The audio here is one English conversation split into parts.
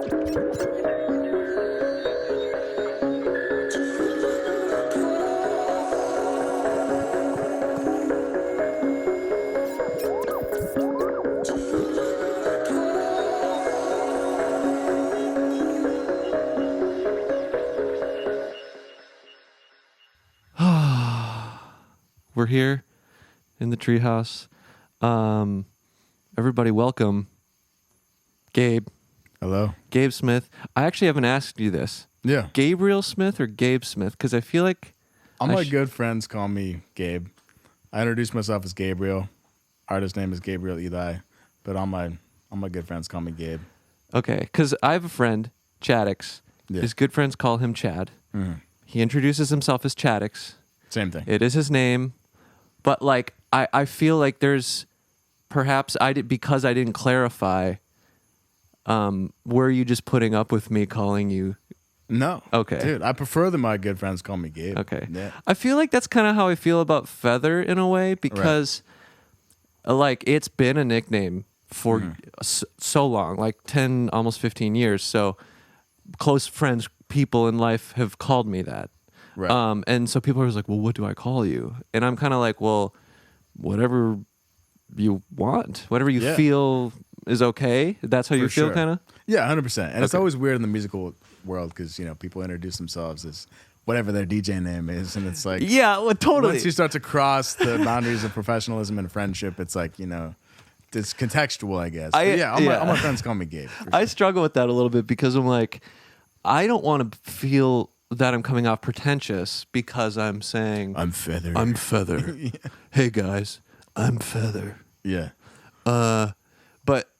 We're here in the Treehouse. Everybody, welcome. Gabe. Hello. Gabe Smith. I actually haven't asked you this. Yeah. Gabriel Smith or Gabe Smith? Because I feel like... All my good friends call me Gabe. I introduce myself as Gabriel. Artist name is Gabriel Eli. But all my good friends call me Gabe. Okay, because I have a friend, Chaddix. Yeah. His good friends call him Chad. Mm-hmm. He introduces himself as Chaddix. Same thing. It is his name. But like, I feel like there's perhaps because I didn't clarify. Were you just putting up with me calling you? No. Okay. Dude, I prefer that my good friends call me Gabe. Okay. Yeah. I feel like that's kind of how I feel about Feather in a way because, like, it's been a nickname for so long, like 10, almost 15 years. So close friends, people in life have called me that. Right. And so people are like, well, what do I call you? And I'm kind of like, well, whatever you want, whatever you feel is okay. That's how you feel, kind of? Yeah, 100%. And it's always weird in the musical world because, people introduce themselves as whatever their DJ name is. And it's like, yeah, well, totally. Once you start to cross the boundaries of professionalism and friendship, it's like, it's contextual, I guess. All my friends call me Gabe. I struggle with that a little bit because I'm like, I don't want to feel that I'm coming off pretentious because I'm saying I'm Feather. I'm Feather. Yeah. Hey guys, I'm Feather. Yeah. But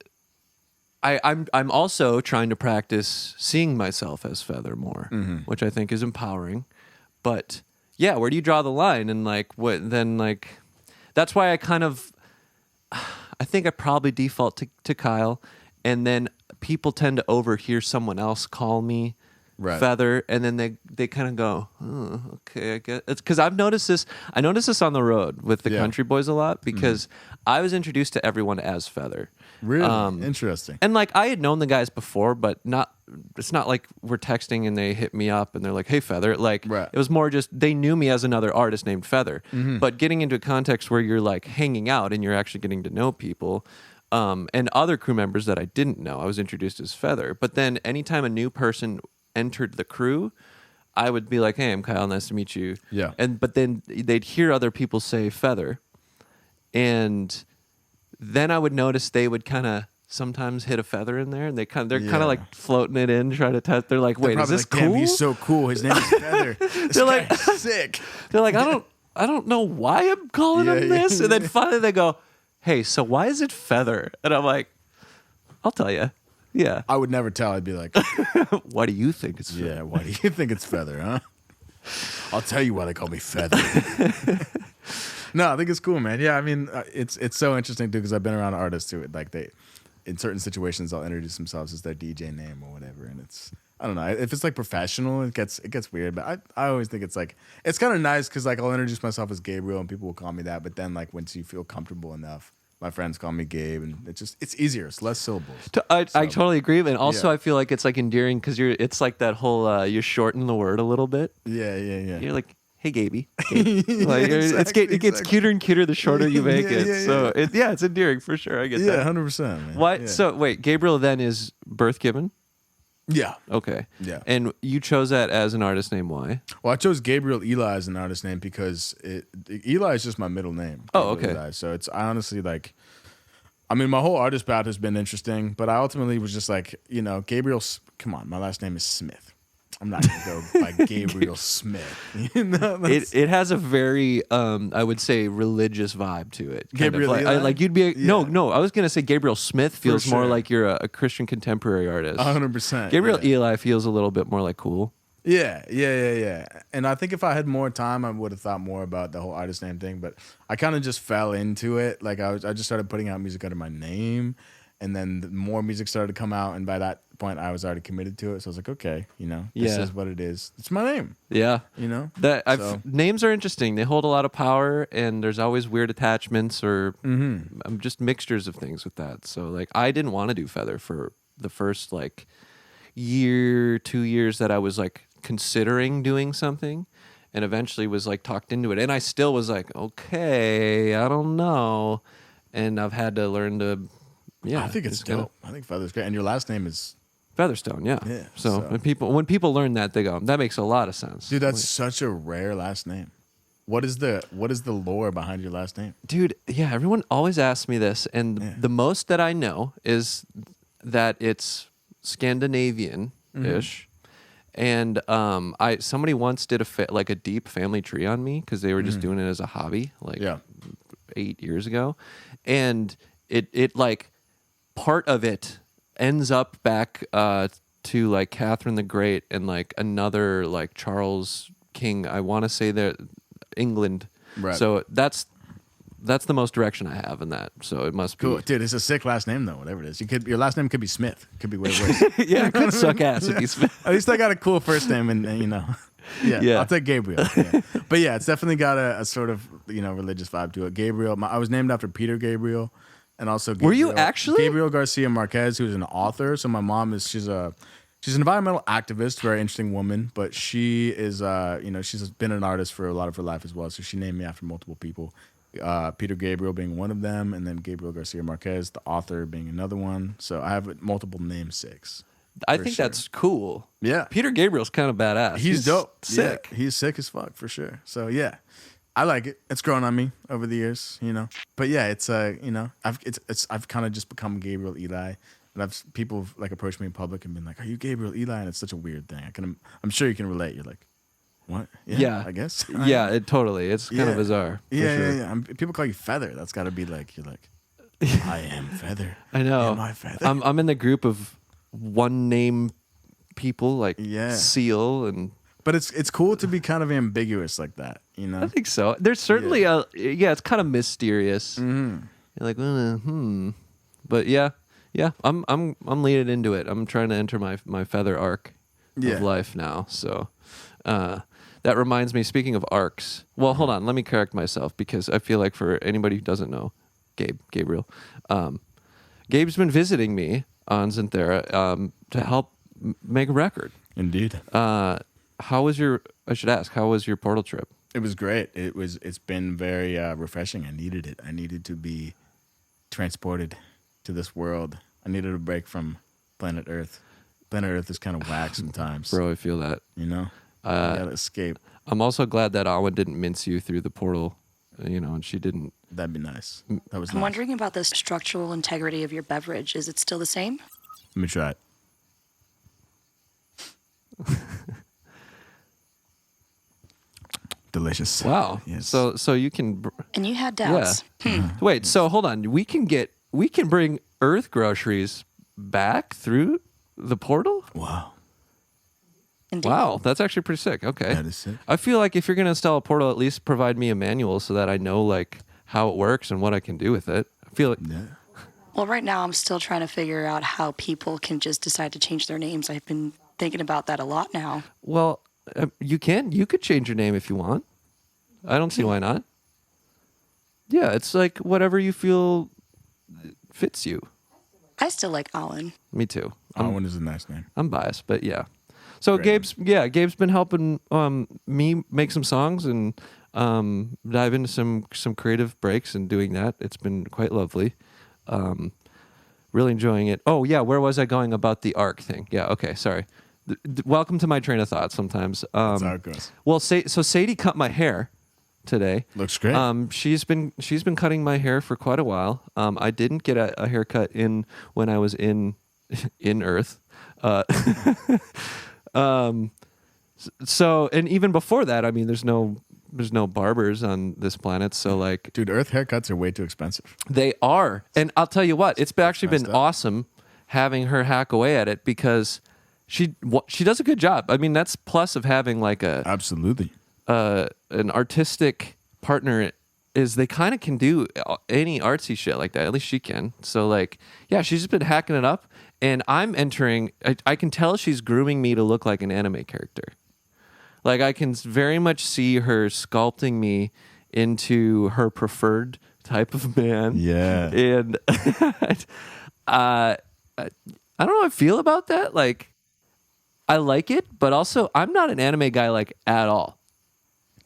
I'm also trying to practice seeing myself as Feather more, which I think is empowering. But yeah, where do you draw the line? And like what then like that's why I think I probably default to Kyle, and then people tend to overhear someone else call me Feather, and then they kind of go, oh, okay, I guess it's because I've noticed this. I noticed this on the road with the country boys a lot because I was introduced to everyone as Feather. Really interesting. And like I had known the guys before, but it's not like we're texting and they hit me up and they're like, hey Feather. Like it was more just they knew me as another artist named Feather. But getting into a context where you're like hanging out and you're actually getting to know people. And other crew members that I didn't know, I was introduced as Feather. But then anytime a new person entered the crew, I would be like, hey, I'm Kyle, nice to meet you. Yeah. But then they'd hear other people say Feather. And then I would notice they would kind of sometimes hit a feather in there, and they're kind of like floating it in, trying to test. They're like, wait, is this cool? Damn, he's so cool. His name is Feather. They're like sick. They're like, I don't know why I'm calling him this. And then finally they go, hey, so why is it Feather? And I'm like, I'll tell you. Yeah. I would never tell. I'd be like, why do you think it's Feather? Yeah, why do you think it's Feather, huh? I'll tell you why they call me Feather. No, I think it's cool, man. Yeah, I mean, it's so interesting, too, because I've been around artists who, like, in certain situations, they'll introduce themselves as their DJ name or whatever, and it's, I don't know, if it's, like, professional, it gets weird, but I always think it's, like, it's kind of nice, because, like, I'll introduce myself as Gabriel, and people will call me that, but then, like, once you feel comfortable enough, my friends call me Gabe, and it's easier. It's less syllables. I totally agree, and also I feel like it's like endearing because it's like that whole you shorten the word a little bit. Yeah. You're like, hey, Gaby. Like, it gets cuter and cuter the shorter you make it. So it's endearing for sure. I get that. 100%. Man. What? Yeah. So wait, Gabriel then is birth given? Yeah. Okay. Yeah. And you chose that as an artist name. Why? Well, I chose Gabriel Eli as an artist name because Eli is just my middle name. Oh, okay. Eli. So I honestly like, I mean, my whole artist path has been interesting, but I ultimately was just like, Gabriel, come on, my last name is Smith. I'm not going to go by Gabriel Smith. It has a very, I would say, religious vibe to it. Gabriel Eli? Like you'd be, no, I was going to say Gabriel Smith feels more like you're a Christian contemporary artist. 100%. Gabriel Eli feels a little bit more like cool. Yeah. And I think if I had more time, I would have thought more about the whole artist name thing, but I kind of just fell into it. Like I just started putting out music under my name, and then more music started to come out, and by that point I was already committed to it. So I was like, okay, this is what it is. It's my name. Yeah. Names are interesting. They hold a lot of power, and there's always weird attachments or just mixtures of things with that. So like I didn't want to do Feather for the first year, 2 years that I was like considering doing something, and eventually was like talked into it. And I still was like, okay, I don't know. And I've had to learn to, yeah. I think it's dope. I think Feather's great. And your last name is Featherstone, yeah. Yeah, So, so- when people learn that, they go, that makes a lot of sense. dude. That's such a rare last name. What is the lore behind your last name? Dude, yeah, everyone always asks me this, and Yeah. the most that I know is that it's Scandinavian-ish. And somebody once did a deep family tree on me because they were just doing it as a hobby, like Yeah. 8 years ago, and it like part of it ends up back to like Catherine the Great and like another like Charles King. I want to say that England. Right. So that's the most direction I have in that. So it must Cool, be dude. It's a sick last name though. Whatever it is, your last name could be Smith. Could be way worse. yeah, it could suck ass if you spit. At least I got a cool first name, and you know, yeah, Yeah. I'll take Gabriel. Yeah. But yeah, it's definitely got a sort of religious vibe to it. Gabriel, I was named after Peter Gabriel, and also Gabriel, Were you actually? Gabriel Garcia Marquez, who's an author. So my mom she's an environmental activist, very interesting woman, but she is she's been an artist for a lot of her life as well. So she named me after multiple people. Peter Gabriel being one of them, and then Gabriel Garcia Marquez, the author, being another one. So I have multiple namesakes. I for think sure. that's cool. Yeah. Peter Gabriel's kind of badass. He's dope. Sick. Yeah, he's sick as fuck for sure. So yeah, I like it. It's grown on me over the years, But yeah, it's I've kind of just become Gabriel Eli, and people like approached me in public and been like, "Are you Gabriel Eli?" And it's such a weird thing. I'm sure you can relate. You're like, what? Yeah. I guess. Yeah, it's kind of bizarre. For Yeah, sure. yeah. People call you Feather. That's got to be like, you're like, I am Feather. I know. Am I Feather? I'm in the group of one name people like Yeah. Seal, and But it's cool to be kind of ambiguous like that, I think so. There's certainly it's kind of mysterious. You're like, but yeah. I'm leading into it. I'm trying to enter my feather arc of life now. So that reminds me. Speaking of arcs, well, hold on. Let me correct myself because I feel like for anybody who doesn't know, Gabriel, Gabe's been visiting me on Zynthera to help make a record. Indeed. How was your portal trip? It was great. It's been very refreshing. I needed it. I needed to be transported to this world. I needed a break from planet Earth. Planet Earth is kind of whack sometimes. Bro, I feel that. I gotta escape. I'm also glad that Awen didn't mince you through the portal, and she didn't. That'd be nice. That was I'm nice. wondering about the structural integrity of your beverage. Is it still the same? Let me try it. Delicious. Wow. Yes. So you can. And you had doubts. Wait. So hold on. We can bring Earth groceries back through the portal. Wow. Indeed. Wow, that's actually pretty sick. Okay. That is sick. I feel like if you're gonna install a portal, at least provide me a manual so that I know like how it works and what I can do with it. I feel like. Yeah. Well, right now I'm still trying to figure out how people can just decide to change their names. I've been thinking about that a lot now. Well, you could change your name if you want. I don't see why not. Yeah, it's like whatever you feel fits you. I still like Awen. Me too. Awen is a nice name. I'm biased, but yeah. So Great. Gabe's been helping me make some songs and dive into some creative breaks and doing that. It's been quite lovely. Really enjoying it. Oh yeah, where was I going about the arc thing? Yeah, okay, sorry. Welcome to my train of thought sometimes. That's how it goes. Well, so Sadie cut my hair today. Looks great. She's been cutting my hair for quite a while. I didn't get a haircut when I was in Earth. So and even before that, I mean, there's no barbers on this planet, so like, Dude, Earth haircuts are way too expensive. they are. And I'll tell you what, it's actually been messed up. awesome having her hack away at it because she does a good job. I mean, that's plus of having like Absolutely. an artistic partner is they kind of can do any artsy shit like that. At least she can. So like, yeah, she's just been hacking it up, and I'm entering. I can tell she's grooming me to look like an anime character. Like I can very much see her sculpting me into her preferred type of man. Yeah. And I don't know how I feel about that. Like, I like it, but also I'm not an anime guy like at all.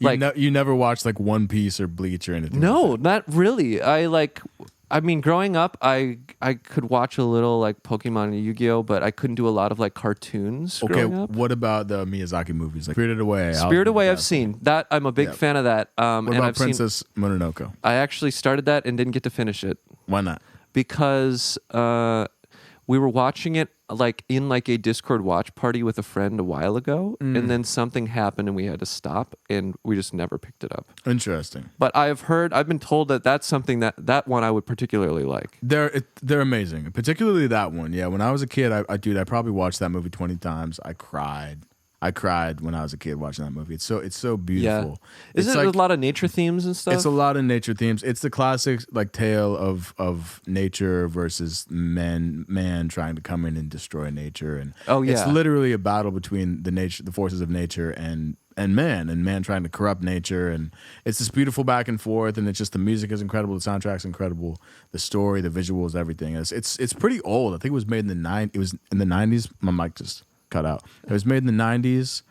Like You never watched like One Piece or Bleach or anything? no, like not really. I mean, growing up, I could watch a little like Pokemon and Yu-Gi-Oh, but I couldn't do a lot of like cartoons that? growing Okay, up. what about the Miyazaki movies like Spirited Away? Spirited Away, I've seen that. I'm a big Yeah. fan of that. What And about I've seen. Princess Mononoke? I actually started that and didn't get to finish it Why not? because we were watching it like in like a Discord watch party with a friend a while ago, and then something happened and we had to stop, and we just never picked it up. Interesting. But I've been told that that's something that one I would particularly like. They're amazing, particularly that one. Yeah, when I was a kid, I probably watched that movie 20 times. I cried when I was a kid watching that movie. It's so beautiful. Yeah. Isn't it a lot of nature themes and stuff? It's a lot of nature themes. It's the classic like tale of nature versus man trying to come in and destroy nature. And it's literally a battle between the forces of nature and man trying to corrupt nature. And it's this beautiful back and forth. And it's just the music is incredible, the soundtrack's incredible, the story, the visuals, everything. It's pretty old. I think it was made in the 90s. My mic just cut out. It was made in the 90s,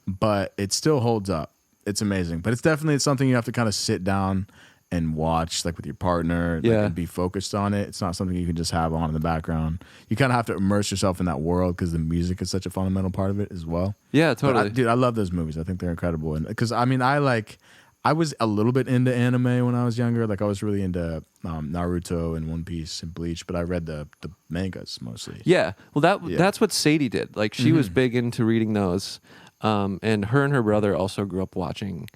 but it still holds up. It's amazing. But it's definitely something you have to kind of sit down and watch, like with your partner, and be focused on it. It's not something you can just have on in the background. You kind of have to immerse yourself in that world because the music is such a fundamental part of it as well. Yeah, totally. Dude, I love those movies. I think they're incredible. And because I mean, I was a little bit into anime when I was younger. Like I was really into Naruto and One Piece and Bleach, but I read the mangas mostly. Yeah. Well, that's what Sadie did. Like she was big into reading those. And her brother also grew up watching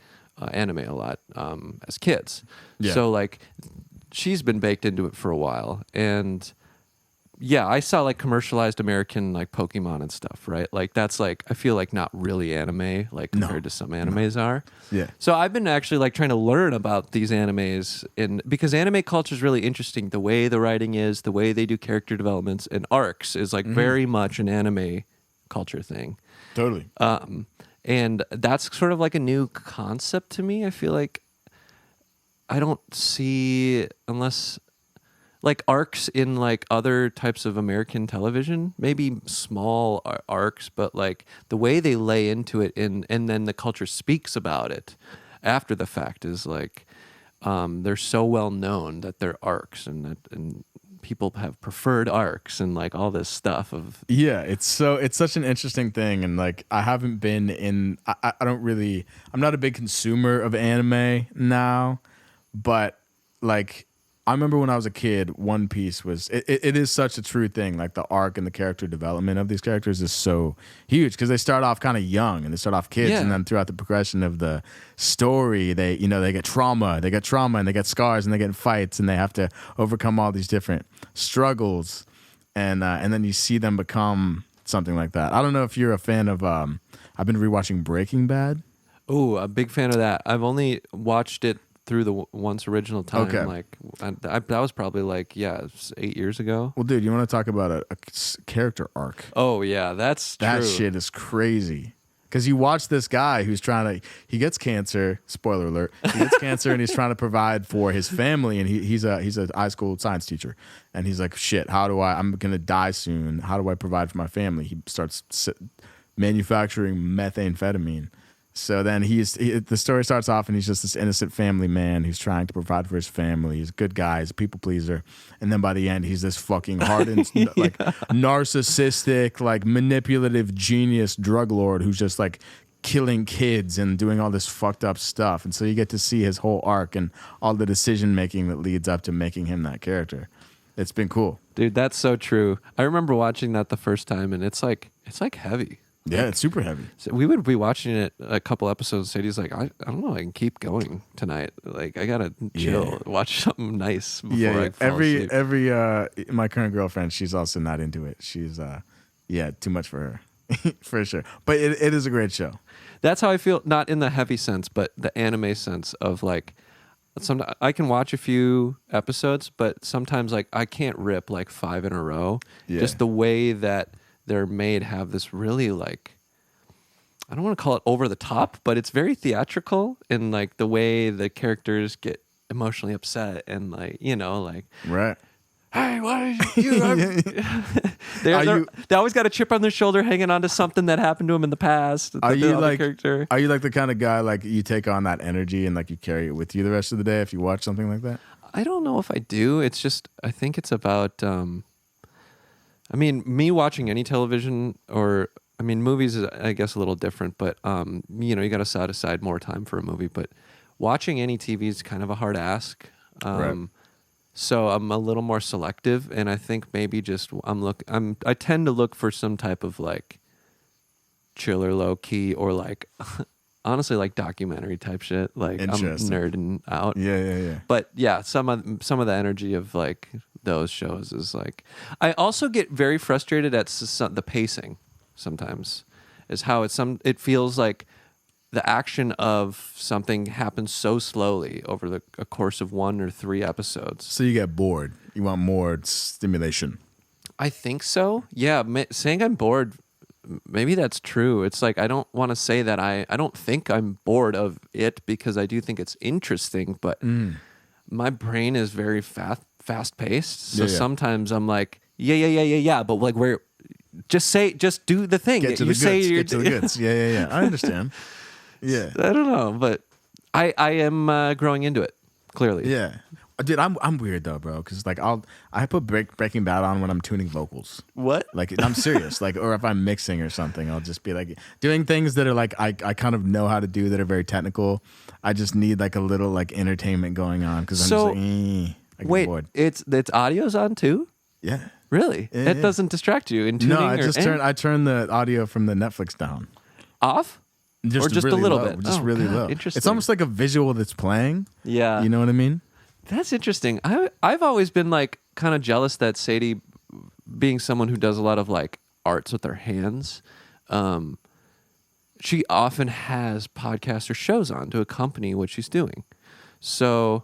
anime a lot as kids. Yeah. So like she's been baked into it for a while. And yeah, I saw like commercialized American like Pokemon and stuff, right? Like that's like I feel like not really anime like compared to some animes are. Yeah. So I've been actually like trying to learn about these animes because anime culture is really interesting. The way the writing is, the way they do character developments and arcs is like very much an anime culture thing. Totally. And that's sort of like a new concept to me. I feel like I don't see unless like arcs in like other types of American television, maybe small arcs, but like the way they lay into it and then the culture speaks about it after the fact is like they're so well known that they're arcs and people have preferred arcs and like all this stuff of it's such an interesting thing. And like I haven't been in I'm not a big consumer of anime now, but like I remember when I was a kid, One Piece was it is such a true thing. Like the arc and the character development of these characters is so huge because they start off kind of young and they start off kids, and then throughout the progression of the story, they get trauma, and they get scars, and they get in fights, and they have to overcome all these different struggles, and then you see them become something like that. I don't know if you're a fan of. I've been rewatching Breaking Bad. Oh, a big fan of that. I've only watched it through the once original time. Okay. Like that was probably like 8 years ago. Well, dude, you want to talk about a character arc? Oh yeah, that true. Shit is crazy. Because you watch this guy who's he gets cancer. Spoiler alert. He gets cancer and he's trying to provide for his family. And he's a high school science teacher. And he's like, shit, I'm going to die soon. How do I provide for my family? He starts manufacturing methamphetamine. So then the story starts off and he's just this innocent family man who's trying to provide for his family. He's a good guy. He's a people pleaser. And then by the end, he's this fucking hardened, like narcissistic, like manipulative genius drug lord who's just like killing kids and doing all this fucked up stuff. And so you get to see his whole arc and all the decision making that leads up to making him that character. It's been cool. Dude, that's so true. I remember watching that the first time and it's like heavy. Yeah, it's super heavy. So we would be watching it a couple episodes. Sadie's like, I don't know, I can keep going tonight. Like, I gotta chill, watch something nice before I fall asleep. Every my current girlfriend, she's also not into it. She's too much for her, for sure. But it is a great show. That's how I feel, not in the heavy sense, but the anime sense of like, I can watch a few episodes, but sometimes like I can't rip like 5 in a row. Yeah. Just the way that they're made have this really like, I don't want to call it over the top, but it's very theatrical in like the way the characters get emotionally upset and like, like right. hey, why did you? They always got a chip on their shoulder, hanging on to something that happened to them in the past. Are you like character? Are you like the kind of guy like you take on that energy and like you carry it with you the rest of the day if you watch something like that? I don't know if I do. It's just I think it's about. I mean, me watching any television or I mean, movies is I guess a little different, but you know, you got to set aside more time for a movie. But watching any TV is kind of a hard ask. Right. So I'm a little more selective, and I think maybe just I tend to look for some type of like chiller, low key, or like honestly like documentary type shit. Like I'm nerding out. Yeah. But yeah, some of the energy of like those shows is like I also get very frustrated at the pacing sometimes. Is how it feels like the action of something happens so slowly over a course of 1 or 3 episodes. So you get bored. You want more stimulation. I think so. Yeah, saying I'm bored, maybe that's true. It's like I don't want to say that I don't think I'm bored of it because I do think it's interesting, but my brain is very fast paced. So sometimes I'm like, yeah, but like just do the thing. Get to the goods. Yeah. I understand. Yeah, I don't know, but I am growing into it. Clearly, yeah, dude. I'm weird though, bro. Because like I put Breaking Bad on when I'm tuning vocals. What? Like I'm serious. Like or if I'm mixing or something, I'll just be like doing things that are like I kind of know how to do that are very technical. I just need like a little like entertainment going on because I'm just like, I get bored. It's audio's on too. Yeah. Really? Yeah, it doesn't distract you in tuning? No, I turn the audio from the Netflix down. Off? Or just really a little low, bit? Just really low. Interesting. It's almost like a visual that's playing. Yeah. You know what I mean? That's interesting. I've always been like kind of jealous that Sadie, being someone who does a lot of like arts with her hands, she often has podcasts or shows on to accompany what she's doing. So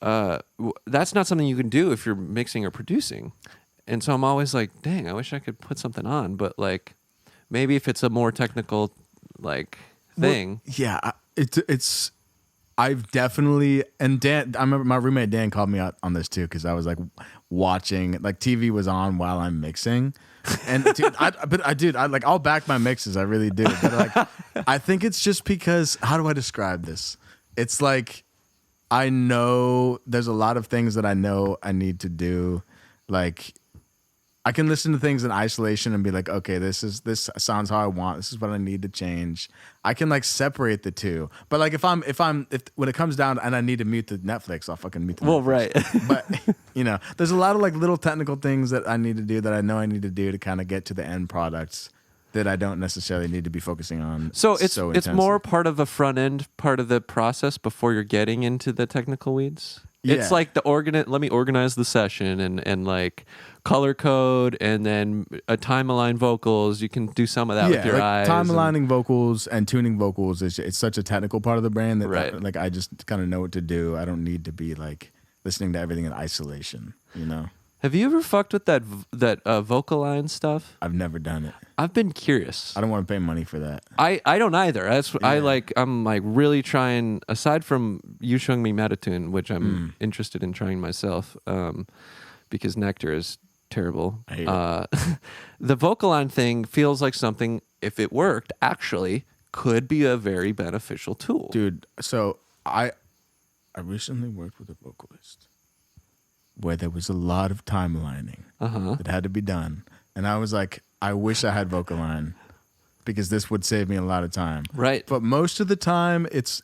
that's not something you can do if you're mixing or producing. And so I'm always like, dang, I wish I could put something on. But like, maybe if it's a more technical like thing. Well, yeah, it's. I've definitely and Dan. I remember my roommate Dan called me out on this too because I was like watching like TV was on while I'm mixing, and dude, I'll back my mixes. I really do. But like, I think it's just because how do I describe this? It's like I know there's a lot of things that I know I need to do, like. I can listen to things in isolation and be like, okay, this sounds how I want. This is what I need to change. I can like separate the two. But like if when it comes down and I need to mute the Netflix, I'll fucking mute the Netflix. Well, right. But you know, there's a lot of like little technical things that I need to do that I know I need to do to kind of get to the end products that I don't necessarily need to be focusing on. So it's more part of a front end part of the process before you're getting into the technical weeds. Yeah. It's like let me organize the session and like color code and then a time align vocals. You can do some of that with your eyes. Time aligning vocals and tuning vocals it's such a technical part of the brain that like I just kind of know what to do. I don't need to be like listening to everything in isolation, you know? Have you ever fucked with that vocal line stuff? I've never done it. I've been curious. I don't want to pay money for that. I don't either. I'm like really trying, aside from you showing me Metatune, which I'm interested in trying myself, because Nectar is terrible. I hate it. The vocal line thing feels like something, if it worked, actually could be a very beneficial tool. Dude, so I recently worked with a vocalist where there was a lot of time aligning that had to be done. And I was like, I wish I had vocal line because this would save me a lot of time. Right. But most of the time it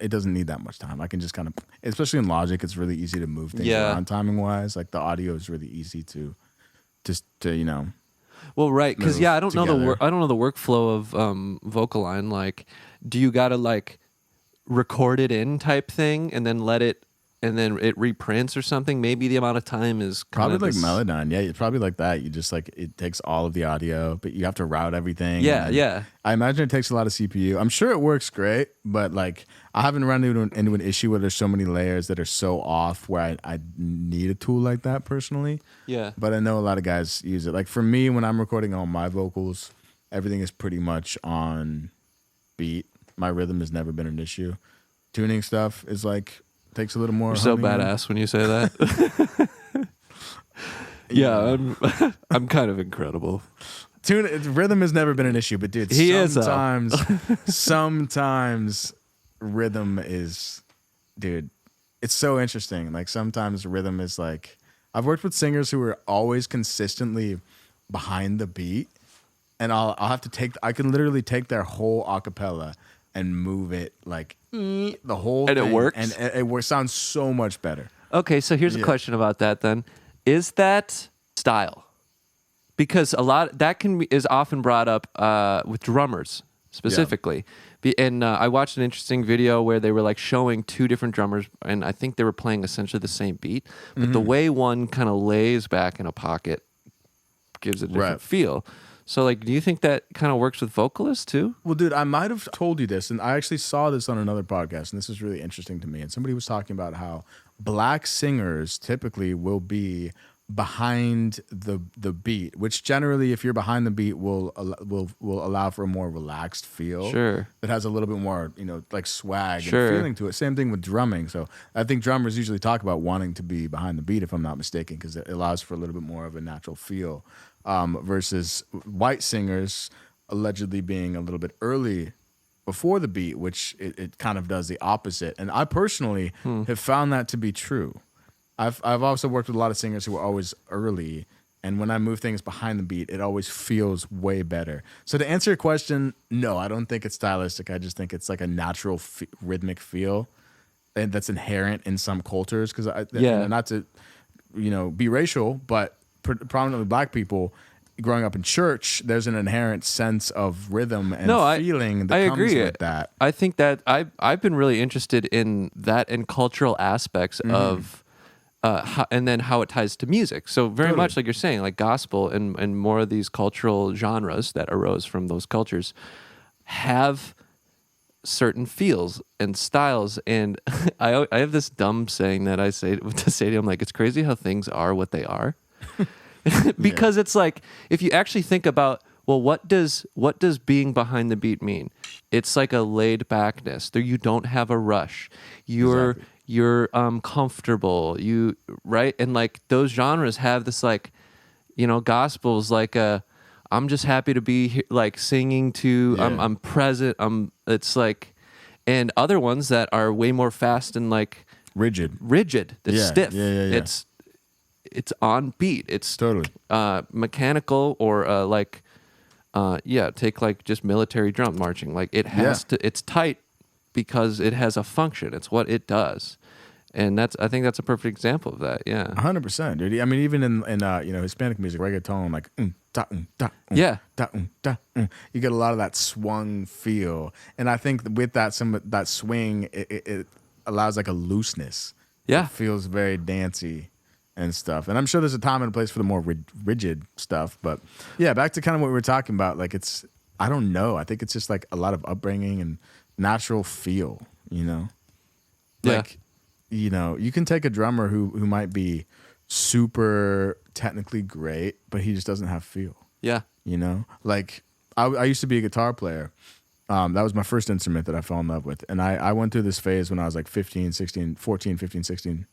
doesn't need that much time. I can just kind of, especially in Logic, it's really easy to move things around timing wise. Like the audio is really easy to you know. Well, right, because I don't know the workflow of vocal line. Like, do you gotta like record it in type thing and then let it, and then it reprints or something? Maybe the amount of time is probably like Melodyne. Yeah, it's probably like that. You just like it takes all of the audio, but you have to route everything. Yeah. I imagine it takes a lot of CPU. I'm sure it works great, but like I haven't run into an issue where there's so many layers that are so off where I need a tool like that personally. Yeah. But I know a lot of guys use it. Like for me, when I'm recording all my vocals, everything is pretty much on beat. My rhythm has never been an issue. Tuning stuff is like takes a little more. You're so badass when you say that. Yeah, I'm kind of incredible. Rhythm has never been an issue, but dude, sometimes rhythm is, dude, it's so interesting. Like sometimes rhythm is like, I've worked with singers who are always consistently behind the beat, and I'll have to I can literally take their whole acapella and move it like the whole and thing, it works, and it sounds so much better. Okay, so here's a question about that then. Is that style? Because a lot that is often brought up with drummers specifically. Yeah. And I watched an interesting video where they were like showing two different drummers, and I think they were playing essentially the same beat, but the way one kind of lays back in a pocket gives it a different feel. So, like, do you think that kind of works with vocalists too? Well, dude, I might have told you this, and I actually saw this on another podcast, and this is really interesting to me. And somebody was talking about how black singers typically will be behind the beat, which generally, if you're behind the beat, will allow for a more relaxed feel. Sure. That has a little bit more, like swag and feeling to it. Same thing with drumming. So I think drummers usually talk about wanting to be behind the beat, if I'm not mistaken, because it allows for a little bit more of a natural feel. Versus white singers allegedly being a little bit early before the beat, which it kind of does the opposite. And I personally have found that to be true. I've also worked with a lot of singers who are always early, and when I move things behind the beat, it always feels way better. So to answer your question, no, I don't think it's stylistic. I just think it's like a natural rhythmic feel, and that's inherent in some cultures. Because not to be racial, but prominently black people growing up in church, there's an inherent sense of rhythm and feeling that comes with that. I think that I've been really interested in that and cultural aspects of and then how it ties to music. So very much like you're saying, like gospel and more of these cultural genres that arose from those cultures have certain feels and styles. And I have this dumb saying that I say to Sadie, I'm like, it's crazy how things are what they are. Because it's like, if you actually think about, well, what does being behind the beat mean? It's like a laid backness. There, you don't have a rush. You're comfortable. Right? And like those genres have this like, gospel's like I'm just happy to be here, like singing to. I'm present. It's like, and other ones that are way more fast and like rigid. That's stiff. Yeah. It's on beat. It's totally mechanical or take like just military drum marching. Like it has to. It's tight because it has a function. It's what it does, and I think that's a perfect example of that. Yeah, 100%, dude. I mean, even in Hispanic music, reggaeton, like you get a lot of that swung feel, and I think with that that swing, it allows like a looseness. Yeah, it feels very dancey and stuff. And I'm sure there's a time and a place for the more rigid stuff. But yeah, back to kind of what we were talking about. Like I don't know. I think it's just like a lot of upbringing and natural feel, Like, you can take a drummer who might be super technically great, but he just doesn't have feel. Yeah. Like I used to be a guitar player. That was my first instrument that I fell in love with. And I went through this phase when I was like 14, 15, 16,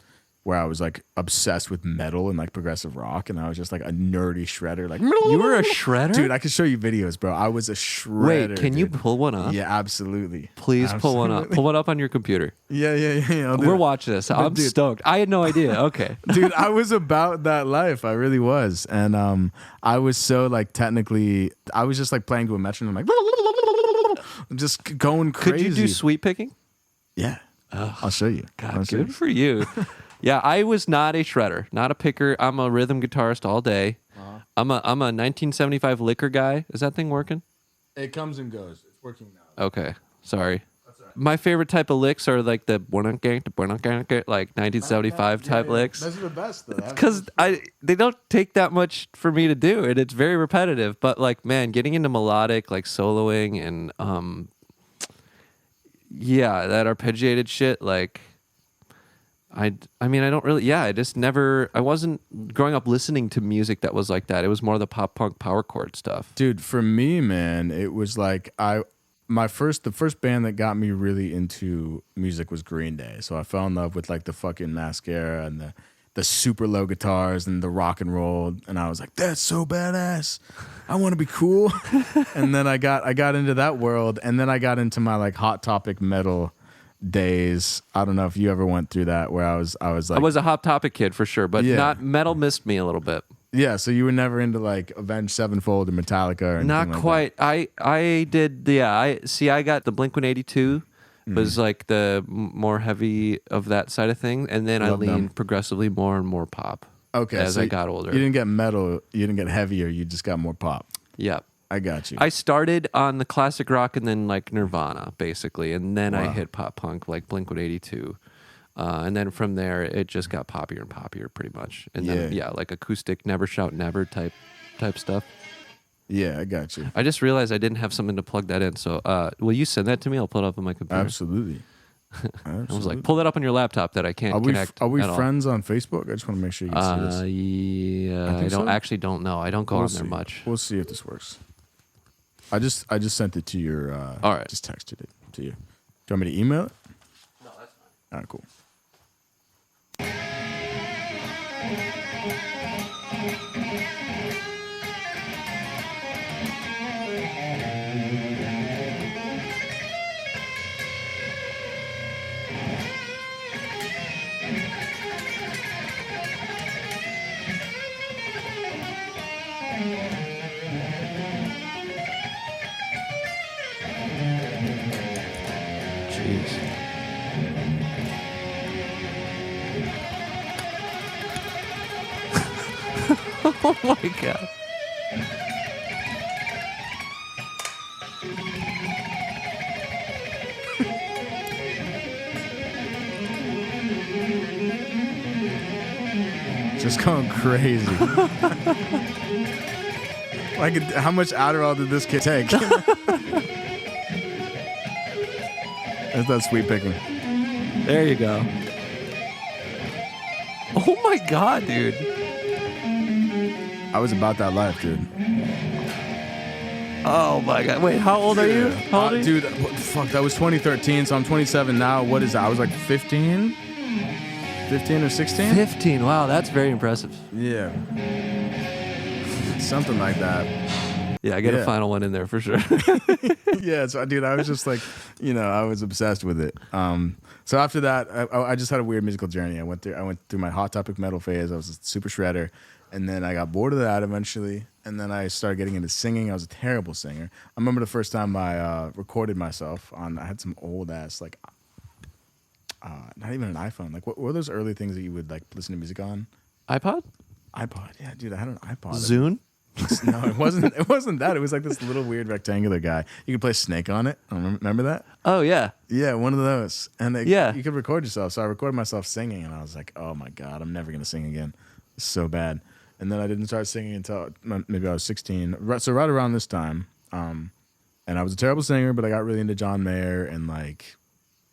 where I was like obsessed with metal and like progressive rock, and I was just like a nerdy shredder. Like, you were a shredder, dude. I can show you videos, bro. I was a shredder. Wait, can you pull one up? Yeah, absolutely. Please pull one up. Pull one up on your computer. Yeah. We're watching this. I'm stoked. I had no idea. Okay, dude, I was about that life. I really was, and I was so like technically, I was just like playing to a metronome, like just going crazy. Could you do sweep picking? Yeah, I'll show you. God, good for you. Yeah, I was not a shredder, not a picker. I'm a rhythm guitarist all day. I'm a 1975 liquor guy. Is that thing working? It comes and goes. It's working now. Okay, sorry. That's all right. My favorite type of licks are like the like 1975 type licks. Those are the best though. Because they don't take that much for me to do, and it's very repetitive. But like, man, getting into melodic, like soloing and that arpeggiated shit, like. I mean, I don't really, I just never, I wasn't growing up listening to music that was like that. It was more the pop punk power chord stuff. Dude, for me, man, it was like, the first band that got me really into music was Green Day. So I fell in love with like the fucking mascara and the the super low guitars and the rock and roll, and I was like, that's so badass. I want to be cool. And then I got into that world, and then I got into my like Hot Topic metal days. I don't know if you ever went through that, where I was like, I was a Hot Topic kid for sure, but not metal missed me a little bit. Yeah, so you were never into like Avenged Sevenfold or Metallica or anything Not like quite. that. I did. Yeah. I got the Blink-182 was like the more heavy of that side of things, and then I Love leaned them. progressively more and more pop. Okay, as so I got older. You didn't get metal, you didn't get heavier, you just got more pop. Yeah. I got you. I started on the classic rock and then like Nirvana, basically, and then I Wow. hit pop punk like Blink-182. And then from there, it just got poppier and poppier, pretty much. And then, like acoustic, Never Shout Never type stuff. Yeah, I got you. I just realized I didn't have something to plug that in. So, will you send that to me? I'll pull it up on my computer. Absolutely. I was like, pull that up on your laptop that I can't connect. Are we at all. friends on Facebook? I just want to make sure you can see this. Yeah, I think don't know. I don't go on there much. We'll see if this works. I just sent it to your. All right. Just texted it to you. Do you want me to email it? No, that's fine. All right, cool. Jeez. Oh my god. Just going crazy. Like, how much Adderall did this kid take? That's that sweet picking. There you go. Oh my god, dude. I was about that life, dude. Oh my god. Wait, how old are you? How old are you? Dude, fuck, that was 2013, so I'm 27 now. What is that? I was like 15? 15 or 16? 15. Wow, that's very impressive. Yeah. Something like that. Yeah, I get a Yeah. final one in there for sure. Yeah, so dude, I was just like, I was obsessed with it. So after that, I just had a weird musical journey. I went through my Hot Topic metal phase. I was a super shredder, and then I got bored of that eventually. And then I started getting into singing. I was a terrible singer. I remember the first time I recorded myself on. I had some old ass like, not even an iPhone. Like, what were those early things that you would like listen to music on? iPod? iPod. Yeah, dude, I had an iPod. Zune? No, it wasn't. It wasn't that. It was like this little weird rectangular guy. You could play Snake on it. Remember that? Oh yeah. Yeah, one of those. And Yeah. you could record yourself. So I recorded myself singing, and I was like, oh my God, I'm never going to sing again. It's so bad. And then I didn't start singing until maybe I was 16. So right around this time. And I was a terrible singer, but I got really into John Mayer and like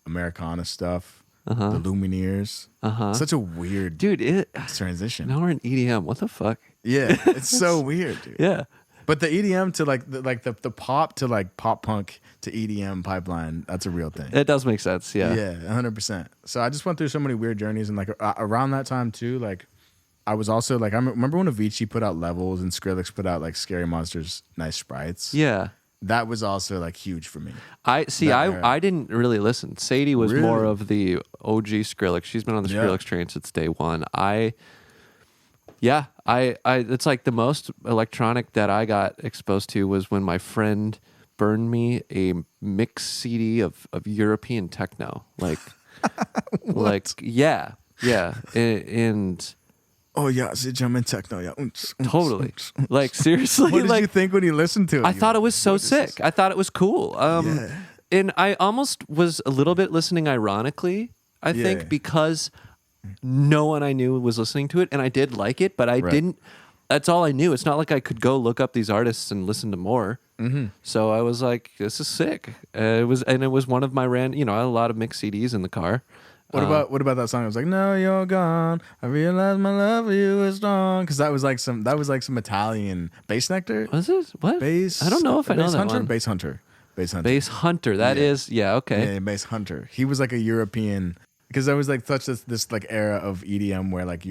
Americana stuff, the Lumineers. Such a weird Dude, transition. now we're in EDM. What the fuck? Yeah, it's so weird, dude. Yeah. But the EDM to like the pop to like pop punk to EDM pipeline, that's a real thing. It does make sense. Yeah. Yeah, 100%. So I just went through so many weird journeys, and like around that time too, like I was also like, I remember when Avicii put out Levels and Skrillex put out like Scary Monsters, Nice Sprites. Yeah. That was also like huge for me. I That didn't really listen. Sadie was Really? more of the OG Skrillex. She's been on the Yeah. Skrillex train since day one. It's like the most electronic that I got exposed to was when my friend burned me a mix CD of European techno. Like, yeah. And Oh yeah, it's German techno. Yeah, totally. Like seriously, What did like you think when you listened to it? I You thought were it was like, so what is sick. this? I thought it was cool. Yeah. And I almost was a little bit listening ironically, I Yeah. think, because no one I knew was listening to it, and I did like it, but I Right. didn't. That's all I knew. It's not like I could go look up these artists and listen to more. Mm-hmm. So I was like, "This is sick." It was one of my I had a lot of mixed CDs in the car. What about that song? I was like, "No, you're gone. I realize my love for you is strong." Because that was like some Italian bass nectar. Was it what? Bass. I don't know if I know Bass that Hunter. one. Bass Hunter. Bass Hunter. That Yeah. is, yeah, okay. Yeah, Bass Hunter. He was like a European. because there was like such this like era of EDM where like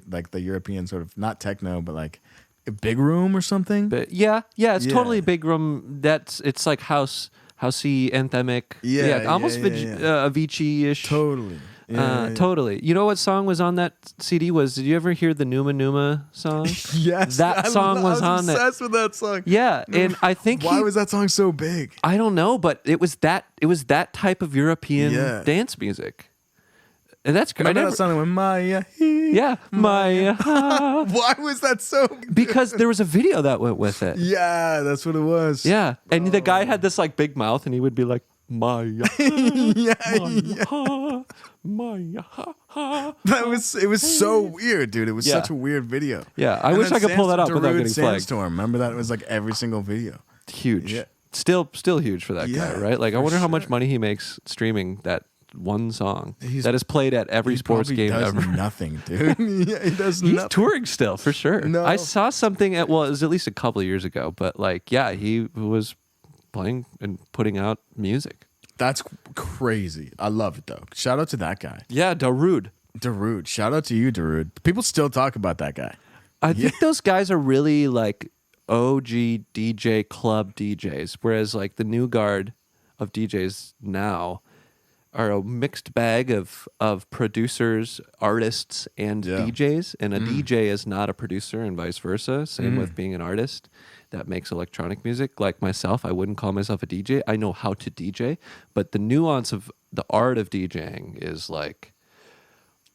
like the European sort of not techno but like a big room or something. But it's totally big room. It's like housey, anthemic. Almost Avicii-ish. Totally. Totally. You know what song was on that CD? Did you ever hear the Numa Numa song? Yes, that song was on that. Obsessed with that song. Yeah, and I think why was that song so big? I don't know, but it was that type of European dance music. And that's great. That song with Maya. Maya. Why was that so good? Because there was a video that went with it. Yeah, that's what it was. Yeah, and the guy had this like big mouth, and he would be like, Maya. Maya. It was so weird, dude. It was such a weird video. Yeah, I wish I could pull that up without getting flagged. Sandstorm. Remember that? It was like every single video. Huge. Yeah. Still huge for that guy, right? Like I wonder how much money he makes streaming that one song that is played at every sports game ever. Nothing, dude. He does He's nothing. touring still, for sure. No. I saw something it was at least a couple of years ago, but like, he was playing and putting out music. That's crazy. I love it though. Shout out to that guy. Yeah, Darude. Shout out to you, Darude. People still talk about that guy. I think those guys are really like OG DJ club DJs, whereas like the new guard of DJs now are a mixed bag of producers, artists, and DJs. And a DJ is not a producer and vice versa. Same with being an artist that makes electronic music. Like myself, I wouldn't call myself a DJ. I know how to DJ, but the nuance of the art of DJing is like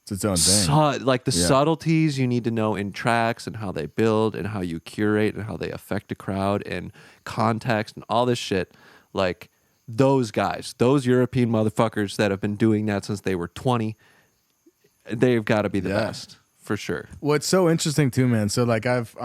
it's its own thing. Like the subtleties you need to know in tracks and how they build and how you curate and how they affect a crowd and context and all this shit. Like those guys, those European motherfuckers that have been doing that since they were 20, they've got to be the best for sure. Well, it's so interesting too, man. So like I've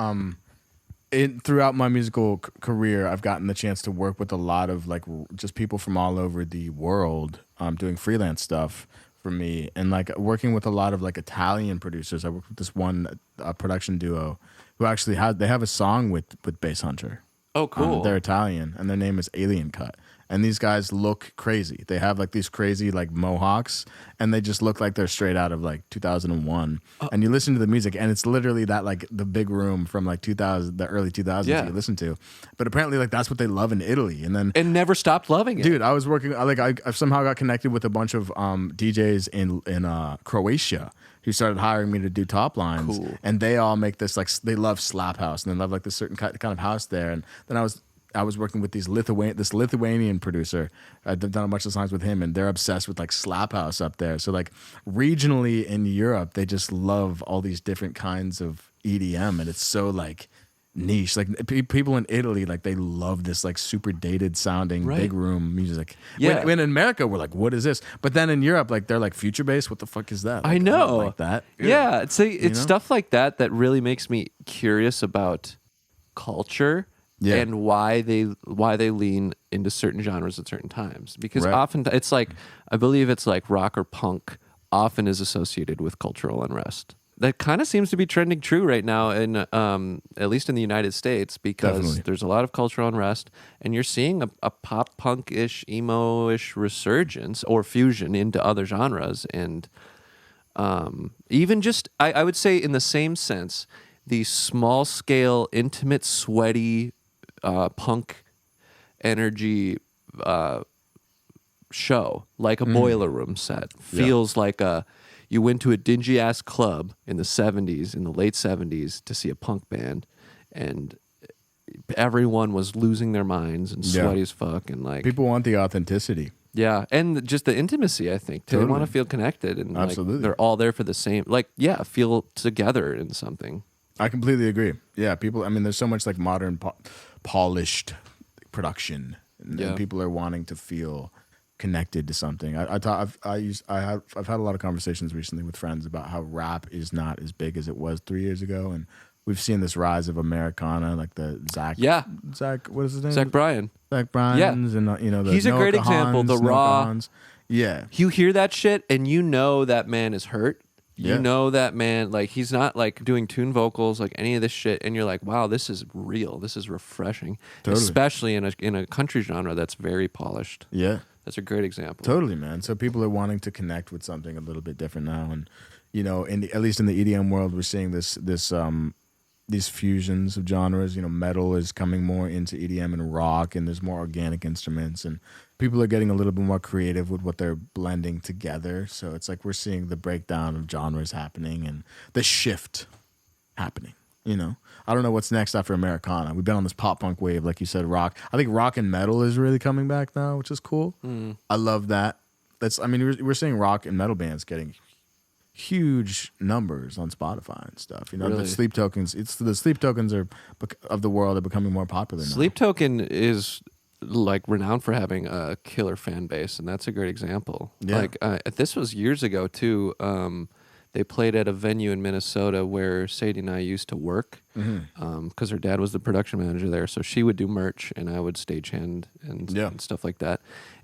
throughout my musical career, I've gotten the chance to work with a lot of like just people from all over the world doing freelance stuff for me, and like working with a lot of like Italian producers. I worked with this one production duo who actually they have a song with Bass Hunter. Oh, cool. They're Italian, and their name is Alien Cut. And these guys look crazy. They have like these crazy like mohawks, and they just look like they're straight out of like 2001. And you listen to the music, and it's literally that like the big room from like 2000, the early 2000s that you listen to. But apparently like that's what they love in Italy, and never stopped loving it. Dude, I was working I somehow got connected with a bunch of DJs in Croatia who started hiring me to do top lines. Cool. And they all make this like they love slap house, and they love like this certain kind of house there. And then I was working with this Lithuanian producer. I've done a bunch of songs with him, and they're obsessed with like slap house up there. So like regionally in Europe, they just love all these different kinds of EDM, and it's so like niche. Like people in Italy, like they love this like super dated sounding big room music. Yeah. When in America, we're like, what is this? But then in Europe, like they're like future bass. What the fuck is that? Like, I know. I don't like that. Yeah, it's stuff like that that really makes me curious about culture. Yeah. And why they lean into certain genres at certain times, because often it's like, I believe it's like rock or punk often is associated with cultural unrest. That kind of seems to be trending true right now in at least in the United States, because there's a lot of cultural unrest, and you're seeing a pop punk-ish, emo-ish resurgence or fusion into other genres, and even just I would say in the same sense, the small scale, intimate, sweaty punk energy show, like a boiler room set, feels like you went to a dingy ass club in the 70s, in the late 70s, to see a punk band, and everyone was losing their minds and sweaty as fuck, and like people want the authenticity. Yeah, and just the intimacy, I think. They want to feel connected, and absolutely, like, they're all there for the same, like, feel together in something. I completely agree. Yeah, people. I mean, there's so much like modern polished production, and people are wanting to feel connected to something. I've had a lot of conversations recently with friends about how rap is not as big as it was 3 years ago, and we've seen this rise of Americana, like the Zach. What is his name? Zach Bryan. Zach Bryan's, and the he's Noah a great example. The raw. Yeah, you hear that shit, and you know that man is hurt. You know that man, like, he's not like doing tune vocals, like any of this shit, and you're like, wow, this is real. This is refreshing, especially in a country genre that's very polished. Yeah, That's a great example. Totally, man. So people are wanting to connect with something a little bit different now, and at least in the EDM world, we're seeing these fusions of genres. Metal is coming more into EDM and rock, and there's more organic instruments, and people are getting a little bit more creative with what they're blending together. So it's like we're seeing the breakdown of genres happening and the shift happening. I don't know what's next after Americana. We've been on this pop punk wave, like you said, rock. I think rock and metal is really coming back now, which is cool. I love that. We're seeing rock and metal bands getting huge numbers on Spotify and stuff. Really? The Sleep Tokens. The Sleep Tokens of the world are becoming more popular now. Sleep Token is like renowned for having a killer fan base, and that's a great example. Yeah. This was years ago too. They played at a venue in Minnesota where Sadie and I used to work because her dad was the production manager there. So she would do merch and I would stagehand and stuff like that.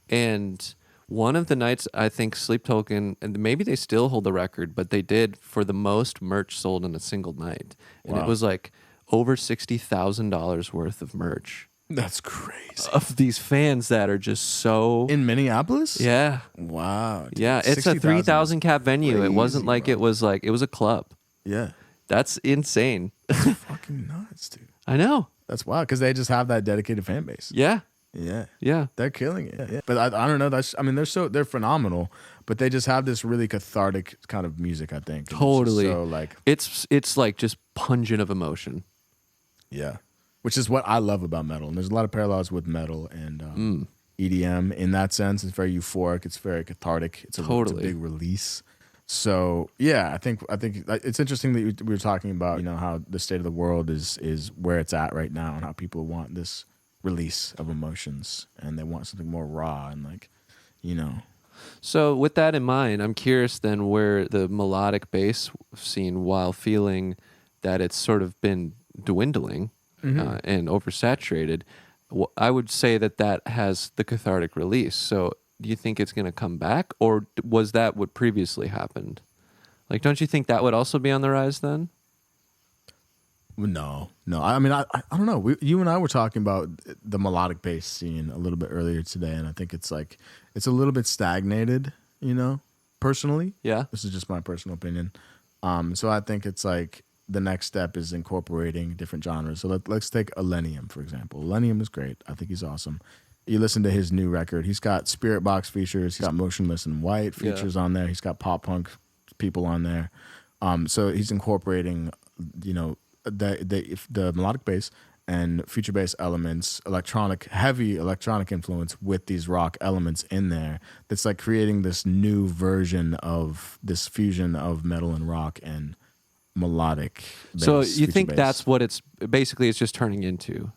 And one of the nights, I think Sleep Token, and maybe they still hold the record, but they did for the most merch sold in a single night. And it was like over $60,000 worth of merch. That's crazy. Of these fans that are just so... In Minneapolis? Yeah. Wow. Dude. Yeah, it's a 3,000 cap venue. Crazy, it wasn't like bro. it was a club. Yeah. That's insane. That's fucking nuts, dude. I know. That's wild because they just have that dedicated fan base. Yeah. Yeah. Yeah. They're killing it. Yeah. But I don't know. They're phenomenal, but they just have this really cathartic kind of music, I think. And Totally. It's just so It's like just pungent of emotion. yeah. Which is what I love about metal. And there's a lot of parallels with metal and EDM in that sense. It's very euphoric. It's very cathartic. It's a big release. So yeah, I think it's interesting that we were talking about how the state of the world is where it's at right now, and how people want this release of emotions and they want something more raw and So with that in mind, I'm curious then where the melodic bass scene, while feeling that it's sort of been dwindling and oversaturated, I would say that has the cathartic release. So do you think it's going to come back, or was that what previously happened? Like, don't you think that would also be on the rise then? No. I mean, I don't know. You and I were talking about the melodic bass scene a little bit earlier today, and I think it's a little bit stagnated, personally. Yeah. This is just my personal opinion. So I think it's like the next step is incorporating different genres. So let's take Elenium, for example. Elenium is great. I think he's awesome. You listen to his new record. He's got Spirit Box features. He's got Motionless in White features on there. He's got pop punk people on there. So he's incorporating, the melodic bass and future bass elements, heavy electronic influence with these rock elements in there. That's like creating this new version of this fusion of metal and rock and melodic bass. So you think bass. that's what it's just turning into?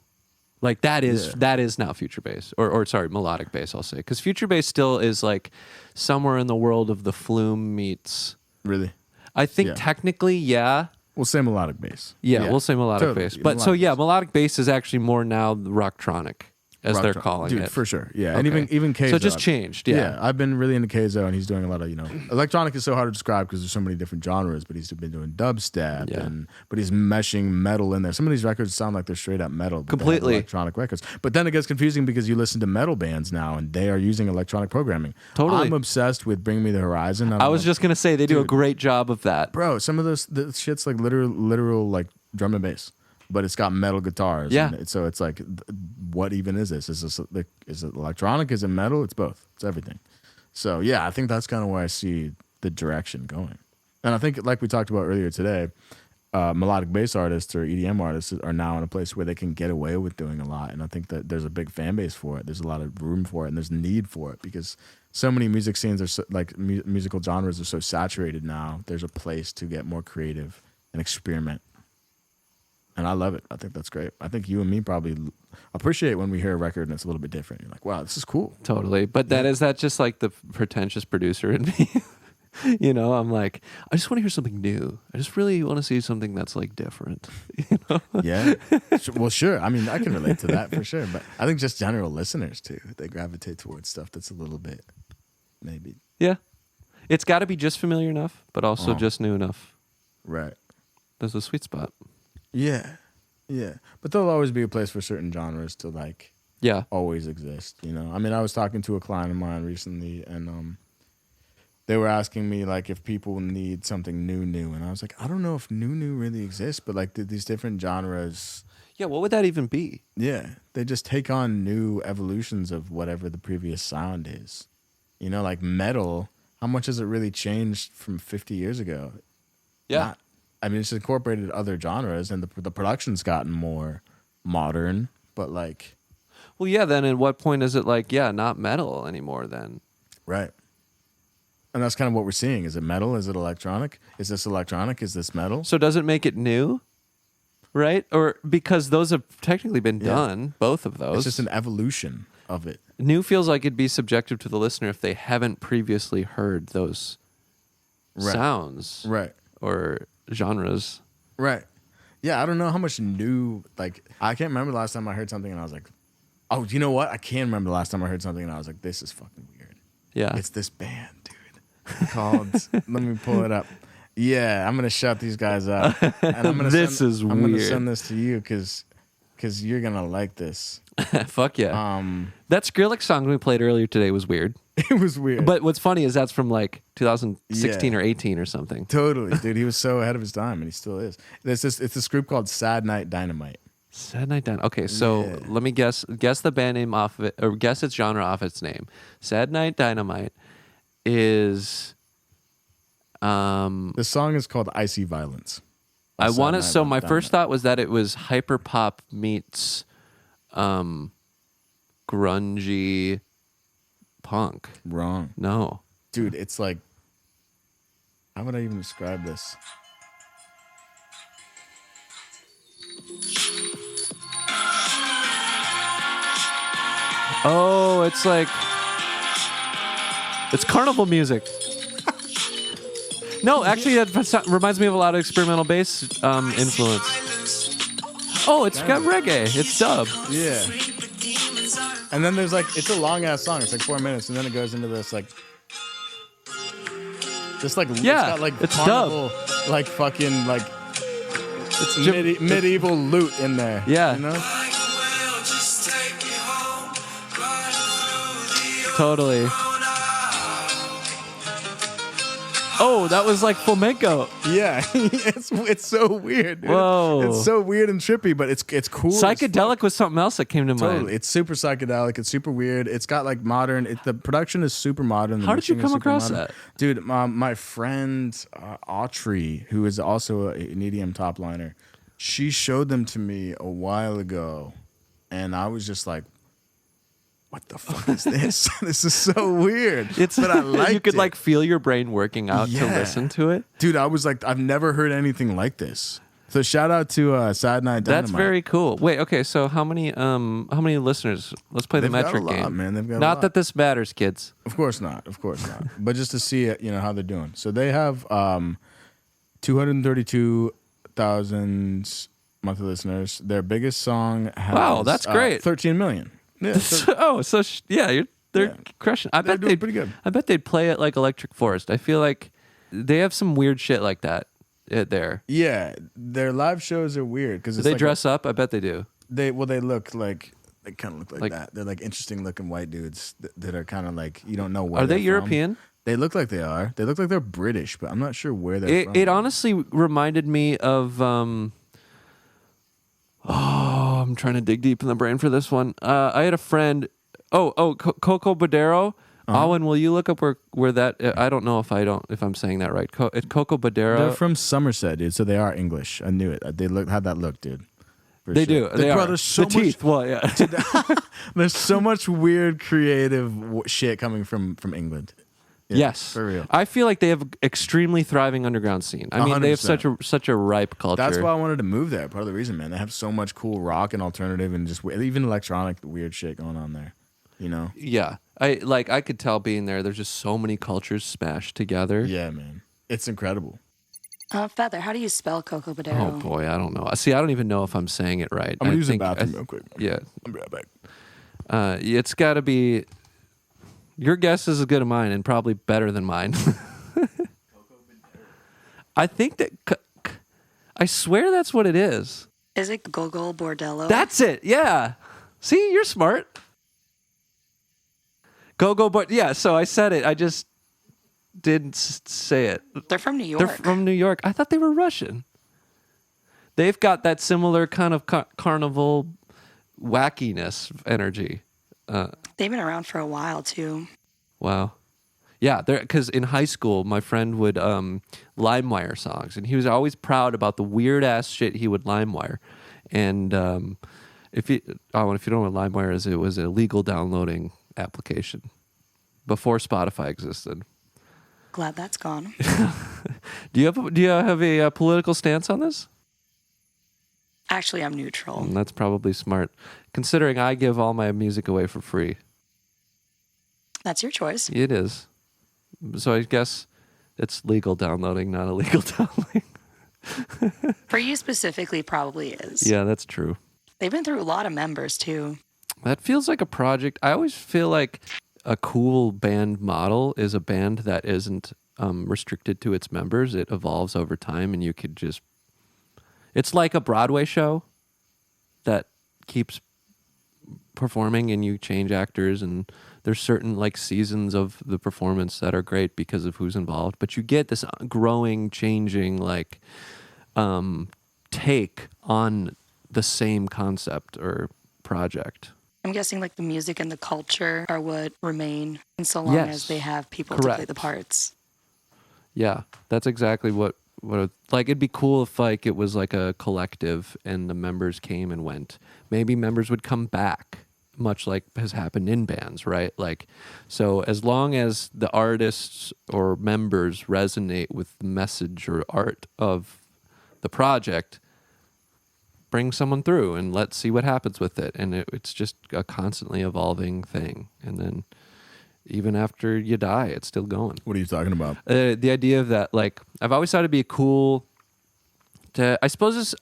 Like that is now future bass or melodic bass, I'll say. Because future bass still is like somewhere in the world of the Flume meets. Really? I think technically, yeah. We'll say melodic bass. Yeah, we'll say melodic bass. But melodic bass is actually more now rocktronic, as they're calling it. For sure. Yeah. Okay. And even Keizo. So it just changed, yeah. I've been really into Keizo, and he's doing a lot of, electronic is so hard to describe because there's so many different genres, but he's been doing dubstep, but he's meshing metal in there. Some of these records sound like they're straight up metal. Completely. Electronic records. But then it gets confusing because you listen to metal bands now, and they are using electronic programming. Totally. I'm obsessed with Bring Me the Horizon. I was just going to say, they do a great job of that. Bro, some of the shit's like literal like drum and bass. But it's got metal guitars. Yeah. So it's like, what even is this? Is it electronic? Is it metal? It's both. It's everything. So yeah, I think that's kind of where I see the direction going. And I think, like we talked about earlier today, melodic bass artists or EDM artists are now in a place where they can get away with doing a lot. And I think that there's a big fan base for it. There's a lot of room for it, and there's need for it because so many music scenes are musical genres are so saturated now. There's a place to get more creative and experiment. And I love it. I think that's great. I think you and me probably appreciate when we hear a record and it's a little bit different. You're like, wow, this is cool. Totally. But is that just like the pretentious producer in me? I'm like, I just want to hear something new. I just really want to see something that's like different. Yeah. Well, sure. I mean, I can relate to that for sure. But I think just general listeners too, they gravitate towards stuff that's a little bit maybe. Yeah. It's got to be just familiar enough, but also just new enough. Right. There's a sweet spot. Yeah. Yeah. But there'll always be a place for certain genres to like Yeah. always exist. You know, I mean, I was talking to a client of mine recently, and they were asking me like if people need something new, and I was like, I don't know if new really exists, but like these different genres. Yeah, what would that even be? Yeah, they just take on new evolutions of whatever the previous sound is. You know, like metal, how much has it really changed from 50 years ago? Yeah. I mean, it's incorporated other genres, and the production's gotten more modern, but like... Well, yeah, then at what point is it like, yeah, not metal anymore then? Right. And that's kind of what we're seeing. Is it metal? Is it electronic? Is this electronic? Is this metal? So does it make it new? Right? Or because those have technically been done, both of those. It's just an evolution of it. New feels like it'd be subjective to the listener if they haven't previously heard those sounds. Right. Or genres. Right. Yeah, I don't know how much new, like, I can't remember the last time I heard something and I was like, oh, you know what? I can remember the last time I heard something and I was like, this is fucking weird. Yeah. It's this band, dude, called, let me pull it up. Yeah, I'm going to shout these guys out. And I'm gonna This is I'm going to weird. send this to you because you're going to like this. Fuck yeah. That Skrillex song we played earlier today was weird. It was weird. But what's funny is that's from like 2016 Yeah. or 18 or something. Totally, dude. He was so ahead of his time, and he still is. It's this group called Sad Night Dynamite. Sad Night Dynamite. Okay, so let me guess the band name off of it, or guess its genre off its name. Sad Night Dynamite is... The song is called Icy Violence. I Sad want to. Night So my Dynamite. first thought was that it was hyper pop meets grungy punk. Wrong. No. Dude, it's like, how would I even describe this? Oh, it's like it's carnival music. No, actually, that reminds me of a lot of experimental bass influence. Oh, it's got reggae. It's dub. Yeah. And then there's like, it's a long ass song. It's like 4 minutes, and then it goes into this like, it's got like it's carnival, like fucking like, It's medieval loot in there. Yeah. You know? Totally. Oh, that was like flamenco. Yeah, it's so weird. Dude. Whoa. It's so weird and trippy, but it's cool. as Psychedelic was something else that came to Totally. mind. It's super psychedelic. It's super weird. It's got like modern. The production is super modern. The How did you mixing is come super across modern. that? Dude, my friend Autry, who is also an EDM top liner, she showed them to me a while ago, and I was just like, what the fuck is this? This is so weird. But I liked you could it. like feel your brain working out to Yeah. listen to it. Dude, I was like, I've never heard anything like this. So shout out to Sad Night Dynamite. That's very cool. Wait, okay, so how many listeners? Let's play the They've got metric a lot, game. man. They've got a Not lot. that this matters, kids. Of course not. Of course not. But just to see it, how they're doing. So they have 232,000 monthly listeners. Their biggest song has Wow, that's great. 13 million. Yeah, They're Yeah. crushing. I They're bet doing they'd pretty good. I bet they'd play it like Electric Forest. I feel like they have some weird shit like that there. yeah, their live shows are weird because Do they dress up? I bet they do. They look like they kind of look like Like- that. They're like interesting looking white dudes that are kind of like you don't know where. Are they they're from. European? They look like they are. They look like they're British, but I'm not sure where they're from. It honestly reminded me of. I'm trying to dig deep in the brain for this one. I had a friend. Coco Badero. Awen, will you look up where that? I don't know if I'm saying that right. It's Coco Badero. They're from Somerset, dude. So they are English. I knew it. They had that look, dude. For They sure. do. They Bro, are. there's so the much, teeth. Well, yeah. There's so much weird, creative shit coming from England. Yeah, Yes, for real. I feel like they have extremely thriving underground scene. I mean, they have 100%. such a ripe culture. That's why I wanted to move there. Part of the reason, man. They have so much cool rock and alternative and just even electronic weird shit going on there. Yeah, I could tell being there. There's just so many cultures smashed together. Yeah, man. It's incredible. Feather, how do you spell Coco Badero? Oh boy, I don't know. See, I don't even know if I'm saying it right. I'm gonna use the think- bathroom real quick. Yeah, I'll be right back. it's got to be. Your guess is as good as mine, and probably better than mine. I think that. I swear that's what it is. Is it Gogol Bordello? That's it. Yeah. See, you're smart. Go, but yeah. So I said it. I just didn't say it. They're from New York. They're from New York. I thought they were Russian. They've got that similar kind of carnival wackiness energy. They've been around for a while too. Wow. Yeah, because in high school, my friend would LimeWire songs, and he was always proud about the weird ass shit he would LimeWire. And if you don't know what LimeWire is, it was a legal downloading application before Spotify existed. Glad that's gone. Do you have a political stance on this? Actually, I'm neutral. That's probably smart, considering I give all my music away for free. That's your choice. It is. So I guess it's legal downloading, not illegal downloading. For you specifically, probably is. Yeah, that's true. They've been through a lot of members too. That feels like a project. I always feel like a cool band model is a band that isn't restricted to its members. It evolves over time, and you could just... It's like a Broadway show that keeps performing, and you change actors, and there's certain like seasons of the performance that are great because of who's involved. But you get this growing, changing like take on the same concept or project. I'm guessing like the music and the culture are what remain, and so long Yes. as they have people Correct. to play the parts. Yeah, that's exactly what like it'd be cool if like it was like a collective and the members came and went. Maybe members would come back, much like has happened in bands, right? Like, so as long as the artists or members resonate with the message or art of the project, bring someone through and let's see what happens with it. And it's just a constantly evolving thing. And then even after you die, it's still going. What are you talking about? The idea of that, like, I've always thought it'd be cool to, I suppose this,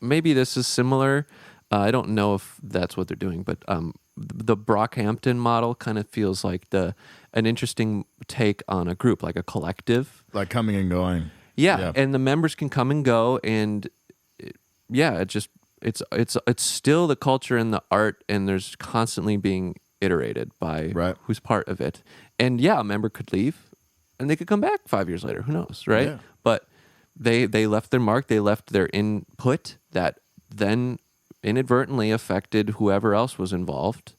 maybe this is similar. I don't know if that's what they're doing, but the Brockhampton model kind of feels like an interesting take on a group, like a collective. Like coming and going. Yeah, and the members can come and go, and it's still the culture and the art, and there's constantly being iterated by who's part of it. And yeah, a member could leave and they could come back 5 years later, who knows, right? Yeah. But they left their mark, they left their input that then inadvertently affected whoever else was involved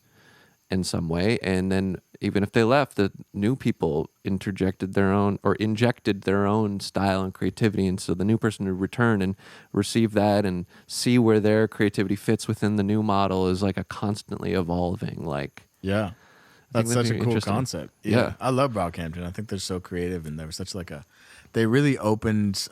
in some way. And then even if they left, the new people injected their own style and creativity, and so the new person would return and receive that and see where their creativity fits within the new model is like a constantly evolving, like... Yeah. That's such a cool concept. Yeah. I love Brockhampton. I think they're so creative, and they were such like they really opened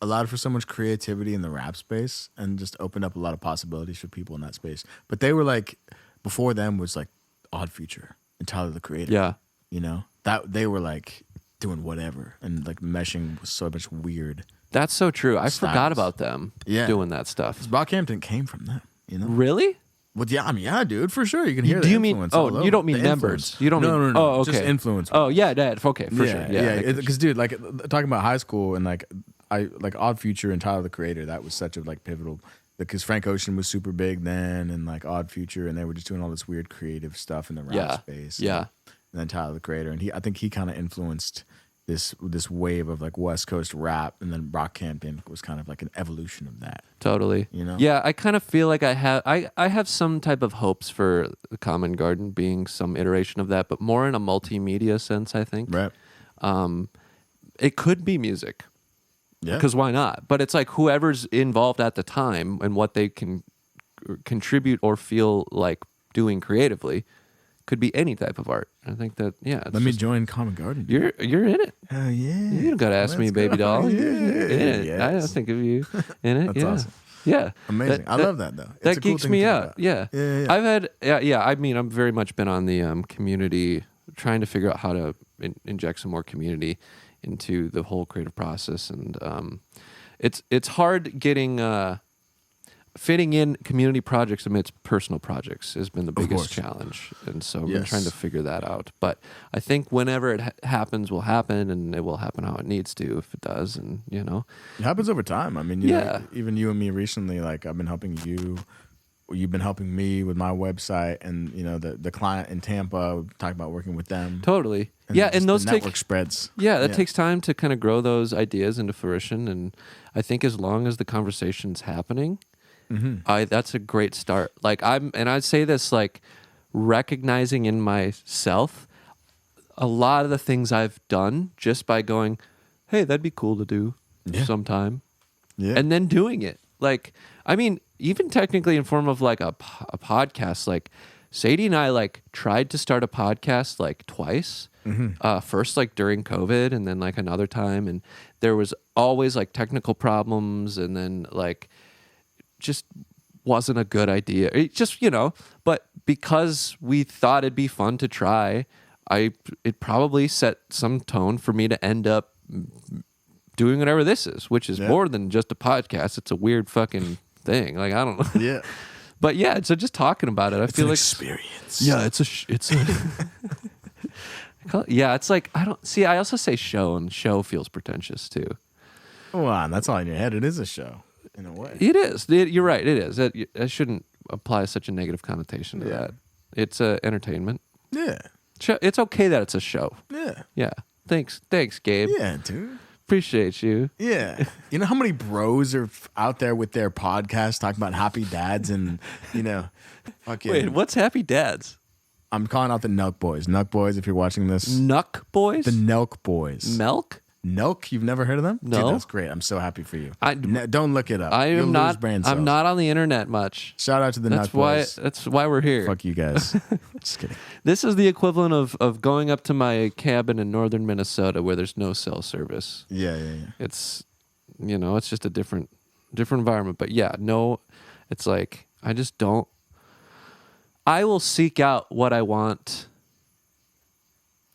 allowed for so much creativity in the rap space and just opened up a lot of possibilities for people in that space. But they were like, before them was like Odd Future and Tyler the Creator. Yeah. You know, that they were like doing whatever and like meshing with so much weird. That's so true. I styles. forgot about them doing that stuff. Brockhampton came from them, you know? Really? Well, yeah, I mean, yeah, dude, for sure. You can hear Do the you mean? influence all Oh, over. you don't mean The members. influence. You don't mean. No. Oh, okay. Just influence. Oh, yeah, Dad. Okay, for sure. Yeah, Because, dude, like talking about high school and like Odd Future and Tyler the Creator, that was such a like pivotal. Because Frank Ocean was super big then, and like Odd Future, and they were just doing all this weird creative stuff in the rap space. Yeah. And then Tyler the Creator, and I think he kind of influenced this wave of like West Coast rap, and then Brockhampton was kind of like an evolution of that. Totally. You know? Yeah, I kind of feel like I have some type of hopes for the Common Garden being some iteration of that, but more in a multimedia sense, I think. Right. It could be music. Yeah. Because why not? But it's like whoever's involved at the time and what they can contribute or feel like doing creatively could be any type of art. I think that, yeah. Let me join Common Garden. You're in it. Hell yeah. You don't got to ask me, baby doll. Yeah. You're in it. Yes. I don't think of you in it. That's yeah. awesome. Yeah. Amazing. I love that, though. It's That a cool geeks thing me to think out. about. Yeah. Yeah. I've had, I mean, I've very much been on the community, trying to figure out how to inject some more community into the whole creative process. And it's hard getting, fitting in community projects amidst personal projects has been the biggest challenge. And so I've been trying to figure that out. But I think whenever it happens, will happen, and it will happen how it needs to if it does. And, you know. It happens over time. I mean, you know, even you and me recently, like I've been helping you you've been helping me with my website, and the client in Tampa, talking about working with them. Totally. And Yeah, just and those the network spreads. Yeah, that takes time to kind of grow those ideas into fruition, and I think as long as the conversation's happening, that's a great start. Like I'd say this, like, recognizing in myself a lot of the things I've done just by going, hey, that'd be cool to do sometime. Yeah. And then doing it. Like, I mean, even technically in form of like a podcast, like Sadie and I like tried to start a podcast like twice. First like during COVID, and then like another time, and there was always like technical problems, and then like just wasn't a good idea. It just, but because we thought it'd be fun to try, it probably set some tone for me to end up doing whatever this is, which is more than just a podcast. It's a weird fucking thing. Like, I don't know. Yeah. But yeah, so just talking about it, I feel like experience. Yeah, it's a yeah, it's like, I also say show, and show feels pretentious too. Come on, that's all in your head. It is a show in a way. It is. You're right. It is. I shouldn't apply such a negative connotation to that. It's entertainment. Yeah. It's okay that it's a show. Yeah. Yeah. Thanks, Gabe. Yeah, dude. Appreciate you. Yeah. You know how many bros are out there with their podcasts talking about happy dads and, fucking. Wait, what's Happy Dads? I'm calling out the Nelk Boys. Nelk Boys, if you're watching this. Nuck Boys? The Nelk Boys. Milk? Nelk? You've never heard of them? No. Dude, that's great. I'm so happy for you. Don't look it up. You'll lose not. brain cells. I'm not on the internet much. Shout out to the Nelk Boys. That's why we're here. Fuck you guys. Just kidding. This is the equivalent of going up to my cabin in northern Minnesota where there's no cell service. Yeah. It's it's just a different environment. But yeah, no, it's like I just don't. I will seek out what I want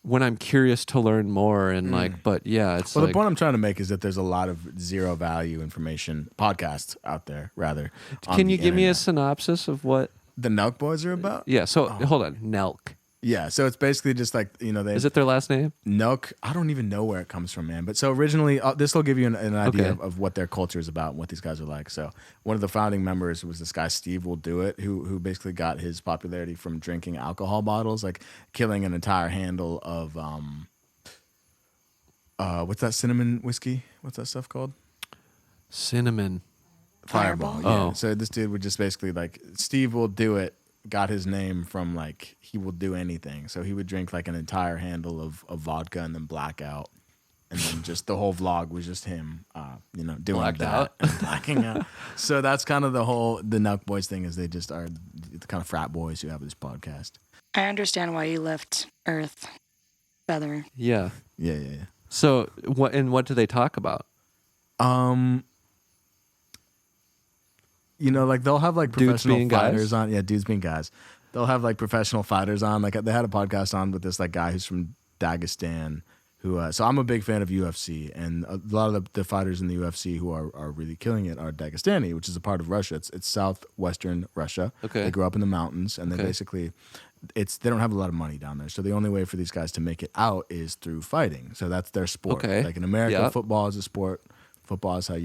when I'm curious to learn more, and but yeah, it's the point I'm trying to make is that there's a lot of zero value information podcasts out there. Rather, can you give me a synopsis of what the Nelk Boys are about? Yeah. So hold on, Nelk. Yeah, so it's basically just like, Is it their last name? Nelk. I don't even know where it comes from, man. But so originally, this will give you an idea of what their culture is about and what these guys are like. So one of the founding members was this guy, Steve Will Do It, who basically got his popularity from drinking alcohol bottles, like killing an entire handle of, what's that cinnamon whiskey? What's that stuff called? Cinnamon. Fireball. Yeah. Oh. So this dude would just basically like, Steve Will Do It got his name from like, he will do anything. So he would drink like an entire handle of vodka and then blackout. And then just the whole vlog was just him, doing Blacked that out. and blacking out. So that's kind of the Nelk Boys thing, is they just are the kind of frat boys who have this podcast. I understand why you left Earth, Feather. Yeah. Yeah. So what do they talk about? Like they'll have like Dudes professional being fighters guys? on. Yeah, dudes being guys. They'll have like professional fighters on. Like they had a podcast on with this like guy who's from Dagestan. Who? So I'm a big fan of UFC, and a lot of the fighters in the UFC who are really killing it are Dagestani, which is a part of Russia. It's southwestern Russia. Okay. They grew up in the mountains, and they basically, they don't have a lot of money down there. So the only way for these guys to make it out is through fighting. So that's their sport. Okay. Like in America, Yeah. football is a sport. Football is how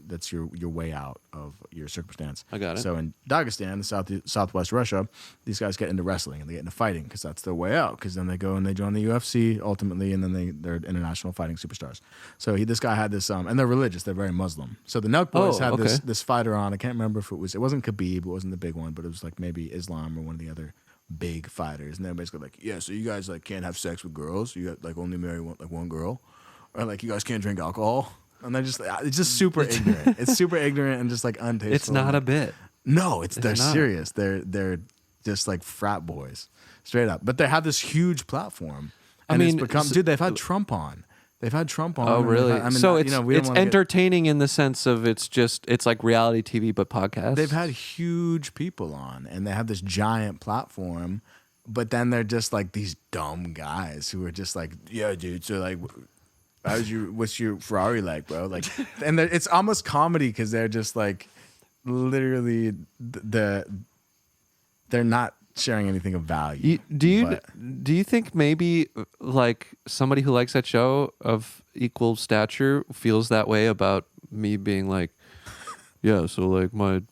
that's your way out of your circumstance. I got it. So in Dagestan, southwest Russia, these guys get into wrestling and they get into fighting because that's their way out. Because then they go and they join the UFC ultimately, and then they're international fighting superstars. So this guy had this, and they're religious. They're very Muslim. So the Nelk Boys had this fighter on. I can't remember if it wasn't Khabib, it wasn't the big one, but it was like maybe Islam or one of the other big fighters. And they're basically like, yeah, so you guys like can't have sex with girls. You got like only marry one girl, or like you guys can't drink alcohol. And they're just, it's just super ignorant. It's super ignorant and just like untasteful. It's not a bit. No, they're not. serious. They're just like frat boys, straight up. But they have this huge platform. And it's become, dude, they've had Trump on. They've had Trump on. Oh, really? It's it's entertaining in the sense of it's like reality TV, but podcast. They've had huge people on, and they have this giant platform. But then they're just like these dumb guys who are just like, yeah, dude. So like, what's your Ferrari like, bro? Like, and it's almost comedy because they're just like, literally, they're not sharing anything of value. Do you think maybe like somebody who likes that show of equal stature feels that way about me being like, yeah, so like my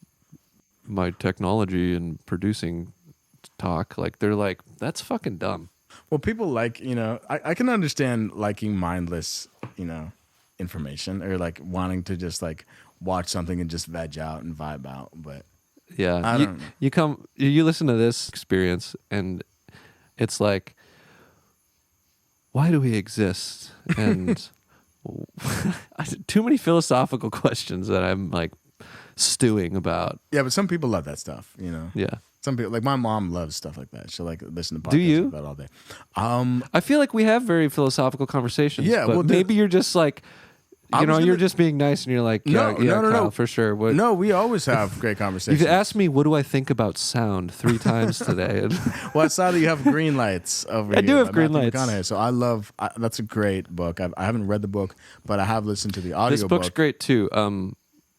my technology and producing talk. Like they're like, that's fucking dumb. Well, people like, I can understand liking mindless, information, or like wanting to just like watch something and just veg out and vibe out. But Yeah, I don't know. you listen to this experience, and it's like, why do we exist? And too many philosophical questions that I'm like stewing about. Yeah, but some people love that stuff, Yeah. Some people, like my mom, loves stuff like that. She'll like listen to podcasts Do you? about it all day. I feel like we have very philosophical conversations. Yeah, but well, maybe you're just like, you're just being nice, and you're like, No, Kyle, for sure. What, No, we always have great conversations. You've asked me, what do I think about sound 3 times today? And Well, I saw that you have green lights over here. I do have by green Matthew lights. McConaughey. So that's a great book. I haven't read the book, but I have listened to the audio this book's great too.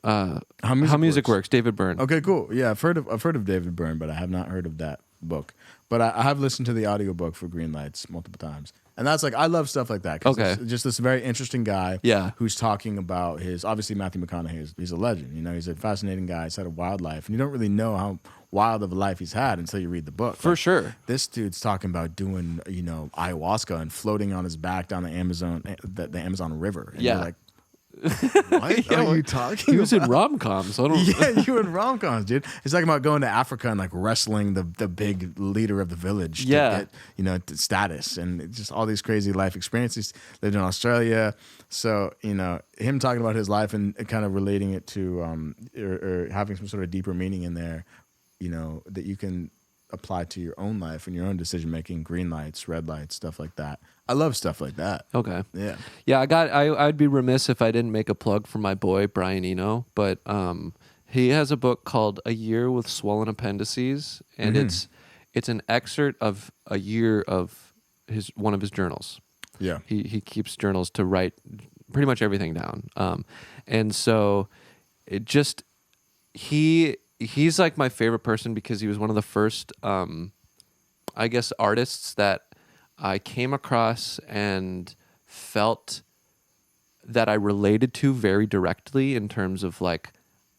How Music Works, David Byrne. Okay, cool. Yeah, I've heard of David Byrne, but I have not heard of that book. But I have listened to the audiobook for Green Lights multiple times. And that's like, I love stuff like that. 'Cause Okay. it's just this very interesting guy Yeah. who's talking about obviously Matthew McConaughey, he's a legend. He's a fascinating guy. He's had a wild life. And you don't really know how wild of a life he's had until you read the book. For sure. This dude's talking about doing, ayahuasca and floating on his back down the Amazon River. And Yeah. you're like, what are you talking He was about? in rom-coms. I don't Yeah, you in rom-coms, dude. He's talking about going to Africa and like wrestling the big leader of the village Yeah. to get, status, and just all these crazy life experiences. Lived in Australia. So, him talking about his life and kind of relating it to or having some sort of deeper meaning in there, that you can apply to your own life and your own decision making, green lights, red lights, stuff like that. I love stuff like that. Okay. Yeah. Yeah, I'd be remiss if I didn't make a plug for my boy Brian Eno, but he has a book called A Year with Swollen Appendices, and it's an excerpt of a year of one of his journals. Yeah. He keeps journals to write pretty much everything down. And so it just he's like my favorite person because he was one of the first I guess artists that I came across and felt that I related to very directly in terms of like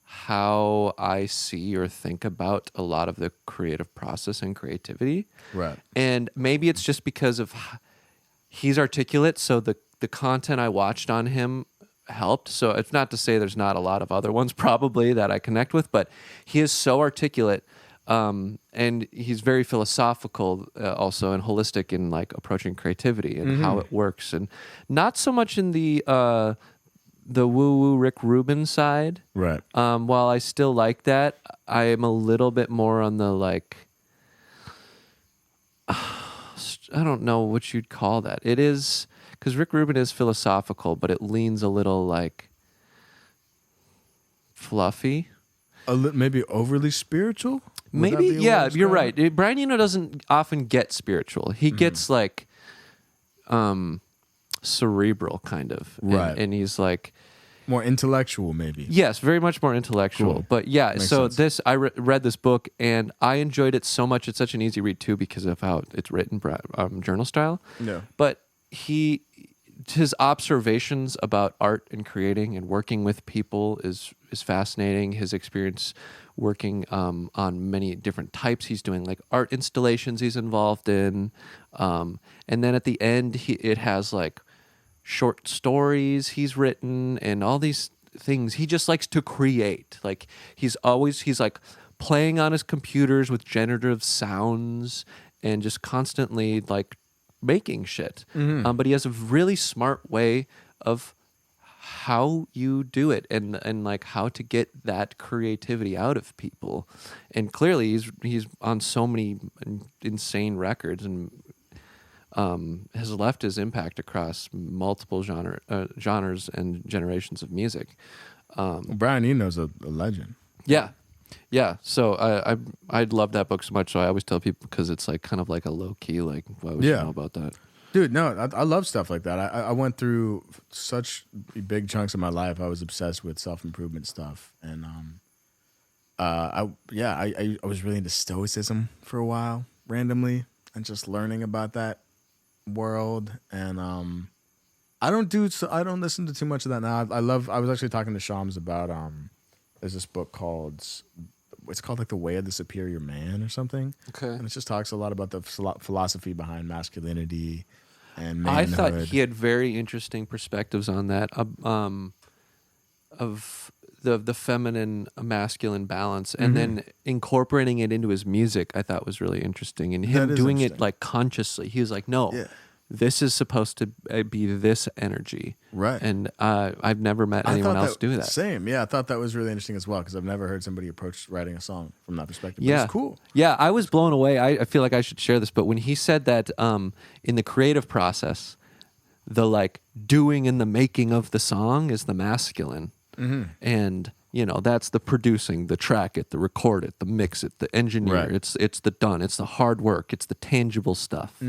how I see or think about a lot of the creative process and creativity. Right. And maybe it's just because of he's articulate, so the content I watched on him helped. So it's not to say there's not a lot of other ones probably that I connect with, but he is so articulate. And he's very philosophical also and holistic in like approaching creativity and how it works, and not so much in the woo-woo Rick Rubin side. Right. While I still like that, I am a little bit more on the like, I don't know what you'd call that. It is, because Rick Rubin is philosophical, but it leans a little like fluffy. Maybe overly spiritual? Would that Maybe, be a yeah, way to you're describe right. Brian Eno doesn't often get spiritual. He gets like cerebral kind of. Right. And he's like, more intellectual, maybe. yes, very much more intellectual. Cool. But yeah, Makes so sense. I read this book and I enjoyed it so much. It's such an easy read too because of how it's written, journal style. Yeah. But his observations about art and creating and working with people is fascinating. His experience working on many different types. He's doing like art installations he's involved in. And then at the end, it has like short stories he's written and all these things. He just likes to create. Like he's like playing on his computers with generative sounds and just constantly like making shit. But he has a really smart way of how you do it and like how to get that creativity out of people. And clearly he's on so many insane records and has left his impact across multiple genres and generations of music. Brian Eno's a legend. Yeah. So I love that book so much. So I always tell people because it's like kind of like a low key, like, why would you know about that? Dude, no, I love stuff like that. I went through such big chunks of my life. I was obsessed with self-improvement stuff. And I was really into stoicism for a while, randomly, and just learning about that world. And I don't listen to too much of that now. I was actually talking to Shams about there's this book called it's called like The Way of the Superior Man or something. Okay. And it just talks a lot about the philosophy behind masculinity and I manhood. thought he had very interesting perspectives on that, of the feminine masculine balance, and then incorporating it into his music. I thought was really interesting, and him That is doing it interesting. like consciously. He was like, "No, Yeah. this is supposed to be this energy," Right. And I've never met anyone else do that. Same. Yeah, I thought that was really interesting as well because I've never heard somebody approach writing a song from that perspective. But Yeah, it's cool. Yeah, I was blown away. I feel like I should share this, but when he said that in the creative process, the like doing and the making of the song is the masculine, and that's the producing, the track it, the record it, the mix it, the engineer. Right. It's the done. It's the hard work. It's the tangible stuff.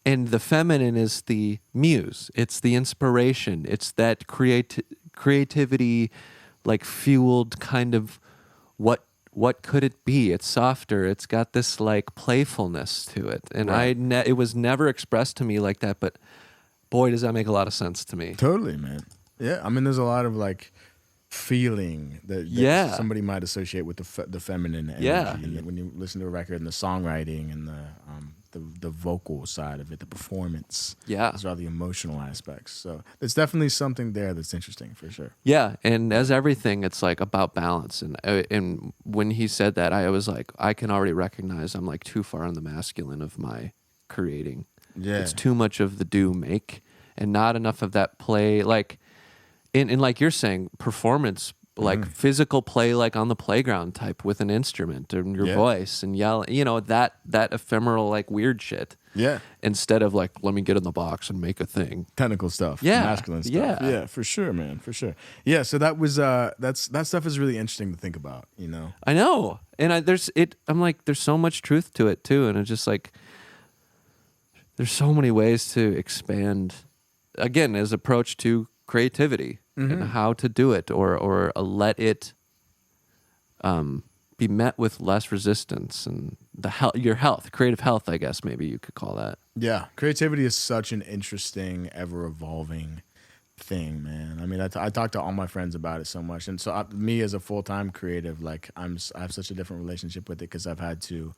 And the feminine is the muse. It's the inspiration. It's that creativity, like fueled kind of what could it be? It's softer. It's got this like playfulness to it. And Right. it was never expressed to me like that, but boy, does that make a lot of sense to me. Totally, man. Yeah, I mean, there's a lot of like feeling that somebody might associate with the feminine energy. Yeah. And when you listen to a record and the songwriting and the vocal side of it, the performance, those are all the emotional aspects. So there's definitely something there that's interesting for sure. Yeah, and as everything, it's like about balance. And when he said that, I was like, I can already recognize I'm like too far on the masculine of my creating. Yeah. It's too much of the do make and not enough of that play. Like, in like you're saying, performance, like physical play, like on the playground type with an instrument and your voice and yelling, that ephemeral, like weird shit. Yeah. Instead of like, let me get in the box and make a thing. Technical stuff. Yeah. Masculine stuff. Yeah. Yeah, for sure, man. For sure. Yeah. So that was, that stuff is really interesting to think about, I know. And I'm like, there's so much truth to it too. And it's just like, there's so many ways to expand, again, his approach to creativity and how to do it or let it be met with less resistance and your health, creative health, I guess maybe you could call that. Yeah. Creativity is such an interesting, ever evolving thing, man. I mean, I talk to all my friends about it so much. And so me as a full-time creative, like I have such a different relationship with it because I've had to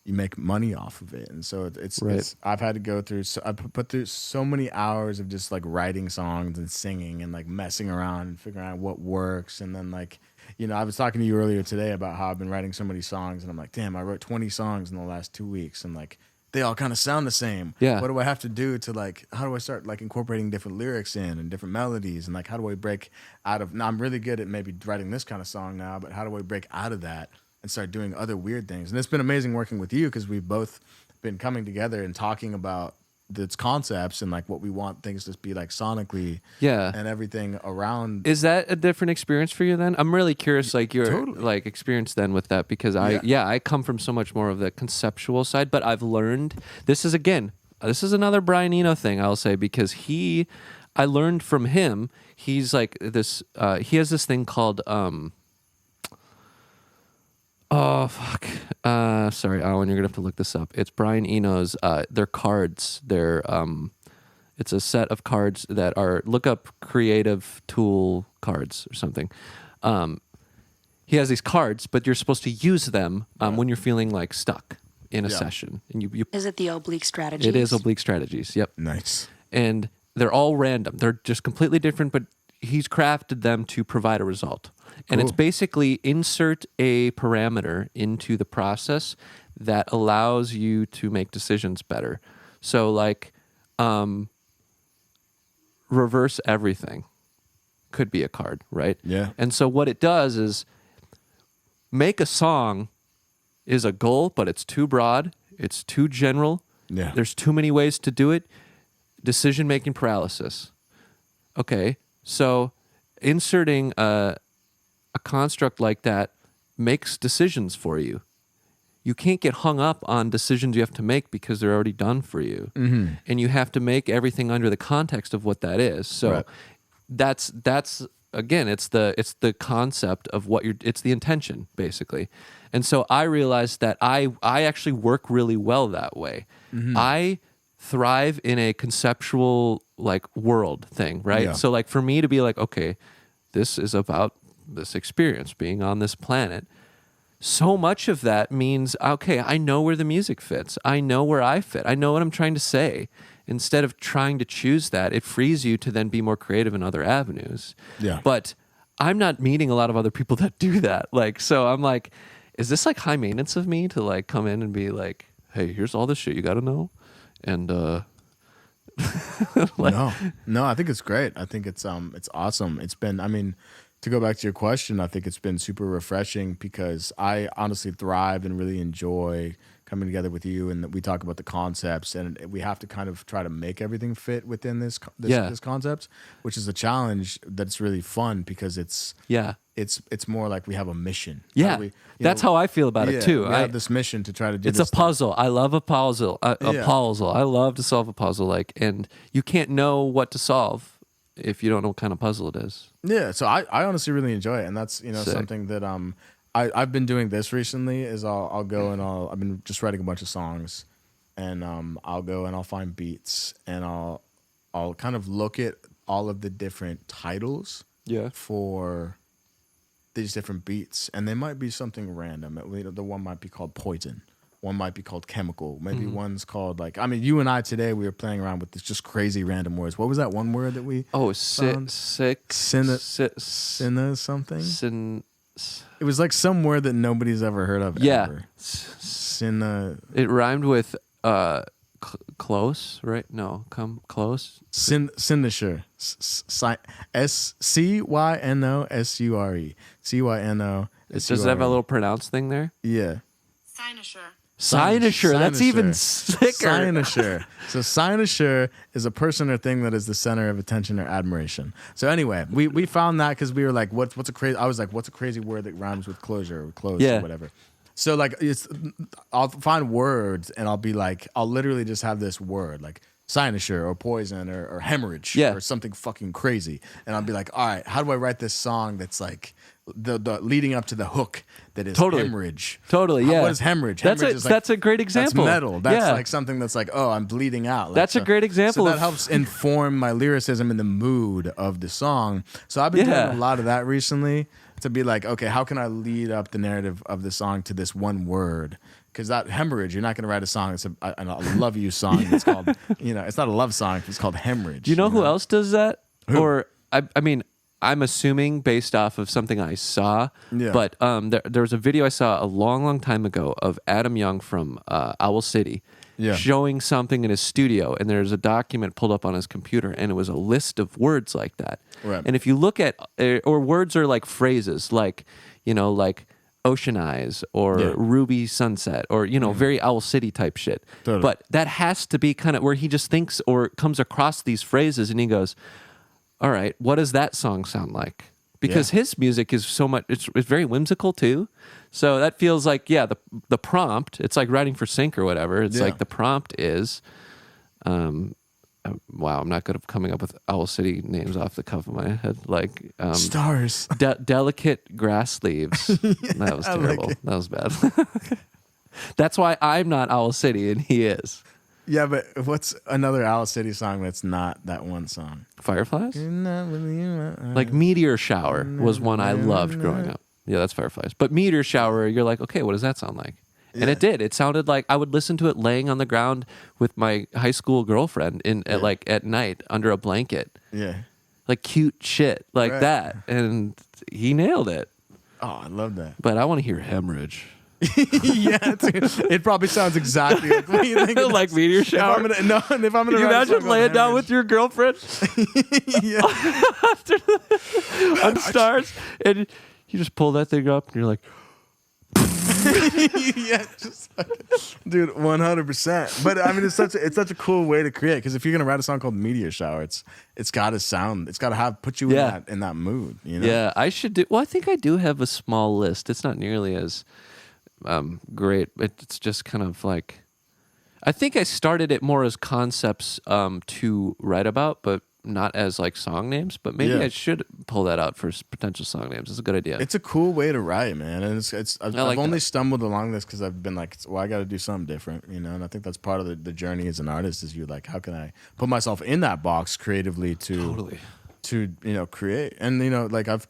make money off of it. And so it's I've had to go through, I put through so many hours of just like writing songs and singing and like messing around and figuring out what works. And then like, I was talking to you earlier today about how I've been writing so many songs and I'm like, damn, I wrote 20 songs in the last 2 weeks and like, they all kind of sound the same. Yeah. What do I have to do to like, how do I start like incorporating different lyrics in and different melodies? And like, how do I break out of, now I'm really good at maybe writing this kind of song now, but how do I break out of that and start doing other weird things? And it's been amazing working with you because we've both been coming together and talking about its concepts and like what we want things to be like sonically and everything around. Is that a different experience for you then? I'm really curious, like your like experience then with that, because I come from so much more of the conceptual side, but I've learned this is another Brian Eno thing I'll say, because I learned from him. He's like this, he has this thing called, oh, fuck. Sorry, Awen, you're going to have to look this up. It's Brian Eno's, they're cards. It's a set of cards that are, look up creative tool cards or something. He has these cards, but you're supposed to use them when you're feeling like stuck in a session. And you Is it the Oblique strategies? It is Oblique strategies, yep. Nice. And they're all random. They're just completely different, but he's crafted them to provide a result. And it's basically insert a parameter into the process that allows you to make decisions better. So like reverse everything could be a card, right? Yeah. And so what it does is make a song is a goal, but it's too broad, it's too general. Yeah. There's too many ways to do it. Decision-making paralysis. Okay, so inserting a construct like that makes decisions for you. You can't get hung up on decisions you have to make because they're already done for you. Mm-hmm. And you have to make everything under the context of what that is. So that's again, it's the concept of what it's the intention, basically. And so I realized that I actually work really well that way. Mm-hmm. I thrive in a conceptual like world thing, right? Yeah. So like for me to be like, okay, this is about this experience being on this planet. so much of that means, okay, I know where the music fits. I know where I fit. I know what I'm trying to say. Instead of trying to choose that, it frees you to then be more creative in other avenues. Yeah. But I'm not meeting a lot of other people that do that. Like, so I'm like, is this like high maintenance of me to like come in and be like, hey, here's all this shit you got to know? And, like, no, I think it's great. I think it's awesome. It's been, I mean, to go back to your question, I think it's been super refreshing because I honestly thrive and really enjoy coming together with you, and we talk about the concepts, and we have to kind of try to make everything fit within this concept, which is a challenge that's really fun because it's more like we have a mission. Yeah, that's how I feel about it too. We have this mission to try to do. It's this a puzzle. I love a puzzle. Puzzle. I love to solve a puzzle. Like, and you can't know what to solve if you don't know what kind of puzzle it is. Yeah, so I honestly really enjoy it, and that's Sick. something that I've been doing this recently. Is I'll go and I've been just writing a bunch of songs, and I'll go and I'll find beats, and I'll kind of look at all of the different titles for these different beats, and they might be something random. The one might be called Poison. One might be called Chemical. Maybe one's called like, I mean, you and I today, we were playing around with this just crazy random words. What was that one word that we found? Cinna something? It was like some word that nobody's ever heard of ever. Cinna. It rhymed with close, right? No, come close. Cynosure. SCYNOSURE. CYNO. Does it have a little pronounced thing there? Yeah. Cynosure. That's even sicker. Cynosure. So cynosure is a person or thing that is the center of attention or admiration. So anyway, we found that because we were like, what's a crazy? I was like, what's a crazy word that rhymes with closure or close or whatever. So like, I'll find words and I'll be like, I'll literally just have this word like cynosure or poison or hemorrhage or something fucking crazy, and I'll be like, all right, how do I write this song that's like the leading up to the hook that is hemorrhage? Totally, yeah. What is hemorrhage? That's a great example. That's metal. That's like something that's like, oh, I'm bleeding out. Like, that's a great example. So that helps inform my lyricism and the mood of the song. So I've been doing a lot of that recently to be like, okay, how can I lead up the narrative of the song to this one word? Because that hemorrhage, you're not going to write a song. It's a love you song. It's called, it's not a love song. It's called hemorrhage. Do you know who else does that? Who? Or I mean, I'm assuming based off of something I saw. Yeah. But there was a video I saw a long, long time ago of Adam Young from Owl City showing something in his studio, and there's a document pulled up on his computer, and it was a list of words like that. Right. And if you look at, or words are like phrases, like like Ocean Eyes or Ruby Sunset or very Owl City type shit. Totally. But that has to be kind of where he just thinks or comes across these phrases and he goes, all right, what does that song sound like? Because his music is so much, it's very whimsical too. So that feels like, the prompt, it's like writing for sync or whatever. It's like the prompt is, wow, I'm not good at coming up with Owl City names off the cuff of my head. Like stars, delicate grass leaves. That was terrible. Like that was bad. That's why I'm not Owl City and he is. Yeah, but what's another Owl City song that's not that one song? Fireflies? Like Meteor Shower was one I loved growing up. Yeah, that's Fireflies. But Meteor Shower, you're like, okay, what does that sound like? And it did. It sounded like I would listen to it laying on the ground with my high school girlfriend at night under a blanket. Yeah. Like cute shit like that. And he nailed it. Oh, I love that. But I want to hear hemorrhage. It probably sounds exactly like what you think. Like Meteor Shower. If I'm gonna Can you imagine laying down with your girlfriend on stars, and you just pull that thing up, and you're like, just like, dude, 100%. But I mean, it's such a cool way to create, because if you're gonna write a song called Meteor Shower, it's got to sound, it's got to put you in that mood. Yeah, I should do. Well, I think I do have a small list. It's not nearly as great. It's just kind of like, I think I started it more as concepts to write about, but not as like song names. But maybe I should pull that out for potential song names. It's a good idea. It's a cool way to write, man. And I've only stumbled along this because I've been like, well, I got to do something different, And I think that's part of the journey as an artist. Is you like, how can I put myself in that box creatively to to create. And like I've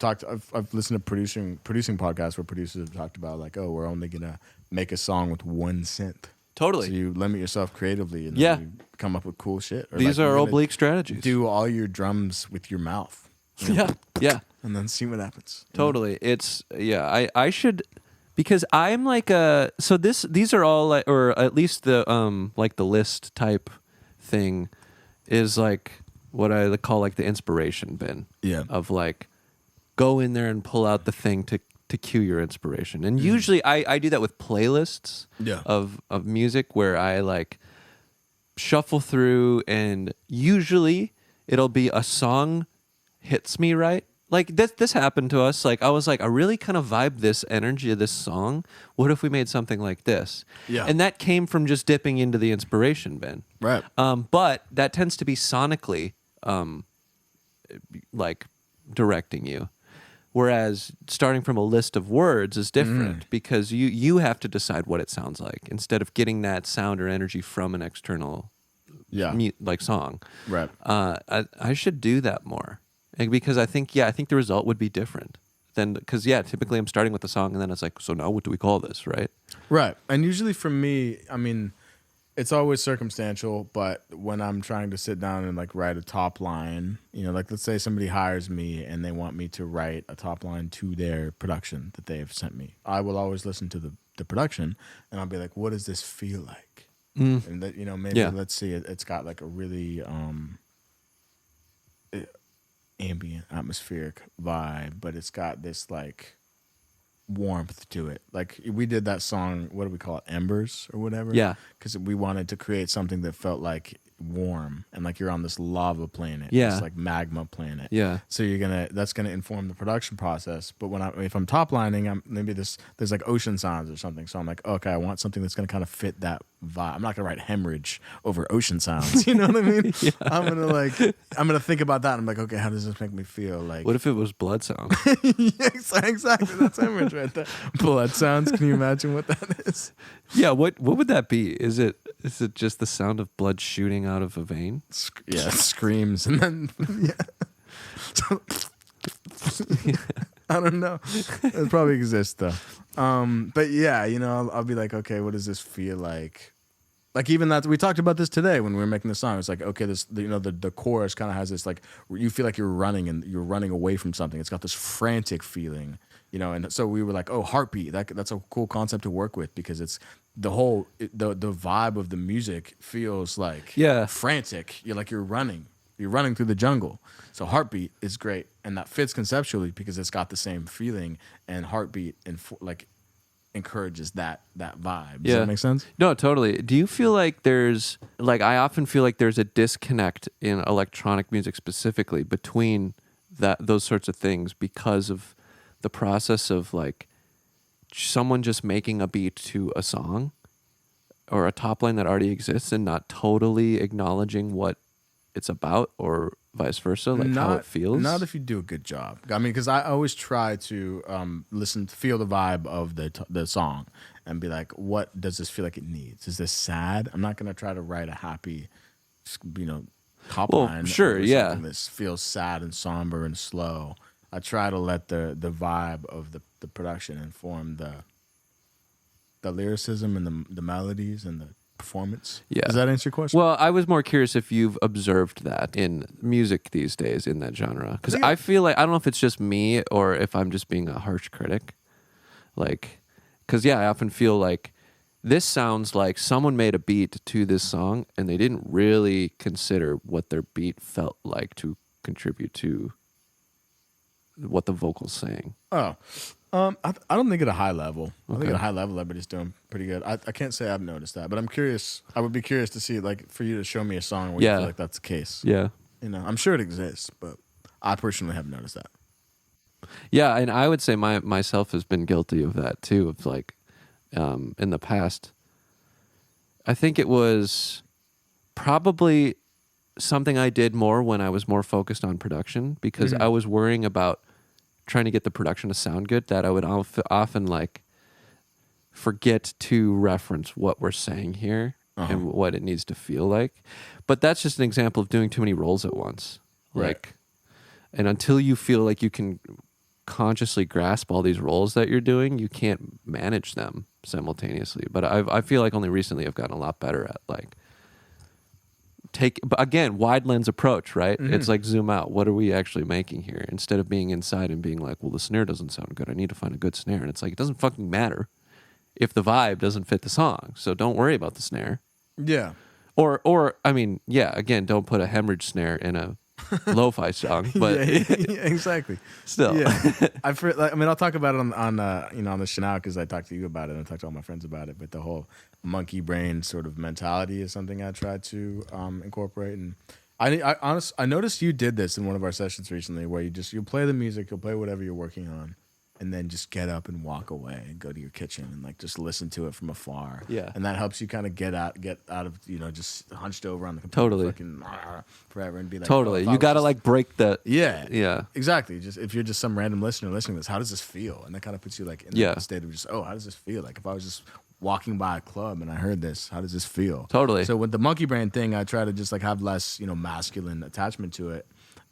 listened to producing podcasts where producers have talked about like, oh, we're only gonna make a song with one synth. Totally. So you limit yourself creatively and then you come up with cool shit. Or these are oblique strategies. Do all your drums with your mouth. Yeah. And then see what happens. Totally. It's I should, because I'm like so these are all like, or at least the like the list type thing is like what I call like the inspiration bin. Yeah. Of like go in there and pull out the thing to cue your inspiration. And usually I do that with playlists of music where I like shuffle through, and usually it'll be a song hits me right. Like this happened to us. Like I was like, I really kind of vibe this energy of this song. What if we made something like this? Yeah. And that came from just dipping into the inspiration bin. Right. But that tends to be sonically like directing you. Whereas starting from a list of words is different because you have to decide what it sounds like instead of getting that sound or energy from an external like song. Right. I should do that more. Because I think the result would be different than, because typically I'm starting with the song and then it's like, so now what do we call this, right? Right. And usually for me, I mean, it's always circumstantial, but when I'm trying to sit down and like write a top line, like let's say somebody hires me and they want me to write a top line to their production that they have sent me, I will always listen to the production and I'll be like, what does this feel like? And that, maybe let's see, it's got like a really ambient, atmospheric vibe, but it's got this like warmth to it. Like we did that song, what do we call it, Embers or whatever? Yeah. Because we wanted to create something that felt like warm and like you're on this lava planet, this like magma planet. Yeah. So that's gonna inform the production process. But if I'm top lining, there's like ocean sounds or something. So I'm like, okay, I want something that's gonna kind of fit that vibe. I'm not gonna write hemorrhage over ocean sounds. You know what I mean? I'm gonna think about that. And I'm like, okay, how does this make me feel? Like, what if it was blood sound? Exactly. That's hemorrhage right there. Blood sounds. Can you imagine what that is? Yeah. What would that be? Is it just the sound of blood shooting out of a vein? Screams and then I don't know. It probably exists though. But I'll be like, okay, what does this feel like? Like even that we talked about this today when we were making the song. It's like, okay, this the chorus kind of has this like you feel like you're running and you're running away from something. It's got this frantic feeling, and so we were like, oh, heartbeat. That's a cool concept to work with because it's the whole the vibe of the music feels like frantic. You're running through the jungle. So heartbeat is great, and that fits conceptually because it's got the same feeling, and heartbeat and like encourages that vibe. Does that make sense? No, totally. Do you feel like there's like I often feel like there's a disconnect in electronic music specifically between those sorts of things because of the process of like someone just making a beat to a song or a top line that already exists and not totally acknowledging what it's about or vice versa, like how it feels? Not if you do a good job. I mean, because I always try to feel the vibe of the song and be like, what does this feel like it needs? Is this sad? I'm not going to try to write a happy, top line. Sure, yeah. This feels sad and somber and slow. I try to let the vibe of the production inform the lyricism and the melodies and the performance. Yeah. Does that answer your question? Well, I was more curious if you've observed that in music these days in that genre. Because I feel like, I don't know if it's just me or if I'm just being a harsh critic. Like, because I often feel like this sounds like someone made a beat to this song and they didn't really consider what their beat felt like to contribute to what the vocal's saying. Oh. I don't think at a high level. I think at a high level, everybody's doing pretty good. I can't say I've noticed that, but I'm curious. I would be curious to see, like, for you to show me a song where you feel like that's the case. Yeah. I'm sure it exists, but I personally haven't noticed that. Yeah, and I would say myself has been guilty of that too. Of like, in the past, I think it was probably something I did more when I was more focused on production because I was worrying about trying to get the production to sound good, that I would often like forget to reference what we're saying here and what it needs to feel like. But that's just an example of doing too many roles at once. Right. And until you feel like you can consciously grasp all these roles that you're doing, you can't manage them simultaneously. But I feel like only recently I've gotten a lot better at like but again, wide lens approach, right? It's like zoom out. What are we actually making here? Instead of being inside and being like, well, the snare doesn't sound good. I need to find a good snare. And it's like, it doesn't fucking matter if the vibe doesn't fit the song. So don't worry about the snare. Yeah. Or I mean, yeah, again, don't put a hemorrhage snare in a lo-fi song, but yeah, exactly. still. Yeah. I'll talk about it on the show now because I talked to you about it and I talked to all my friends about it. But the whole monkey brain sort of mentality is something I try to incorporate. And I noticed you did this in one of our sessions recently, where you play the music, you'll play whatever you're working on, and then just get up and walk away and go to your kitchen and like just listen to it from afar. Yeah. And that helps you kind of get out of just hunched over on the computer fucking forever and be like, totally. You got to like break the yeah exactly. Just if you're just some random listener listening to this, how does this feel? And that kind of puts you like in the state of just, oh, how does this feel? Like if I was just walking by a club and I heard this, how does this feel? Totally. So with the monkey brain thing, I try to just like have less masculine attachment to it.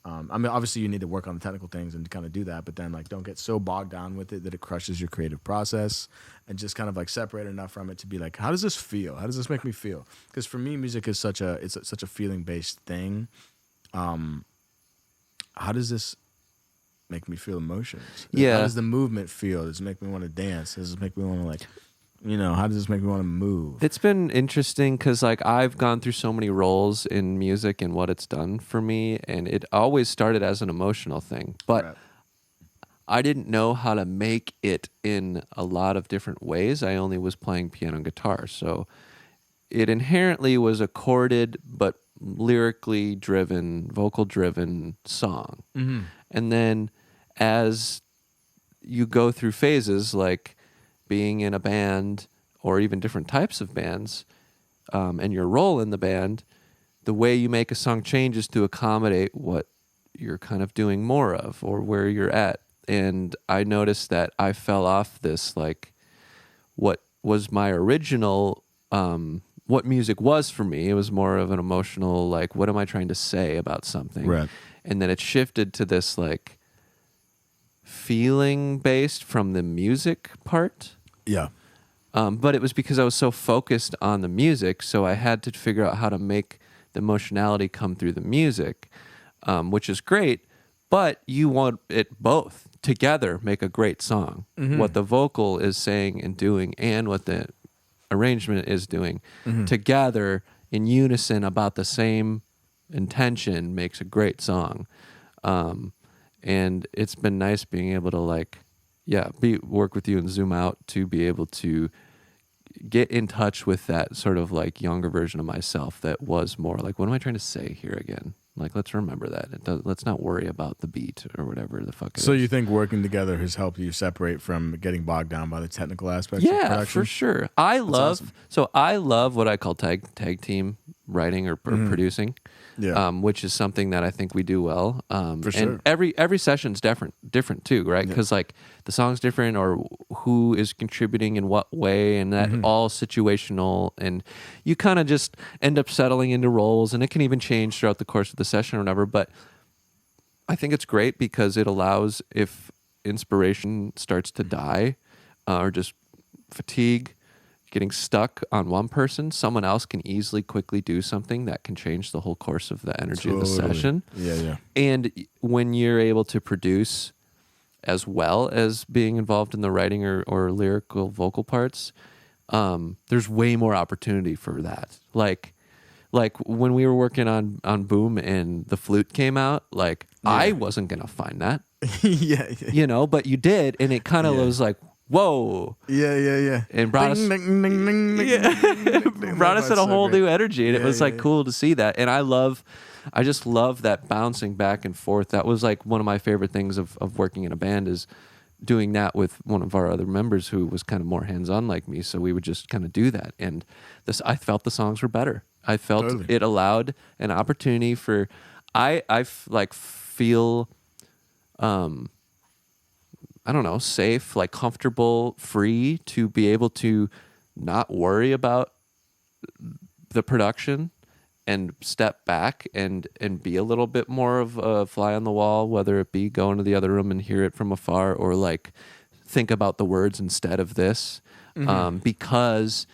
Obviously you need to work on the technical things and kind of do that, but then like don't get so bogged down with it that it crushes your creative process, and just kind of like separate enough from it to be like, how does this feel? How does this make me feel? Because for me, music is such a feeling based thing. How does this make me feel emotions? Yeah. How does the movement feel? Does it make me want to dance? Does it make me want to like, how does this make me want to move? It's been interesting because like I've gone through so many roles in music and what it's done for me, and it always started as an emotional thing, but Right. I didn't know how to make it in a lot of different ways. I only was playing piano and guitar, so it inherently was a chorded but lyrically driven, vocal driven song. Mm-hmm. And then as you go through phases like being in a band or even different types of bands, and your role in the band, the way you make a song changes to accommodate what you're kind of doing more of or where you're at. And I noticed that I fell off this, like, what was my original, what music was for me. It was more of an emotional, like, what am I trying to say about something? Right. And then it shifted to this, like, feeling based from the music part. Yeah. But it was because I was so focused on the music, so I had to figure out how to make the emotionality come through the music, which is great, but you want it both together make a great song. Mm-hmm. What the vocal is saying and doing and what the arrangement is doing together in unison about the same intention makes a great song. And it's been nice being able to like, work with you and zoom out to be able to get in touch with that sort of like younger version of myself that was more like, what am I trying to say here again? Like, let's remember that. Let's not worry about the beat or whatever the fuck it is. So you think working together has helped you separate from getting bogged down by the technical aspects of production? Yeah, for sure. I love what I call tag team writing or producing. Yeah. Which is something that I think we do well. For sure. And every session's different too, right? Because like the song's different, or who is contributing in what way, and that all situational, and you kind of just end up settling into roles, and it can even change throughout the course of the session or whatever. But I think it's great because it allows, if inspiration starts to die or just fatigue, getting stuck on one person, someone else can easily quickly do something that can change the whole course of the energy of the session. Yeah. And when you're able to produce as well as being involved in the writing or lyrical vocal parts, there's way more opportunity for that. Like when we were working on Boom and the flute came out, like I wasn't going to find that. yeah. But you did, and it kind of was like, whoa. Yeah. And brought us at a whole new energy, and it was like cool to see that. And I just love that bouncing back and forth. That was like one of my favorite things of working in a band, is doing that with one of our other members who was kind of more hands-on like me. So we would just kind of do that. And I felt the songs were better. I felt it allowed an opportunity for, I feel, I don't know, safe, like comfortable, free to be able to not worry about the production and step back and be a little bit more of a fly on the wall, whether it be go into the other room and hear it from afar, or like think about the words instead of this, because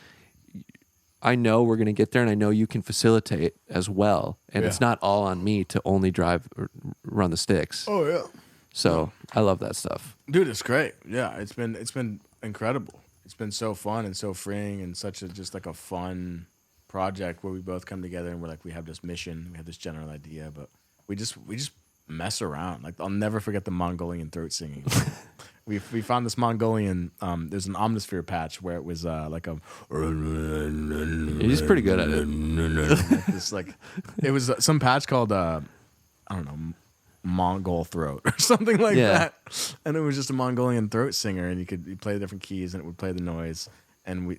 I know we're going to get there, and I know you can facilitate as well, and it's not all on me to only drive or run the sticks. Oh yeah. So I love that stuff. Dude, it's great. Yeah, it's been incredible. It's been so fun and so freeing, and such a just like a fun project where we both come together and we're like, we have this mission, we have this general idea, but we just mess around. Like, I'll never forget the Mongolian throat singing. we found this Mongolian. There's an omnisphere patch where it was like a. He's pretty good at it. Like this, like, it was some patch called I don't know, Mongol throat or something like that, and it was just a Mongolian throat singer, and you play the different keys and it would play the noise, and we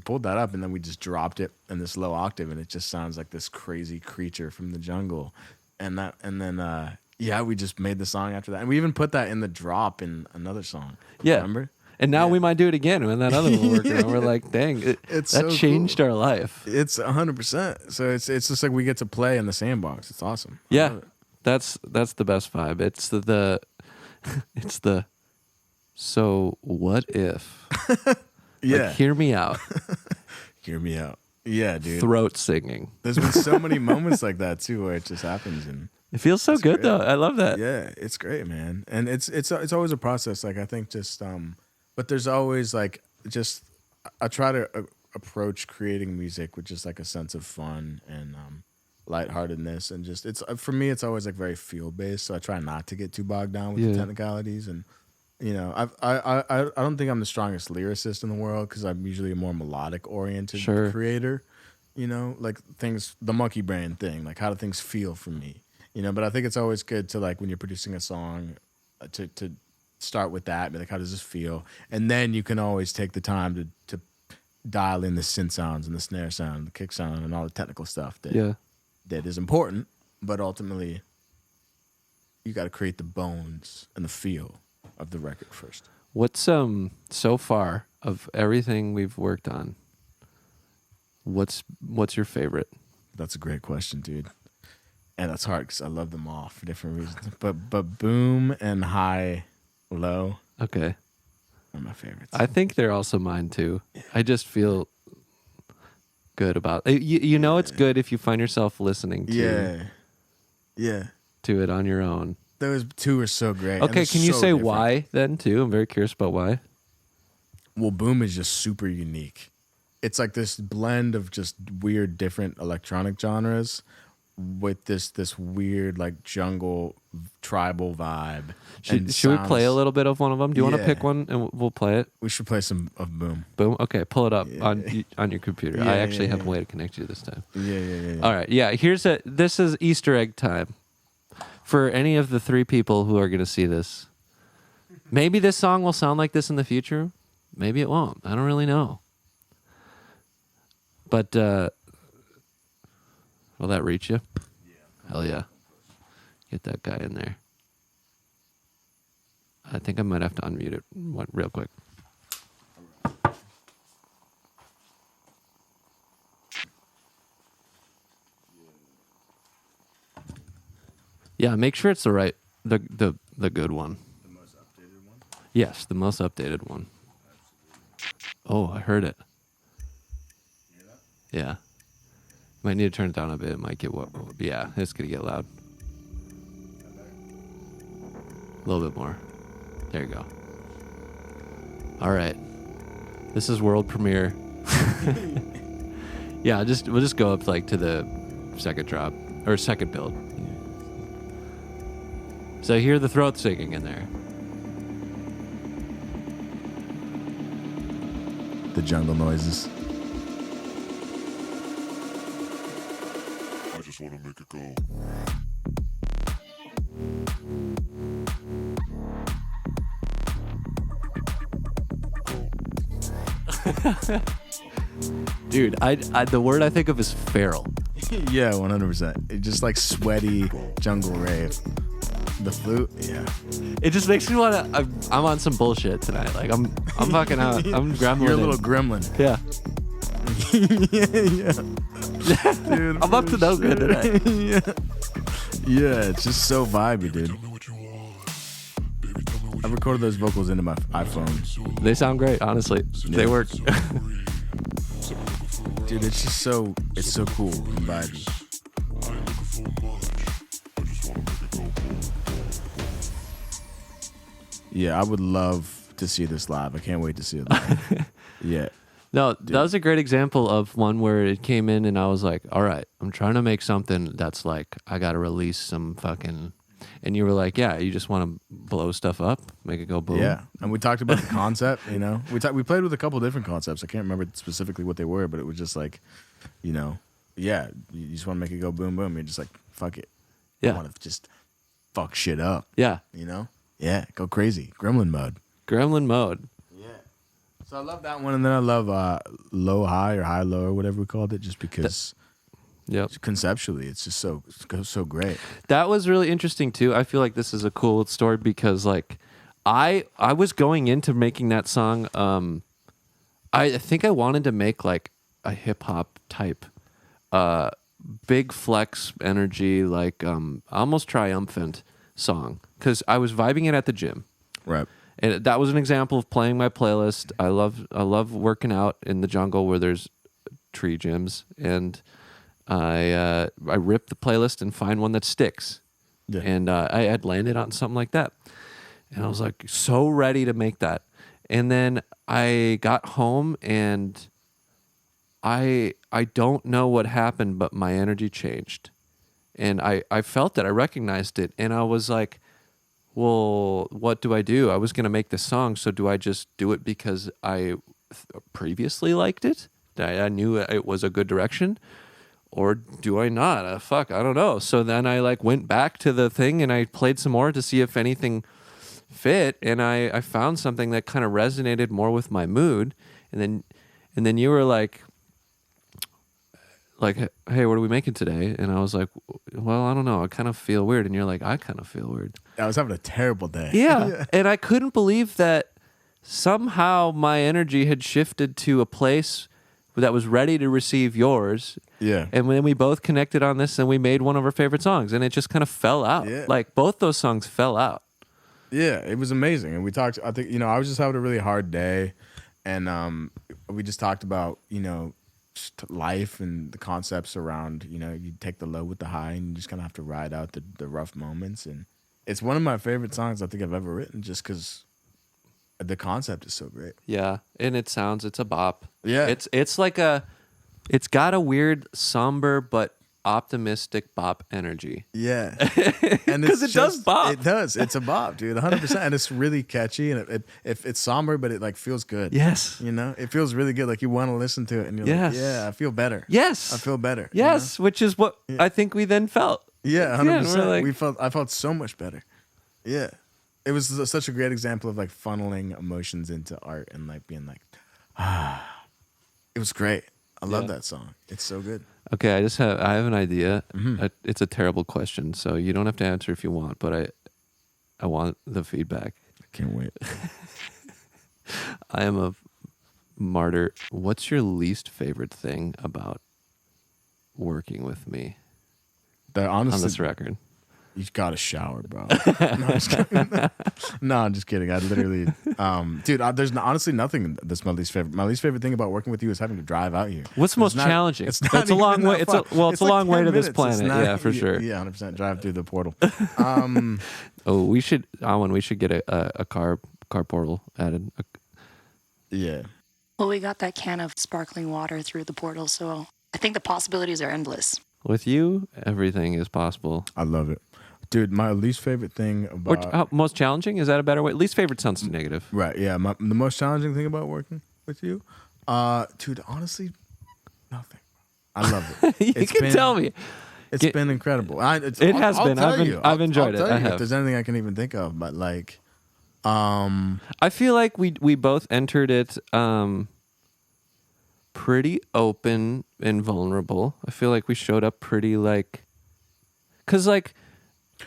pulled that up, and then we just dropped it in this low octave, and it just sounds like this crazy creature from the jungle, and then we just made the song after that, and we even put that in the drop in another song. Remember? And now we might do it again when that other one working. And we're like, dang, that so changed our life. It's 100%. So it's just like we get to play in the sandbox. It's awesome. Yeah. That's the best vibe. It's the it's the so what if? Yeah. Like, hear me out. Hear me out. Yeah, dude. Throat singing. There's been so many moments like that too, where it just happens, and it feels so good though. I love that. Yeah, it's great, man. And it's always a process. Like, I think just but there's always like just I try to approach creating music with just like a sense of fun and lightheartedness, and just it's for me it's always like very field based, so I try not to get too bogged down with the technicalities, and you know I don't think I'm the strongest lyricist in the world, because I'm usually a more melodic oriented creator, you know, like things, the monkey brain thing, like how do things feel for me, you know, but I think it's always good to, like, when you're producing a song, to start with that, be like, how does this feel, and then you can always take the time to dial in the synth sounds and the snare sound, the kick sound, and all the technical stuff that is important, but ultimately you got to create the bones and the feel of the record first. What's so far of everything we've worked on, what's your favorite? That's a great question, dude, and that's hard because I love them all for different reasons. But Boom and High Low, okay, are my favorites. I think they're also mine too. I just feel good about it. You know, it's good if you find yourself listening to to it on your own. Those two are so great. Okay, can you say different. Why then too? I'm very curious about why. Well, Boom is just super unique. It's like this blend of just weird different electronic genres with this weird like jungle tribal vibe. Should we play a little bit of one of them? Do you want to pick one and we'll play it? We should play some of Boom. Boom. Okay, pull it up on your computer. I actually have a way to connect you this time. All right. Yeah. This is Easter egg time for any of the three people who are going to see this. Maybe this song will sound like this in the future. Maybe it won't. I don't really know. But will that reach you? Yeah. Hell yeah. Get that guy in there. I think I might have to unmute it real quick. Yeah, make sure it's the good one. The most updated one? Yes, the most updated one. Oh, I heard it. You hear that? Yeah. Might need to turn it down a bit. It might get yeah, it's gonna get loud. A little bit more. There you go. All right. This is world premiere. Yeah, we'll just go up like to the second drop or second build. So hear the throat singing in there. The jungle noises. I just want to make it go. Dude, I the word I think of is feral. Yeah, 100%. It's just like sweaty jungle rave. The flute, yeah. It just makes me want to. I'm on some bullshit tonight. Like I'm fucking out. I'm gremlin. You're a little gremlin. Yeah. Yeah. Dude, I'm up to no good today. Yeah, it's just so vibey, dude. I recorded those vocals into my iPhone. They sound great, honestly. They work. Dude, it's just so cool and vibey. Yeah, I would love to see this live. I can't wait to see it live. Yeah. No, that was a great example of one where it came in and I was like, all right, I'm trying to make something that's like, I got to release some fucking... And you were like, yeah, you just want to blow stuff up, make it go boom. Yeah, and we talked about the concept, you know. We played with a couple different concepts. I can't remember specifically what they were, but it was just like, you know, yeah, you just want to make it go boom, boom. You're just like, fuck it. Yeah. I want to just fuck shit up. Yeah. You know? Yeah, go crazy. Gremlin mode. Gremlin mode. Yeah. So I love that one, and then I love low high or high low or whatever we called it, just because conceptually it's just so great. That was really interesting too. I feel like this is a cool story because like I was going into making that song. I think I wanted to make like a hip hop type, big flex energy, like almost triumphant song because I was vibing it at the gym. Right. And that was an example of playing my playlist. I love working out in the jungle where there's tree gyms, and I rip the playlist and find one that sticks. Yeah. And I had landed on something like that, and I was like so ready to make that. And then I got home and I don't know what happened, but my energy changed, and I felt it. I recognized it, and I was like, well, what do I do? I was going to make this song, so do I just do it because I previously liked it? I knew it was a good direction, or do I not? Fuck, I don't know. So then I like went back to the thing and I played some more to see if anything fit, and I found something that kind of resonated more with my mood. And then you were like, hey, what are we making today? And I was like, well, I don't know. I kind of feel weird. And you're like, I kind of feel weird. I was having a terrible day. Yeah. And I couldn't believe that somehow my energy had shifted to a place that was ready to receive yours. Yeah. And then we both connected on this and we made one of our favorite songs. And it just kind of fell out. Yeah. Like both those songs fell out. Yeah, it was amazing. And we talked, I think, I was just having a really hard day. And we just talked about, just life and the concepts around, you take the low with the high and you just kind of have to ride out the rough moments. And it's one of my favorite songs I think I've ever written just because the concept is so great. Yeah. And it's a bop. Yeah. It's like it's got a weird somber but optimistic bop energy. Yeah. And because it does bop. It does. It's a bop, dude. 100%. And it's really catchy, and it's somber, but it like feels good. Yes. It feels really good. Like you want to listen to it and you're yes. like, yeah, I feel better. Yes. I feel better. Yes, which is what I think we then felt. Yeah, 100%. Like, I felt so much better. Yeah. It was such a great example of like funneling emotions into art and like being like, it was great. I love that song. It's so good. Okay, I have an idea. Mm-hmm. It's a terrible question, so you don't have to answer if you want, but I want the feedback. I can't wait. I am a martyr. What's your least favorite thing about working with me? Honestly, on this record. You got to shower, bro. No, I'm just kidding. I literally, dude, there's honestly nothing that's my least favorite. My least favorite thing about working with you is having to drive out here. What's most challenging? It's a long way. It's a long way to this planet. Yeah, for sure. Yeah, 100%. Drive through the portal. We should get a car portal added. Yeah. Well, we got that can of sparkling water through the portal, so I think the possibilities are endless. With you, everything is possible. I love it. Dude, my least favorite thing about... most challenging? Is that a better way? Least favorite sounds negative. Right, yeah. The most challenging thing about working with you? Dude, honestly, nothing. I love it. You can tell me. It's been incredible. It has been. I've enjoyed it. I have. If there's anything I can even think of, but like... I feel like we both entered it... pretty open and vulnerable. I feel like we showed up pretty because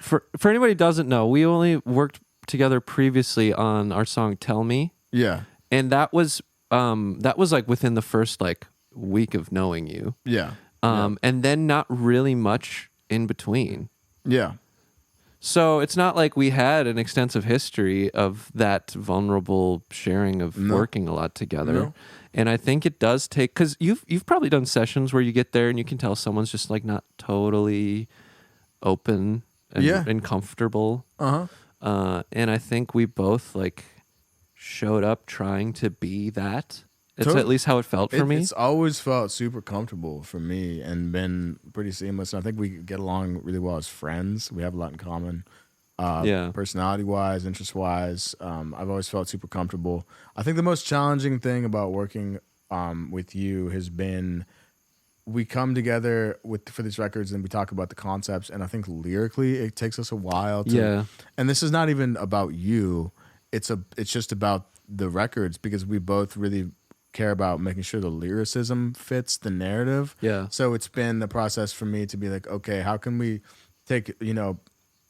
for anybody who doesn't know, we only worked together previously on our song "Tell Me." Yeah, and that was like within the first like week of knowing you. Yeah, and then not really much in between. Yeah. So it's not like we had an extensive history of that vulnerable sharing of working a lot together. No. And I think it does take, because you've probably done sessions where you get there and you can tell someone's just like not totally open and comfortable. And I think we both like showed up trying to be that. It's at least how it felt for me. It's always felt super comfortable for me and been pretty seamless. And I think we get along really well as friends. We have a lot in common, personality-wise, interest-wise. I've always felt super comfortable. I think the most challenging thing about working with you has been we come together for these records and we talk about the concepts. And I think lyrically it takes us a while to. Yeah. And this is not even about you. It's just about the records because we both really care about making sure the lyricism fits the narrative. Yeah. So it's been the process for me to be like, okay, how can we take,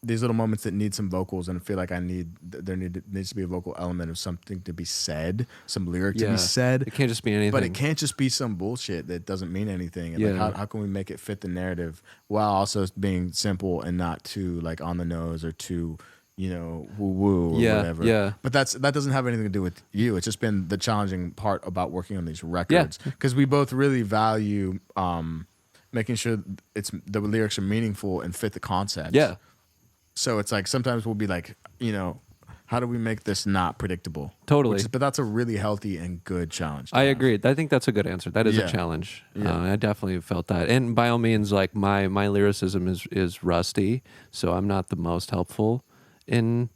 these little moments that need some vocals and I feel like needs to be a vocal element of something to be said, some lyric to be said. It can't just be anything. But it can't just be some bullshit that doesn't mean anything. And like, how can we make it fit the narrative while also being simple and not too like on the nose or too woo-woo or whatever. Yeah. But that doesn't have anything to do with you. It's just been the challenging part about working on these records. Because we both really value making sure the lyrics are meaningful and fit the concept. Yeah. So it's like sometimes we'll be like, how do we make this not predictable? Totally. But that's a really healthy and good challenge. I agree. I think that's a good answer. That is a challenge. Yeah. I definitely felt that. And by all means, like my lyricism is rusty, so I'm not the most helpful in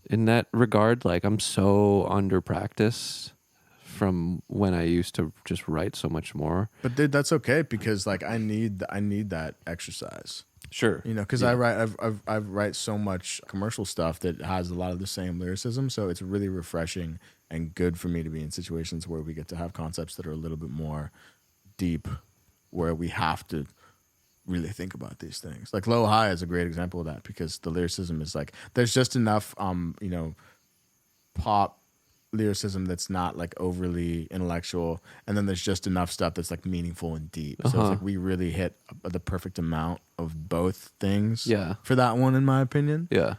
that regard. Like I'm so under practice from when I used to just write so much more. But dude, that's okay because like I need that exercise. Sure. Because I write so much commercial stuff that has a lot of the same lyricism, so it's really refreshing and good for me to be in situations where we get to have concepts that are a little bit more deep, where we have to really think about these things. Like Low High is a great example of that because the lyricism is like there's just enough pop lyricism that's not like overly intellectual, and then there's just enough stuff that's like meaningful and deep. So it's like we really hit the perfect amount of both things for that one, in my opinion. Yeah.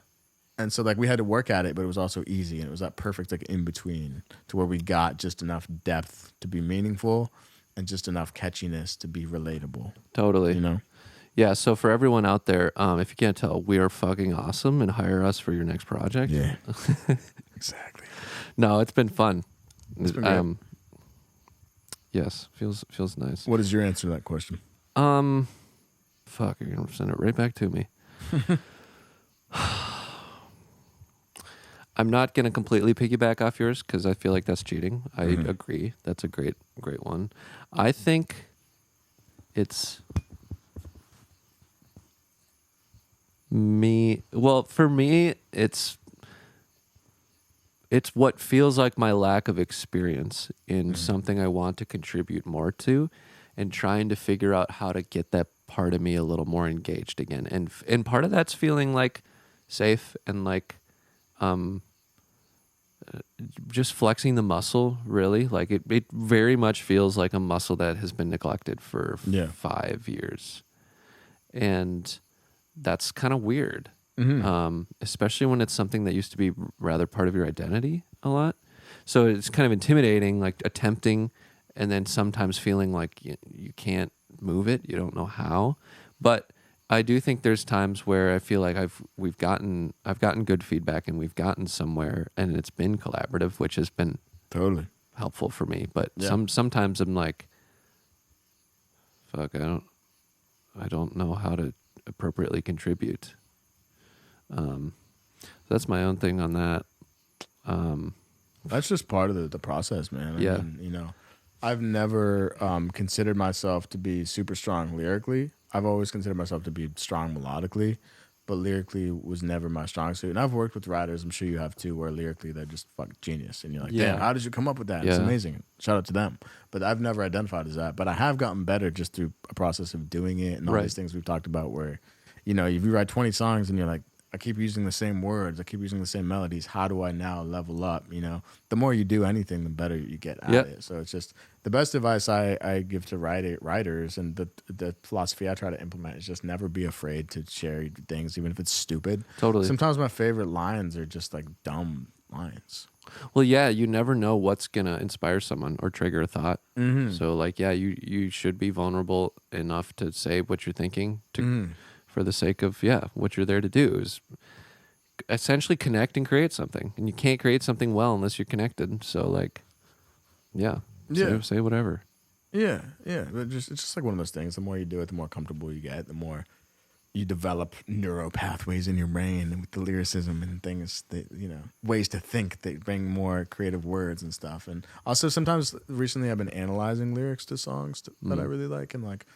And so like we had to work at it, but it was also easy, and it was that perfect like in between to where we got just enough depth to be meaningful and just enough catchiness to be relatable. Totally. Yeah, so for everyone out there, if you can't tell, we are fucking awesome and hire us for your next project. Yeah. Exactly. No, it's been fun. It's been great. Yes, feels nice. What is your answer to that question? Fuck, you're gonna send it right back to me. I'm not gonna completely piggyback off yours because I feel like that's cheating. I agree. That's a great one. I think it's me. Well, for me, it's what feels like my lack of experience in something I want to contribute more to, and trying to figure out how to get that part of me a little more engaged again. And part of that's feeling like safe and like just flexing the muscle, really. Like it very much feels like a muscle that has been neglected for 5 years. And that's kind of weird. Especially when it's something that used to be rather part of your identity a lot. So it's kind of intimidating, like attempting, and then sometimes feeling like you can't move it. You don't know how. But I do think there's times where I feel like I've gotten good feedback and we've gotten somewhere, and it's been collaborative, which has been totally helpful for me. But sometimes I'm like, fuck, I don't know how to appropriately contribute. That's my own thing on that. That's just part of the process, man. Yeah. I mean, I've never considered myself to be super strong lyrically. I've always considered myself to be strong melodically, but lyrically was never my strong suit. And I've worked with writers, I'm sure you have too, where lyrically they're just fucking genius. And you're like, damn, how did you come up with that? It's amazing. Shout out to them. But I've never identified as that. But I have gotten better just through a process of doing it and all these things we've talked about where, if you write 20 songs and you're like, I keep using the same words. I keep using the same melodies. How do I now level up? You know, the more you do anything, the better you get at Yep. it. So it's just the best advice I give to writers, and the philosophy I try to implement is just never be afraid to share things, even if it's stupid. Totally. Sometimes my favorite lines are just like dumb lines. Well, yeah, you never know what's gonna inspire someone or trigger a thought. So, like, yeah, you should be vulnerable enough to say what you're thinking for the sake of what you're there to do is essentially connect and create something. And you can't create something well unless you're connected. So, like, say whatever. Yeah. But it's just like one of those things. The more you do it, the more comfortable you get. The more you develop neural pathways in your brain, and with the lyricism and things that, you know, ways to think that bring more creative words and stuff. And also sometimes recently I've been analyzing lyrics to songs that I really like, and like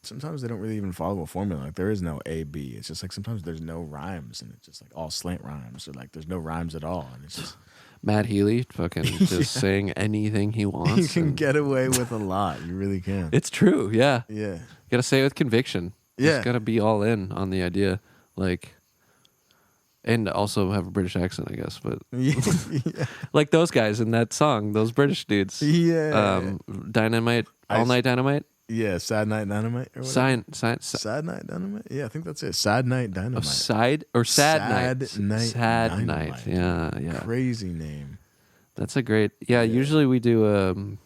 sometimes they don't really even follow a formula. Like there is no A, B. It's just like sometimes there's no rhymes, and it's just like all slant rhymes, or like there's no rhymes at all, and it's just Matt Healy fucking just saying anything he wants. you can get away with a lot. You really can. It's true, yeah. Yeah. You gotta say it with conviction. Yeah. Just gotta be all in on the idea. Like, and also have a British accent, I guess. But Yeah. like those guys in that song, those British dudes. Yeah. Dynamite, All Night Dynamite. Yeah, Sad Night Dynamite or whatever. Sad Night Dynamite? Yeah, I think that's it. Sad Night Dynamite. Sad Night. Night Sad Dynamite. Night. Yeah. Crazy name. That's a great. Yeah, usually we do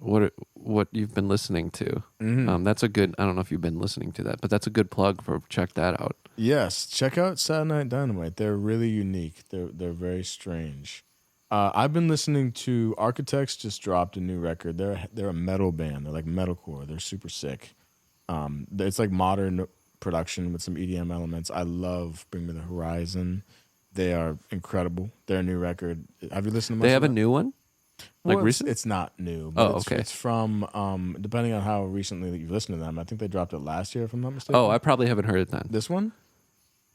what you've been listening to. That's a good. I don't know if you've been listening to that, but that's a good plug for check that out. Yes, check out Sad Night Dynamite. They're really unique. They're very strange. I've been listening to Architects. Just dropped a new record. They're a metal band. They're like metalcore. They're super sick. It's like modern production with some EDM elements. I love Bring Me the Horizon. They are incredible. Their new record. Have you listened to? They have a new one. Like Well, recent? it's not new. But Okay. It's from, depending on how recently you've listened to them, I think they dropped it last year, if I'm not mistaken. Oh, I probably haven't heard it then. This one?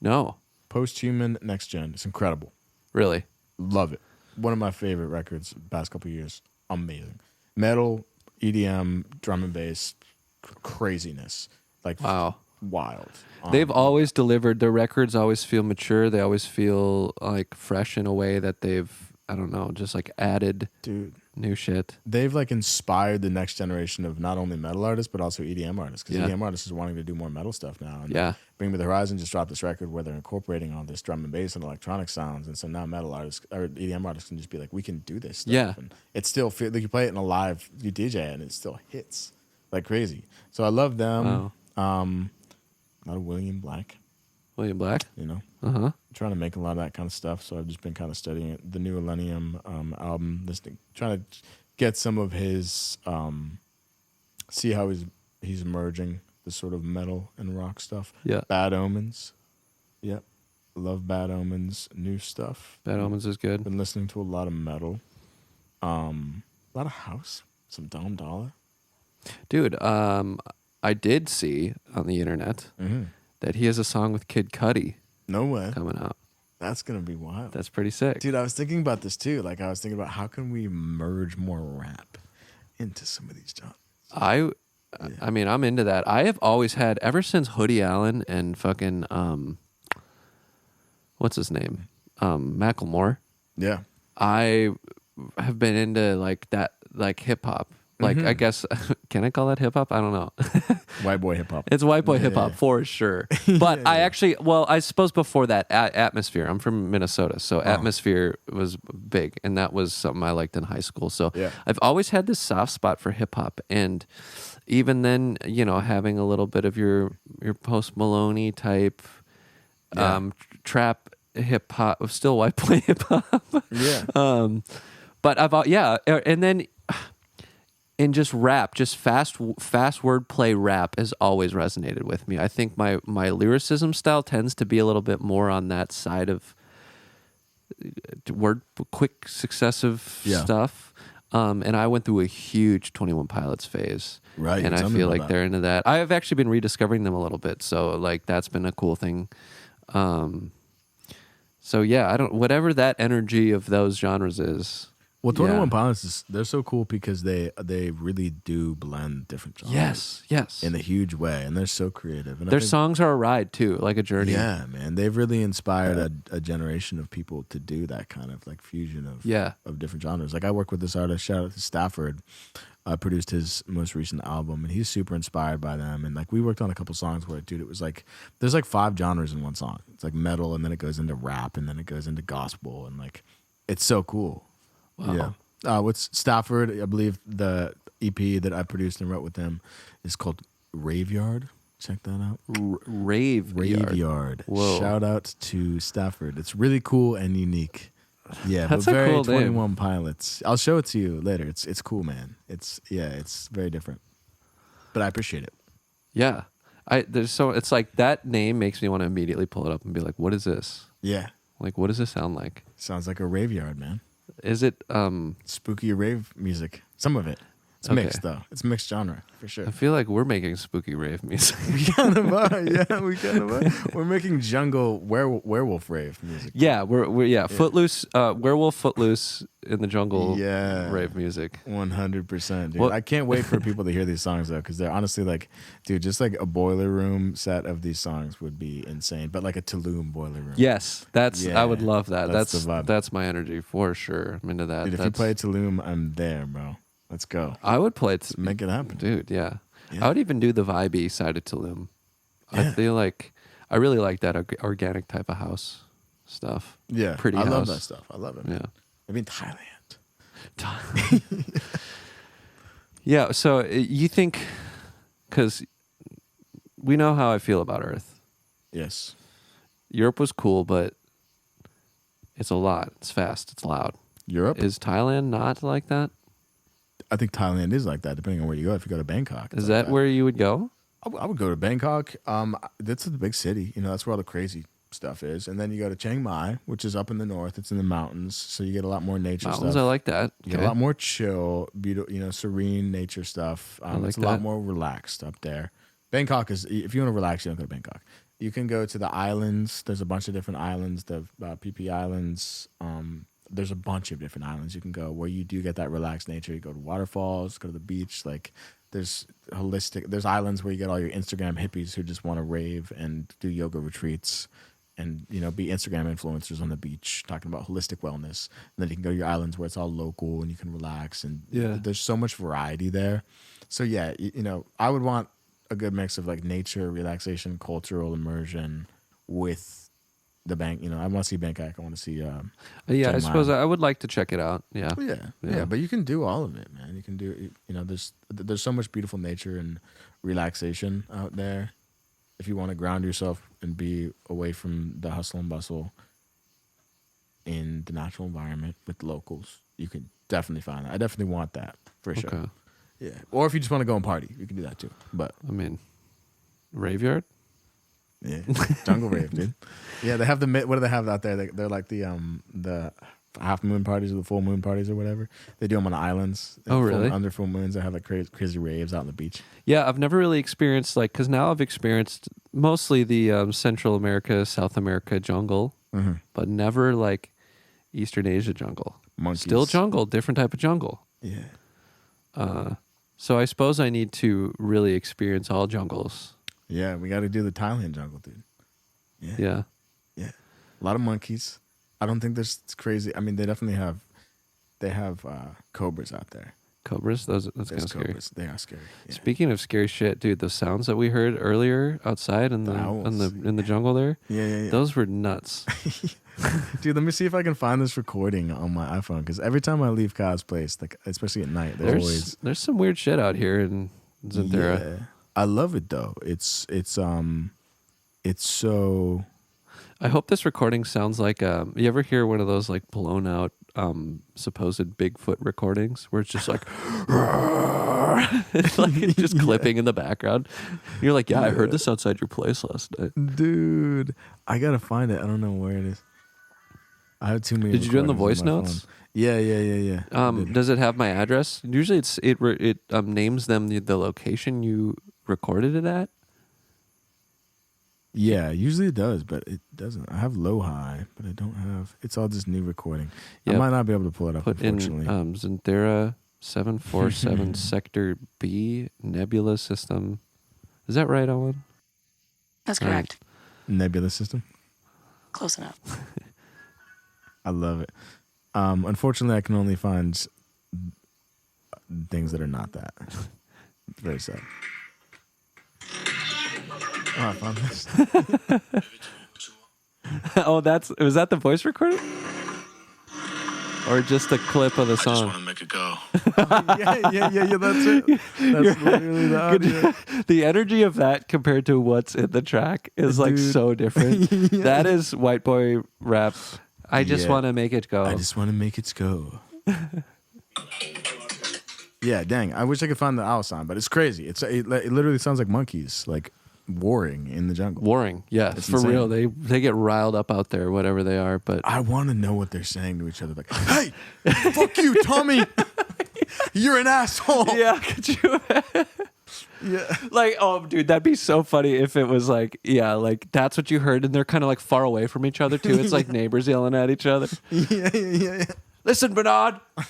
No, Posthuman Next Gen. It's incredible. really. Love it. One of my favorite records the past couple of years. Amazing. Metal, EDM, drum and bass, craziness. Like, Wow. wild. They've always delivered. Their records always feel mature. They always feel like fresh in a way that they've, I don't know, just like added Dude, new shit. they've like inspired the next generation of not only metal artists, but also EDM artists. Because Yeah. EDM artists is wanting to do more metal stuff now. And Yeah. Bring Me the Horizon just dropped this record where they're incorporating all this drum and bass and electronic sounds. And so now metal artists or EDM artists can just be like, we can do this stuff. Yeah. And it still feels like you play it in a live, you DJ it, and it still hits like crazy. So I love them. Wow. A lot of William Black, William Black. you know. Uh-huh. Trying to make a lot of that kind of stuff, so I've just been kind of studying it. The new Millennium album, listening, trying to get some of his, see how he's merging the sort of metal and rock stuff. Yeah. Bad Omens, yep, love Bad Omens. New stuff. Bad Omens is good. Been listening to a lot of metal, a lot of house, some Dom Dollar. Dude, I did see on the internet that he has a song with Kid Cudi No way, coming out. that's gonna be wild. That's pretty sick. Dude, I was thinking about this too. Like, I was thinking about how can we merge more rap into some of these genres. I mean, I'm into that. I have always had, ever since Hoodie Allen and fucking, what's his name? Macklemore. Yeah. I have been into like that, like hip hop. Like, I guess, can I call that hip hop? I don't know. White boy hip hop. It's white boy hip hop for sure. But I actually, well, I suppose before that, Atmosphere. I'm from Minnesota, so Atmosphere was big, and that was something I liked in high school. So Yeah. I've always had this soft spot for hip hop, and even then, you know, having a little bit of your Post Maloney type trap hip hop, still white boy hip hop. Yeah. But and then. And just rap, just fast wordplay rap has always resonated with me. I think my lyricism style tends to be a little bit more on that side of quick, successive stuff. And I went through a huge 21 Pilots phase. Right, And I tell me feel about like that. they're into that. I have actually been rediscovering them a little bit. So like that's been a cool thing. So yeah, whatever that energy of those genres is. Well, 21 Yeah. Pilots they're so cool because they really do blend different genres. Yes. In a huge way, and they're so creative. And Their songs are a ride too, like a journey. Yeah, man, they've really inspired a generation of people to do that kind of like fusion of different genres. Like I work with this artist, shout out to Stafford. I produced his most recent album, and he's super inspired by them. And like we worked on a couple songs where, dude, it was like there's like 5 genres in one song. It's like metal, and then it goes into rap, and then it goes into gospel, and like it's so cool. Wow. Yeah. With Stafford, I believe the EP that I produced and wrote with him is called Raveyard. Check that out. Raveyard. Whoa. Shout out to Stafford. It's really cool and unique. Yeah, That's but a very cool 21 name. Pilots. I'll show it to you later. It's cool, man. It's very different. But I appreciate it. Yeah. It's like that name makes me want to immediately pull it up and be like, what is this? Yeah. Like, what does this sound like? Sounds like a raveyard, man. Is it Spooky rave music. Some of it. It's Okay. mixed though. It's mixed genre for sure. I feel like we're making spooky rave music. We kind of are. Yeah, we kind of are. We're making jungle werewolf rave music. Yeah, we're Footloose, werewolf footloose in the jungle. Yeah. Rave music. 100%, dude. Well- I can't wait for people to hear these songs though, because they're honestly like, dude, just like a boiler room set of these songs would be insane. But like a Tulum boiler room. Yes, I would Yeah, love that. that's That's the vibe. that's my energy for sure. I'm into that. Dude, if you play Tulum, I'm there, bro. Let's go. I would play it. Let's make it happen. Dude, yeah. Yeah. I would even do the vibey side of Tulum. I Yeah. feel like I really like that organic type of house stuff. Yeah, Pretty I house. love that stuff. I love it. Man. Yeah. Maybe in Thailand. Yeah, so you think, because we know how I feel about Earth. Yes. Europe was cool, but it's a lot. It's fast. It's loud. Europe? Is Thailand not like that? I think Thailand is like that, depending on where you go. If you go to Bangkok. it's Is like that where you would go? I would go to Bangkok. That's the big city. You know, that's where all the crazy stuff is. And then you go to Chiang Mai, which is up in the north. It's in the mountains, so you get a lot more nature Mountains, stuff. I like that. You get a lot more chill, beautiful, serene nature stuff. like It's a lot that. more relaxed up there. Bangkok is, if you want to relax, you don't go to Bangkok. You can go to the islands. There's a bunch of different islands, the PP Islands. There's a bunch of different islands you can go where you do get that relaxed nature. You go to waterfalls, go to the beach. Like there's islands where you get all your Instagram hippies who just want to rave and do yoga retreats and, be Instagram influencers on the beach talking about holistic wellness. And then you can go to your islands where it's all local and you can relax. And Yeah. there's so much variety there. So yeah, I would want a good mix of like nature, relaxation, cultural immersion with the bank. I want to see Bangkok. I want to see. Yeah, Chiang I suppose Mai. I would like to check it out. Yeah. Yeah. But you can do all of it, man. You can do. There's so much beautiful nature and relaxation out there. If you want to ground yourself and be away from the hustle and bustle in the natural environment with locals, you can definitely find that. I definitely want that for sure. Okay. Yeah. Or if you just want to go and party, you can do that too. But I mean, Raveyard? yeah, jungle rave, dude. Yeah, they have what do they have out there? They're like the half moon parties or the full moon parties or whatever. They do them on the islands. Oh, really? Under full moons, they have like crazy raves out on the beach. Yeah, I've never really experienced because now I've experienced mostly the Central America, South America jungle, but never like Eastern Asia jungle. Monkeys. Still jungle, different type of jungle. Yeah. So I suppose I need to really experience all jungles. Yeah, we got to do the Thailand jungle, dude. Yeah. Yeah. A lot of monkeys. I don't think there's crazy. I mean, they definitely have. They have cobras out there. Cobras? That's kind There's of scary. cobras. They are scary. Yeah. Speaking of scary shit, dude, the sounds that we heard earlier outside in The owls. in the jungle there, Yeah. those were nuts. Dude, let me see if I can find this recording on my iPhone because every time I leave Kyle's place, like especially at night, There's some weird shit out here in Zynthera. Yeah. I love it though. It's so. I hope this recording sounds like you ever hear one of those like blown out supposed Bigfoot recordings where it's just like it's like it's just clipping in the background. You're like, yeah, I heard this outside your place last night. Dude, I gotta find it. I don't know where it is. I have too many. Did you do it in the recordings voice on my notes? phone. Yeah. I did. Does it have my address? Usually it names them the location you recorded it at. Yeah, usually it does, but it doesn't. I have low high, but I don't have. It's all just new recording. Yep. I might not be able to pull it up. Put Unfortunately, in Zynthera 747 Sector B Nebula System. Is that right, Owen? That's correct. Nebula System. Close enough. I love it. Unfortunately, I can only find things that are not that. It's very sad. Oh, I found this. Oh, was that the voice recording? Or just a clip of the I just song? want to make it go. Yeah. That's it. That's literally the audio. The energy of that compared to what's in the track is like Dude. so different. Yeah. That is white boy rap. I just Yeah. want to make it go. I just want to make it go. Yeah, dang. I wish I could find the owl sound, but it's crazy. It literally sounds like monkeys, like warring in the jungle. Warring, yeah, It's for insane. real. They get riled up out there, whatever they are. But I want to know what they're saying to each other. Like, hey, fuck you, Tommy. You're an asshole. yeah, could you? Yeah. Like, oh, dude, that'd be so funny if it was like, yeah, like that's what you heard, and they're kind of like far away from each other too. It's like neighbors yelling at each other. Yeah. Listen, Bernard, I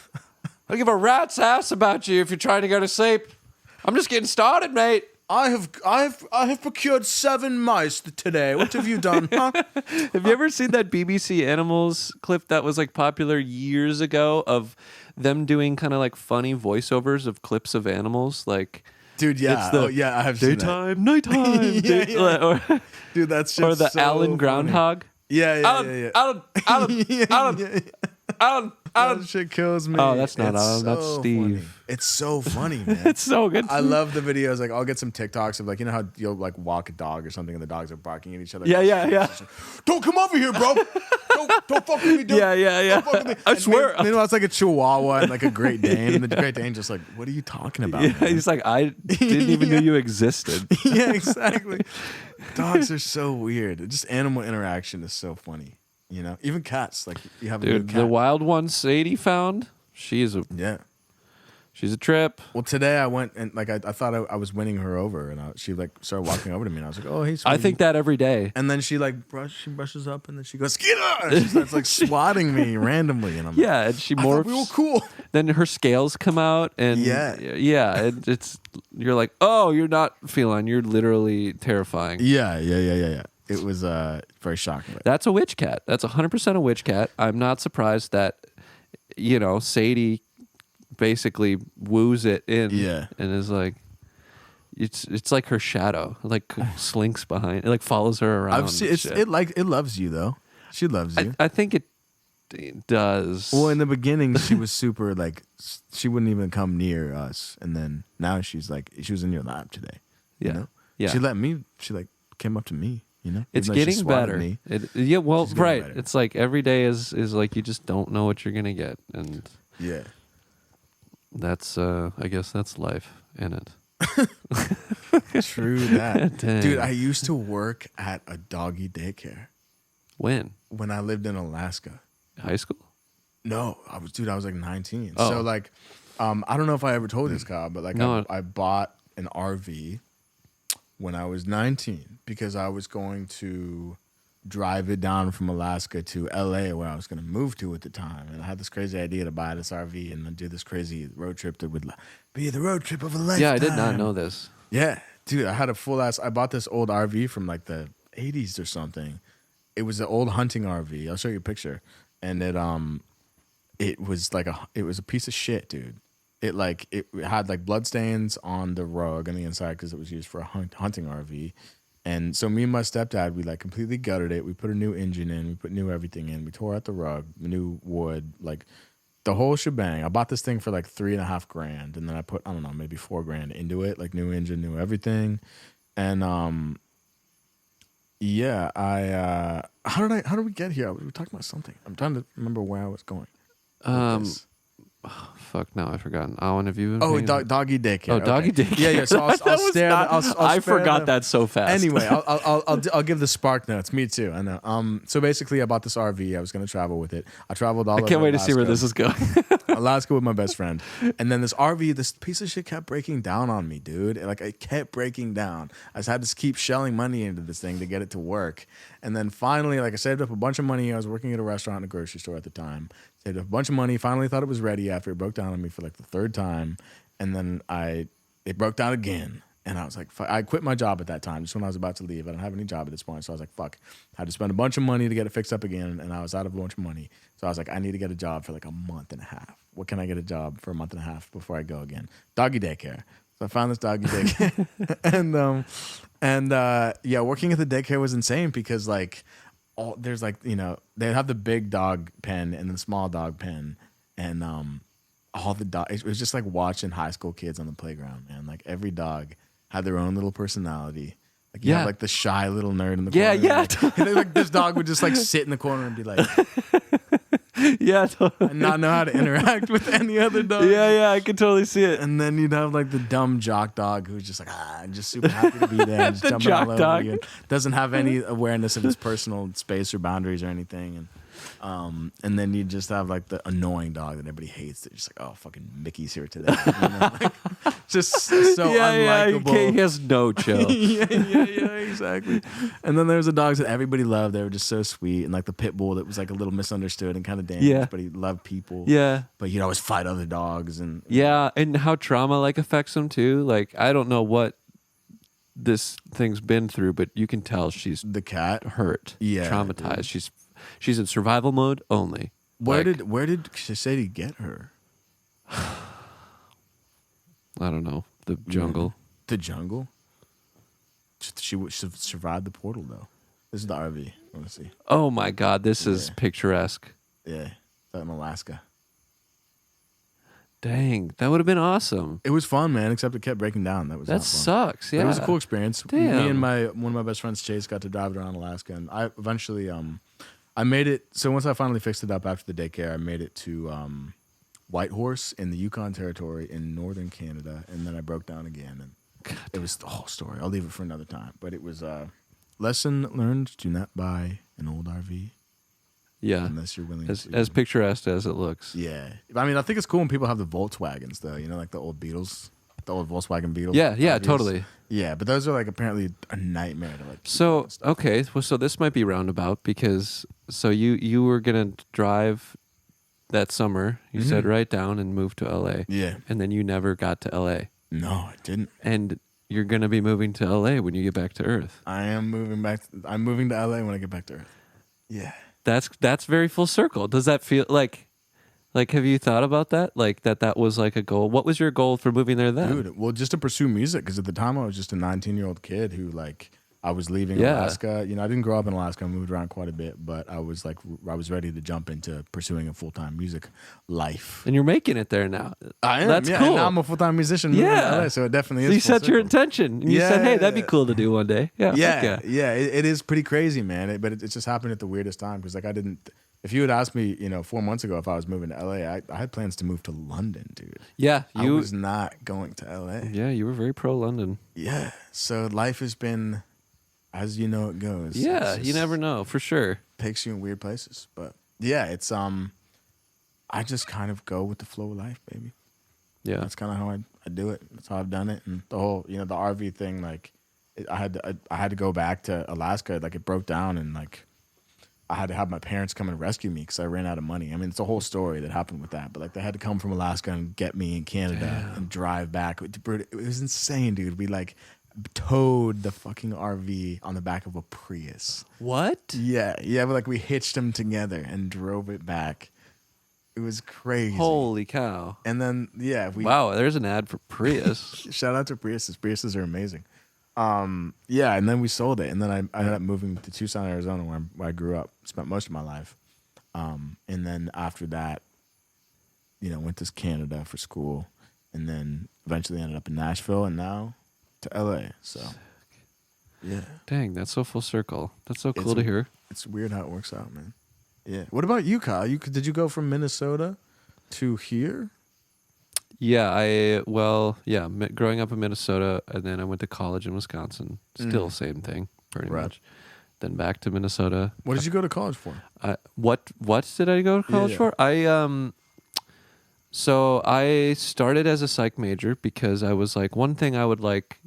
don't give a rat's ass about you if you're trying to go to sleep. I'm just getting started, mate. I have procured 7 mice today. What have you done? Huh? Have you ever seen that BBC Animals clip that was like popular years ago of them doing kind of like funny voiceovers of clips of animals? Like, Dude, yeah. It's I have seen that. daytime, nighttime, Yeah. Or, Dude, that's or just the so Alan funny. Groundhog. Yeah. Alan. That shit kills me. Oh, that's not It's Alan, that's so Steve. funny. It's so funny, man. It's so good. I love the videos. Like, I'll get some TikToks of like, you know how you'll like walk a dog or something, and the dogs are barking at each other. Yeah. Don't come over here, bro. Don't fuck with me, dude. Yeah. Don't fuck with me. I And swear. Meanwhile, it's like a Chihuahua and like a Great Dane, and the Great Dane just like, what are you talking about? Yeah, man? he's like, I didn't even know you existed. Yeah, exactly. Dogs are so weird. Just animal interaction is so funny. You know, even cats. Like you have a Dude, good cat. the wild one Sadie found, she's a trip. Well, today I went and like I thought I was winning her over, and she like started walking over to me, and I was like, "Oh, hey, I sweetie." think that every day. And then she like brushes up, and then she goes, "Skeeter!" And she starts like swatting me randomly, and I'm like, Yeah, and she I thought morphs. we were cool. Then her scales come out, and Yeah. it's you're like, oh, you're not feline, you're literally terrifying. Yeah. It was very shocking. That's a witch cat. That's 100% a witch cat. I'm not surprised that Sadie basically woos it in, Yeah. and is like, it's like her shadow, like slinks behind, it like follows her around. I've seen and shit. it loves you though. She loves you. I think it does. Well, in the beginning, she was super like she wouldn't even come near us, and then now she's like she was in your lap today. Yeah. You know? Yeah. She let me. She like came up to me. You know, It's Even though she getting swatted better. me. Yeah, well, She's getting right. better. It's like every day is like you just don't know what you're gonna get, and Yeah. that's I guess that's life in it. True that. Dang. Dude, I used to work at a doggy daycare When when I lived in Alaska. high school? No, I was like 19. Oh. So like I don't know if I ever told this, Kyle, but like No. I bought an RV when I was 19 because I was going to drive it down from Alaska to LA where I was going to move to at the time. And I had this crazy idea to buy this RV and then do this crazy road trip that would be the road trip of a lifetime. Yeah, I did not know this. Yeah, dude, I had a full ass. I bought this old RV from like the 80s or something. It was an old hunting RV. I'll show you a picture. And it was a piece of shit, dude. It had like bloodstains on the rug on the inside because it was used for a hunting RV. And so me and my stepdad, we like completely gutted it. We put a new engine in. We put new everything in. We tore out the rug, new wood, like the whole shebang. I bought this thing for like $3.5 grand, and then I put, I don't know, maybe $4 grand into it, like new engine, new everything. And yeah, how did we get here? We were talking about something. I'm trying to remember where I was going. with this. Fuck, now I've forgotten. Awen, have you been Oh, paying- doggy daycare. Oh, doggy daycare. Yeah, yeah. So I'll That was stare. not- I'll I spare forgot them. that so fast. Anyway, I'll give the spark notes. Me too. I know. So basically, I bought this RV. I was going to travel with it. I traveled all I over can't wait to see where Alaska. this is going. Alaska with my best friend. And then this RV, this piece of shit kept breaking down on me, dude. Like, it kept breaking down. I just had to keep shelling money into this thing to get it to work. And then finally, like, I saved up a bunch of money. I was working at a restaurant and a grocery store at the time. Saved up a bunch of money. Finally thought it was ready after it broke down on me for like the third time. And then it broke down again. And I was like, I quit my job at that time, just when I was about to leave. I don't have any job at this point. So I was like, fuck. I had to spend a bunch of money to get it fixed up again. And I was out of a bunch of money. So I was like, I need to get a job for like a month and a half. What can I get a job for a month and a half before I go again? Doggy daycare. So I found this doggy daycare. and yeah, working at the daycare was insane because like, there's like, you know, they have the big dog pen and the small dog pen. And all the dogs, it was just like watching high school kids on the playground, man. Like every dog had their own little personality. Like you have like the shy little nerd in the corner. Yeah. Like this dog would just like sit in the corner and be like, Yeah, totally. and not know how to interact with any other dog. Yeah, I can totally see it. And then you'd have like the dumb jock dog who's just like, just super happy to be there, and just The jumping all jock over dog. you, and doesn't have any awareness of his personal space or boundaries or anything. And then you just have like the annoying dog that everybody hates. They're just like, oh, fucking Mickey's here today. You know? Like, just so unlikable. He has no chill. yeah, exactly. And then there's the dogs that everybody loved. They were just so sweet. And like the pit bull that was like a little misunderstood and kind of dangerous, Yeah. but he loved people. Yeah. But he'd always fight other dogs. And Yeah, and how trauma like affects him too. Like I don't know what this thing's been through, but you can tell she's the cat. hurt, Yeah, traumatized. She's in survival mode only. Where Like, did Sadie get her? I don't know, the jungle. The jungle? She survived the portal, though. This is the RV. I want to see. Oh my God, this is picturesque. Yeah. It's out in Alaska. Dang, that would have been awesome. It was fun, man, except it kept breaking down. That was That not fun. sucks. Yeah, It was a cool experience. Damn. Me and one of my best friends, Chase, got to drive it around Alaska, and I eventually I made it. So once I finally fixed it up after the daycare, I made it to Whitehorse in the Yukon Territory in northern Canada, and then I broke down again, and it was the whole story. I'll leave it for another time. But it was lesson learned: do not buy an old RV Yeah, unless you're willing as picturesque as it looks. Yeah, I mean, I think it's cool when people have the Volkswagens, though. You know, like the old Beetles, the old Volkswagen Beetles. Yeah, RVs. totally. Yeah, but those are like apparently a nightmare to like. So okay, well, so this might be roundabout because so you were gonna drive that summer. You said right down and move to LA. Yeah. And then you never got to LA. No, I didn't. And you're gonna be moving to LA when you get back to Earth. I am moving back. I'm moving to LA when I get back to Earth. Yeah. That's very full circle. Does that feel like have you thought about that? Like that was like a goal. What was your goal for moving there then? Dude, well, just to pursue music, because at the time I was just a 19-year-old kid who like I was leaving Yeah. Alaska. You know, I didn't grow up in Alaska. I moved around quite a bit, but I was ready to jump into pursuing a full-time music life. And you're making it there now. I am. That's yeah, cool. and now I'm a full-time musician. moving to Yeah. LA, so it definitely So is. you full set your circle. intention. And you said, hey, that'd be Yeah. cool to do one day. Yeah. fuck Yeah, it is pretty crazy, man. But it just happened at the weirdest time because like I didn't. If you had asked me, 4 months ago if I was moving to LA, I had plans to move to London, dude. Yeah. I was not going to LA. Yeah, you were very pro London. Yeah. So life has been, as you know, it goes. Yeah, It's you just never know for sure. takes you in weird places, but yeah, it's I just kind of go with the flow of life, baby. Yeah. That's kind of how I do it. That's how I've done it, and the whole the RV thing, like I had to go back to Alaska, like it broke down, and like I had to have my parents come and rescue me because I ran out of money. I mean, it's a whole story that happened with that, but like they had to come from Alaska and get me in Canada and drive back. It was insane, dude. We like towed the fucking RV on the back of a Prius. What? Yeah, but like we hitched them together and drove it back. It was crazy. Holy cow. And then Wow, there's an ad for Prius. shout out to Priuses. Priuses are amazing. Yeah, and then we sold it, and then I ended up moving to Tucson, Arizona, where I grew up, spent most of my life. And then after that, went to Canada for school, and then eventually ended up in Nashville, and now to LA. So, yeah, Dang, that's so full circle. That's so cool to hear. it's weird how it works out, man. Yeah. What about you, Kyle? Did you go from Minnesota to here? growing up in Minnesota, and then I went to college in Wisconsin. Still same thing, pretty Right. much. Then back to Minnesota. What did you go to college for? What did I go to college Yeah. for? So I started as a psych major because I was like, one thing I would like.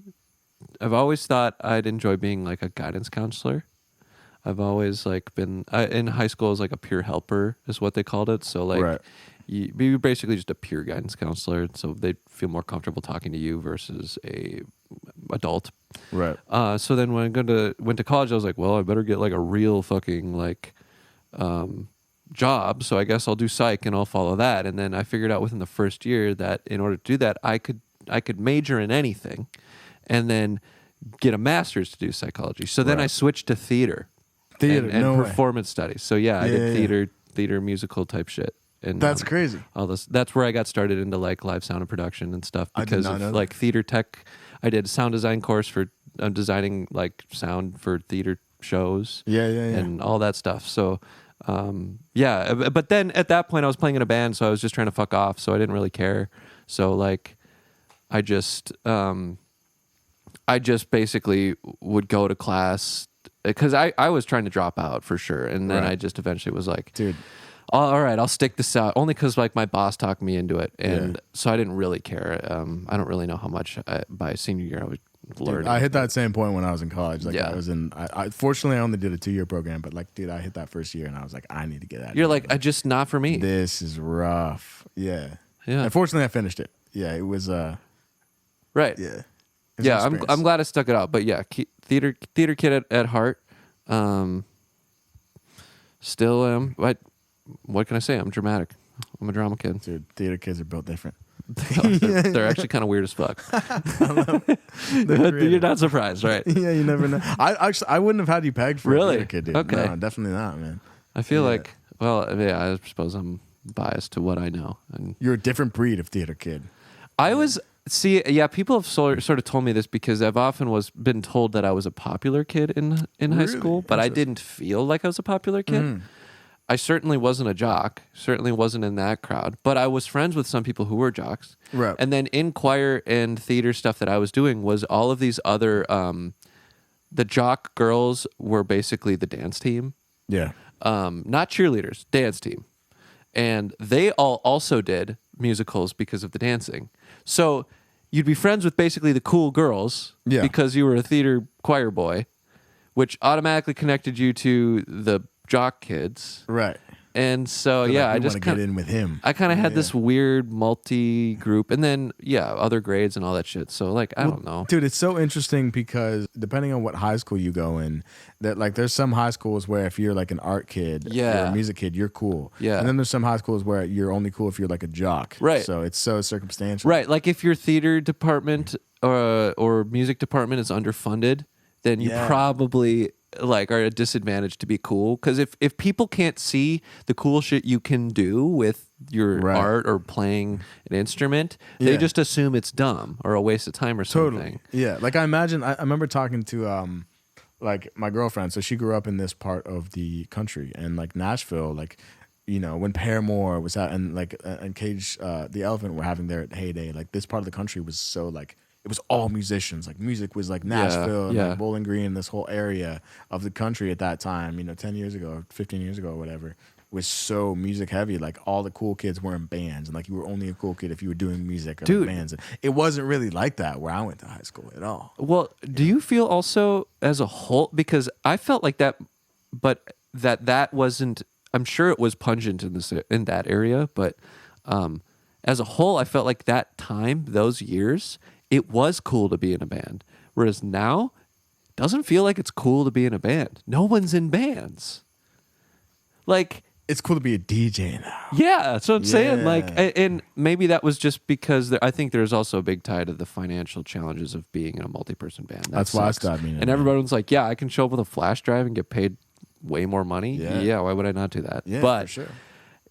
I've always thought I'd enjoy being like a guidance counselor. I've always like been in high school as like a peer helper is what they called it. So like Right. you're basically just a peer guidance counselor. So they feel more comfortable talking to you versus a adult. Right. So then when I went to college, I was like, well, I better get like a real fucking like job. So I guess I'll do psych and I'll follow that. And then I figured out within the first year that in order to do that, I could major in anything, and then get a master's to do psychology. So then Right. I switched to theater. Theater, and no way. performance studies. So yeah, I did theater musical type shit. And That's crazy. All this. That's where I got started into like live sound and production and stuff I did because not of know like that. theater tech. I did a sound design course for designing like sound for theater shows. Yeah. And all that stuff. So but then at that point I was playing in a band, so I was just trying to fuck off. So I didn't really care. So like I just basically would go to class because I was trying to drop out for sure, and then Right. I just eventually was like, Dude. all right, I'll stick this out, only because like my boss talked me into it, and so I didn't really care. I don't really know how much by senior year I was learning. I hit that same point when I was in college. Like Yeah. I was in. I fortunately I only did a 2-year program, but like, dude, I hit that first year and I was like, I need to get out. of You're here. like, I just not for me. This is rough. Yeah. Yeah. Unfortunately, I finished it. Yeah, it was. Right. Yeah. Yeah, I'm glad I stuck it out. But yeah, theater kid at heart. Still am. But what can I say? I'm dramatic. I'm a drama kid. Dude, theater kids are built different. They're actually kind of weird as fuck. You're not surprised, right? Yeah, you never know. I wouldn't have had you pegged for Really? a theater kid, dude. Okay. No, definitely not, man. I feel Yeah. like, well, yeah, I suppose I'm biased to what I know. And You're a different breed of theater kid. I was, people have sort of told me this because I've often been told that I was a popular kid in high Really? school, but I didn't feel like I was a popular kid. I certainly wasn't a jock, certainly wasn't in that crowd, but I was friends with some people who were jocks. Right. And then in choir and theater stuff that I was doing was all of these other, the jock girls were basically the dance team. Yeah. Not cheerleaders, dance team. And they all also did musicals because of the dancing. So you'd be friends with basically the cool girls because you were a theater choir boy, which automatically connected you to the jock kids. Right. And so, They're like, I we just want to get in with him. I kind of had this weird multi-group, and then, other grades and all that shit. So, like, I don't know. Dude, it's so interesting because depending on what high school you go in, that like there's some high schools where if you're like an art kid or a music kid, you're cool. Yeah. And then there's some high schools where you're only cool if you're like a jock. Right. So it's so circumstantial. Right, like if your theater department or music department is underfunded, then you probably like are at a disadvantage to be cool. Because if people can't see the cool shit you can do with your art or playing an instrument, they just assume it's dumb or a waste of time or something. Totally. Yeah. Like I remember talking to like my girlfriend. So she grew up in this part of the country, and like Nashville, like, you know, when Paramore was out and like and Cage the Elephant were having their heyday, like this part of the country was so like it was all musicians. Like music was like Nashville and like Bowling Green, this whole area of the country at that time, you know, 10 years ago or 15 years ago or whatever, was so music heavy. Like all the cool kids were in bands, and like you were only a cool kid if you were doing music or like bands. And it wasn't really like that where I went to high school at all. Well, do you feel also as a whole, because I felt like that, but that wasn't, I'm sure it was pungent in that area, but as a whole, I felt like that time, those years, it was cool to be in a band. Whereas now, it doesn't feel like it's cool to be in a band. No one's in bands. Like, it's cool to be a DJ now. Yeah, that's what I'm saying. Yeah. Like, and maybe that was just because I think there's also a big tie to the financial challenges of being in a multi-person band. That's why I stopped being in a And band. everyone's like, yeah, I can show up with a flash drive and get paid way more money. Yeah. Why would I not do that? Yeah, but for sure.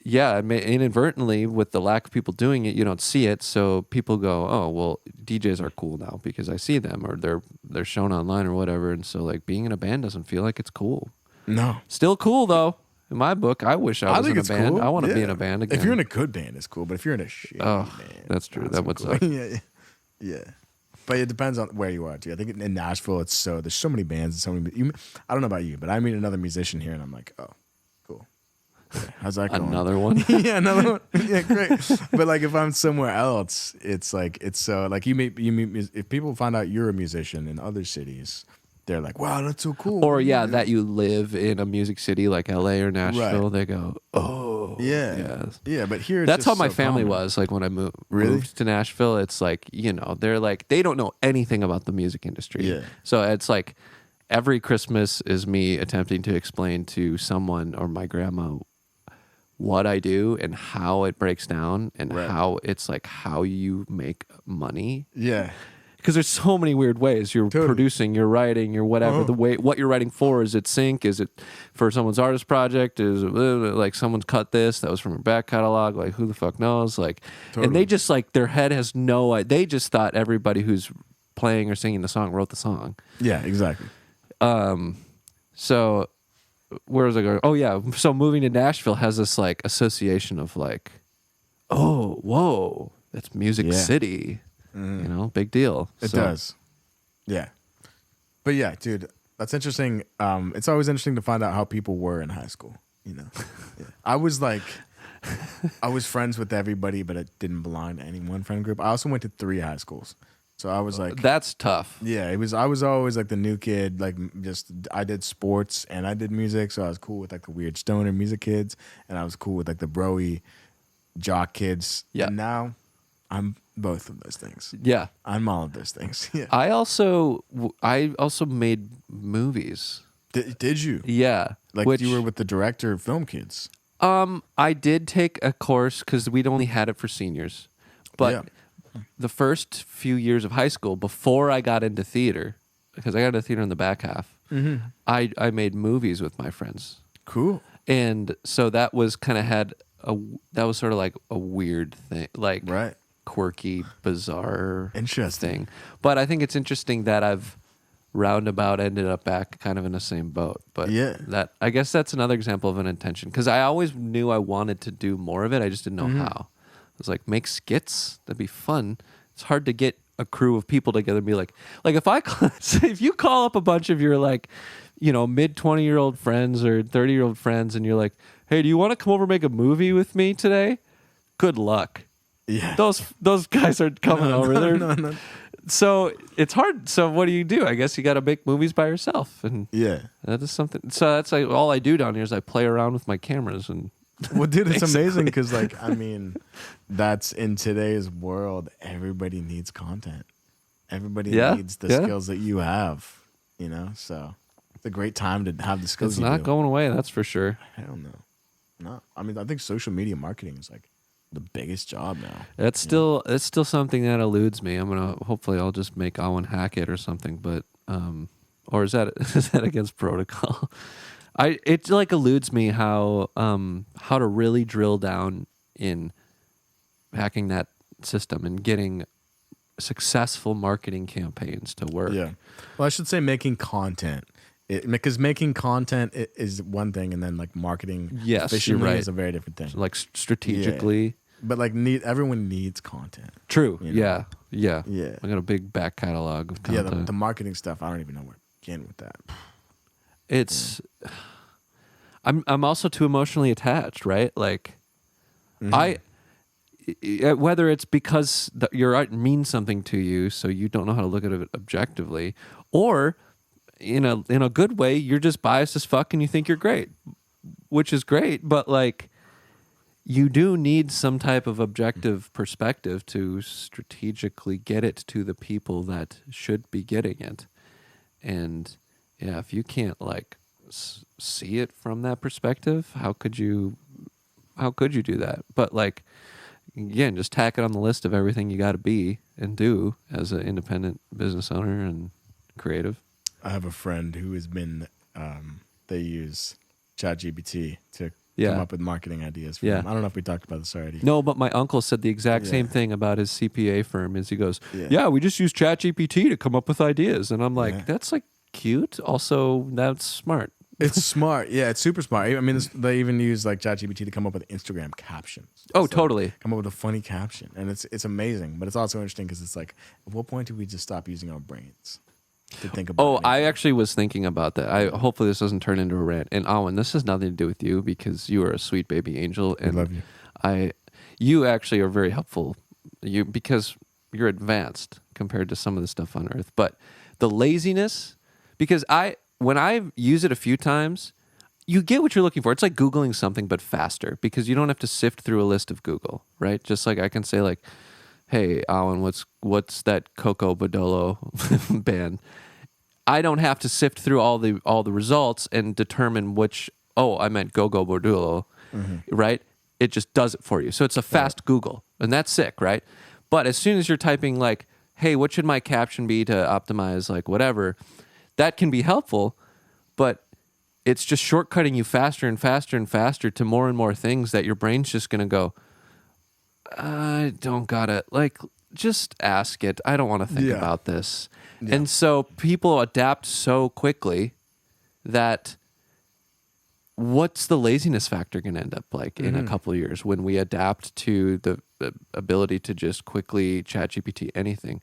yeah, inadvertently, with the lack of people doing it, you don't see it. So people go, oh, well, DJs are cool now because I see them, or they're shown online or whatever. And so like being in a band doesn't feel like it's cool. No. Still cool though. In my book, I wish I was in a band. Cool. I want to be in a band again. If you're in a good band, it's cool. But if you're in a shitty band, that's true. That would suck. Yeah. But it depends on where you are too. I think in Nashville, there's so many bands and so many. I don't know about you, but I meet another musician here, and I'm like, oh, cool. Yeah, how's that going? Another one. Yeah, another one. Yeah, great. But like if I'm somewhere else, it's so like you meet if people find out you're a musician in other cities, they're like, wow, that's so cool. Or that you live in a music city like LA or Nashville. Right. They go, oh, yeah. But here, that's how my family was. Like when I moved to Nashville, it's like they're like they don't know anything about the music industry. Yeah. So it's like every Christmas is me attempting to explain to someone or my grandma what I do and how it breaks down and how it's like how you make money. Yeah. Because there's so many weird ways you're producing, you're writing, you're whatever. The way what you're writing for, is it sync? Is it for someone's artist project? Is it like someone's cut this that was from a back catalog? Like who the fuck knows? Like, and they just like their head has no. They just thought everybody who's playing or singing the song wrote the song. Yeah, exactly. So where was I going? Oh yeah. So moving to Nashville has this like association of like, oh whoa, that's Music City. Big deal. It does. Yeah. But yeah, dude, that's interesting. It's always interesting to find out how people were in high school, Yeah. I was friends with everybody, but I didn't belong to any one friend group. I also went to 3 high schools. So I was like, that's tough. Yeah, I was always like the new kid, like I did sports and I did music. So I was cool with like the weird stoner music kids. And I was cool with like the bro-y jock kids. Yeah. And now I'm both of those things. Yeah. I'm all of those things. Yeah. I also made movies. Did you? Yeah. Like you were with the director of Film Kids. I did take a course because we'd only had it for seniors. But the first few years of high school, before I got into theater, because I got into theater in the back half, I made movies with my friends. Cool. And so that was kind of that was sort of like a weird thing. Like, quirky, bizarre thing. But I think it's interesting that I've roundabout ended up back kind of in the same boat. But that I guess that's another example of an intention. Because I always knew I wanted to do more of it. I just didn't know how. I was like, make skits? That'd be fun. It's hard to get a crew of people together and be like if you call up a bunch of your like, mid 20-year-old friends or 30-year-old friends and you're like, hey, do you want to come over and make a movie with me today? Good luck. Yeah, those guys are coming over there. No. So it's hard. So what do? I guess you got to make movies by yourself, and that is something. So that's like all I do down here is I play around with my cameras and. Well, dude, it's amazing because that's in today's world. Everybody needs content. Everybody needs the skills that you have. So it's a great time to have the skills. It's not going away. That's for sure. Hell no. No, I think social media marketing is like the biggest job now. It's still something that eludes me. Hopefully I'll just make Awen hack it or something, but or is that against protocol? It like eludes me how to really drill down in hacking that system and getting successful marketing campaigns to work. Yeah. Well, I should say making content. Because making content is one thing, and then like marketing efficiently is a very different thing. Like strategically, but like everyone needs content. True. Yeah. I got a big back catalog of content. Yeah, the marketing stuff. I don't even know where to begin with that. It's. I'm also too emotionally attached, right? Like, whether it's because your art means something to you, so you don't know how to look at it objectively, or in a good way, you're just biased as fuck and you think you're great, which is great, but like you do need some type of objective perspective to strategically get it to the people that should be getting it. And if you can't like see it from that perspective, how could you do that? But like, again, just tack it on the list of everything you got to be and do as an independent business owner and creative. I have a friend who has been, they use ChatGPT to come up with marketing ideas for them. I don't know if we talked about this already. No, but my uncle said the exact same thing about his CPA firm. Is he goes, we just use ChatGPT to come up with ideas. And I'm like, that's like cute. Also, that's smart. It's smart. Yeah, it's super smart. I mean, they even use like ChatGPT to come up with Instagram captions. Oh, So, totally. come up with a funny caption, and it's amazing. But it's also interesting because it's like, at what point do we just stop using our brains to think about? Oh, I anything? actually was thinking about that. Hopefully this doesn't turn into a rant. And Awen, this has nothing to do with you because you are a sweet baby angel, and love you. You actually are very helpful. Because you're advanced compared to some of the stuff on Earth. But the laziness, because when I use it a few times, you get what you're looking for. It's like Googling something, but faster, because you don't have to sift through a list of Google, right? Just like I can say, like, "Hey, Alan, what's that Coco Bodolo band?" I don't have to sift through all the results and determine which. Oh, I meant Go Bodolo, right? It just does it for you. So it's a fast Google, and that's sick, right? But as soon as you're typing like, "Hey, what should my caption be to optimize like whatever?" that can be helpful, but it's just shortcutting you faster and faster and faster to more and more things that your brain's just going to go, "I don't got it." Like, just ask it. I don't want to think about this. Yeah. And so people adapt so quickly that what's the laziness factor going to end up like in a couple of years when we adapt to the ability to just quickly ChatGPT anything?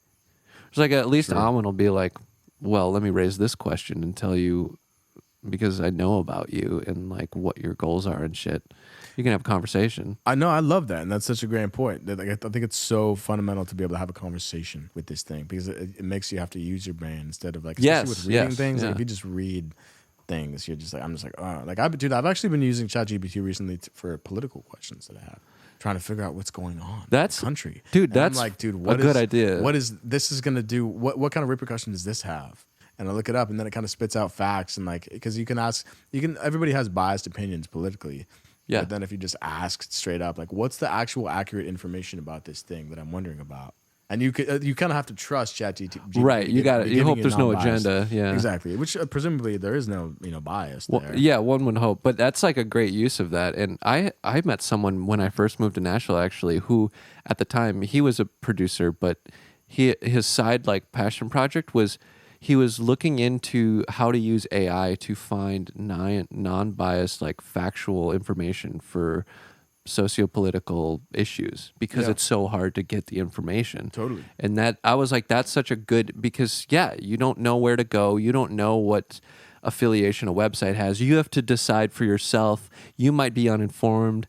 It's like at least Awen will be like, well, let me raise this question and tell you, because I know about you and like what your goals are and shit. You can have a conversation. I know, I love that, and that's such a great point. Like, I think it's so fundamental to be able to have a conversation with this thing because it makes you have to use your brain instead of like, especially with reading things. Like if you just read things, you're just like, I'm just like, oh, like I've actually been using ChatGPT recently for political questions that I have. Trying to figure out what's going on in the country. Dude, and that's I'm like, dude, a good idea. What is this is going to do? What kind of repercussion does this have? And I look it up, and then it kind of spits out facts, and like, because everybody has biased opinions politically. Yeah. But then if you just ask straight up, like, what's the actual accurate information about this thing that I'm wondering about? And you kind of have to trust ChatGPT. Right. You hope there's no agenda. Yeah. Exactly. Which presumably there is no bias there. Well, yeah, one would hope. But that's like a great use of that. And I met someone when I first moved to Nashville, actually, who at the time, he was a producer, but his side like passion project was he was looking into how to use AI to find non-biased like factual information for sociopolitical issues because it's so hard to get the information. Totally. And that I was like, that's such a good, because you don't know where to go. You don't know what affiliation a website has. You have to decide for yourself. You might be uninformed.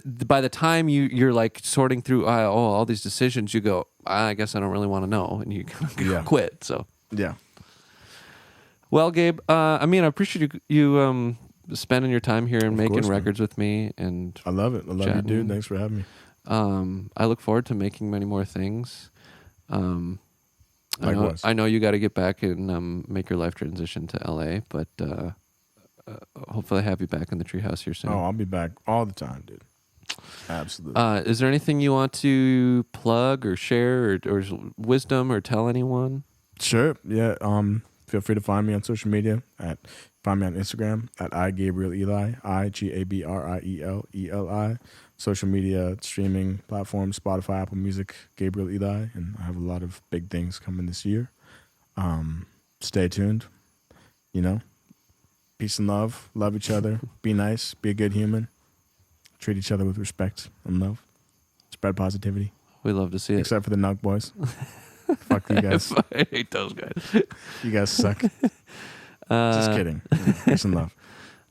By the time you're like sorting through all these decisions, you go, I guess I don't really want to know. And you quit. So, yeah. Well, Gabe, I mean, I appreciate you spending your time here and of making course, records with me. And I love it. I love you, dude. Thanks for having me. I look forward to making many more things. Likewise. I know you got to get back and make your life transition to LA, but hopefully I have you back in the Treehouse here soon. Oh, I'll be back all the time, dude. Absolutely. Is there anything you want to plug or share or wisdom or tell anyone? Sure. Yeah. Feel free to find me on social media find me on Instagram at iGabrielEli, IGABRIELELI. Social media streaming platforms, Spotify, Apple Music, Gabriel Eli, and I have a lot of big things coming this year. Stay tuned. Peace and love. Love each other. Be nice. Be a good human. Treat each other with respect and love. Spread positivity. We love to see it. Except for the Nug Boys. Fuck you guys. I hate those guys. You guys suck. Just kidding. Peace and love.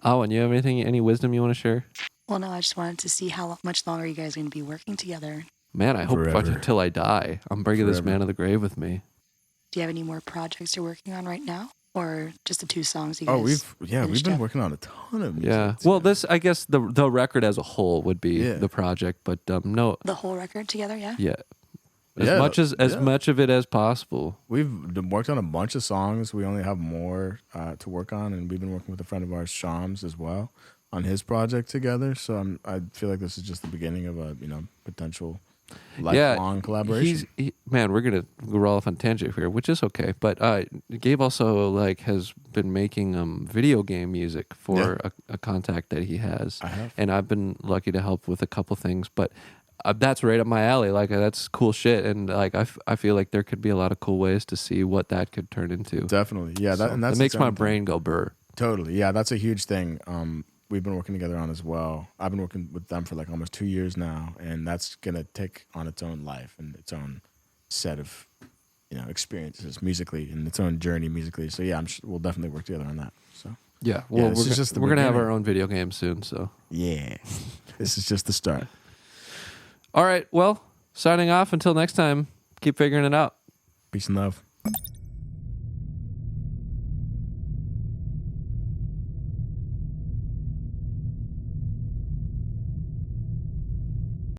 Awen, you have any wisdom you want to share? Well, no, I just wanted to see how much longer you guys are going to be working together. Man, I hope until I die. I'm bringing this man to the grave with me. Do you have any more projects you're working on right now? Or just the 2 songs you guys we've been working on a ton of music. Yeah. Well, this, I guess, the record as a whole would be the project, but no. The whole record together, yeah? Yeah. As much of it as possible. We've worked on a bunch of songs. We only have more to work on, and we've been working with a friend of ours, Shams, as well, on his project together. So I feel like this is just the beginning of a potential lifelong collaboration. We're gonna roll off on tangent here, which is okay. But Gabe also has been making video game music for a contact that he has. I have, and I've been lucky to help with a couple things, but. That's right up my alley. That's cool shit, and I feel like there could be a lot of cool ways to see what that could turn into. Definitely, yeah. That makes my brain go burr. Totally. Yeah, that's a huge thing. We've been working together on as well. I've been working with them for like almost 2 years now, and that's gonna take on its own life and its own set of, experiences musically and its own journey musically. So yeah, we'll definitely work together on that. So Yeah, well, this is just the we're gonna have beginning. our own video game soon. So yeah, this is just the start. all right, well, signing off until next time. Keep figuring it out. Peace and love.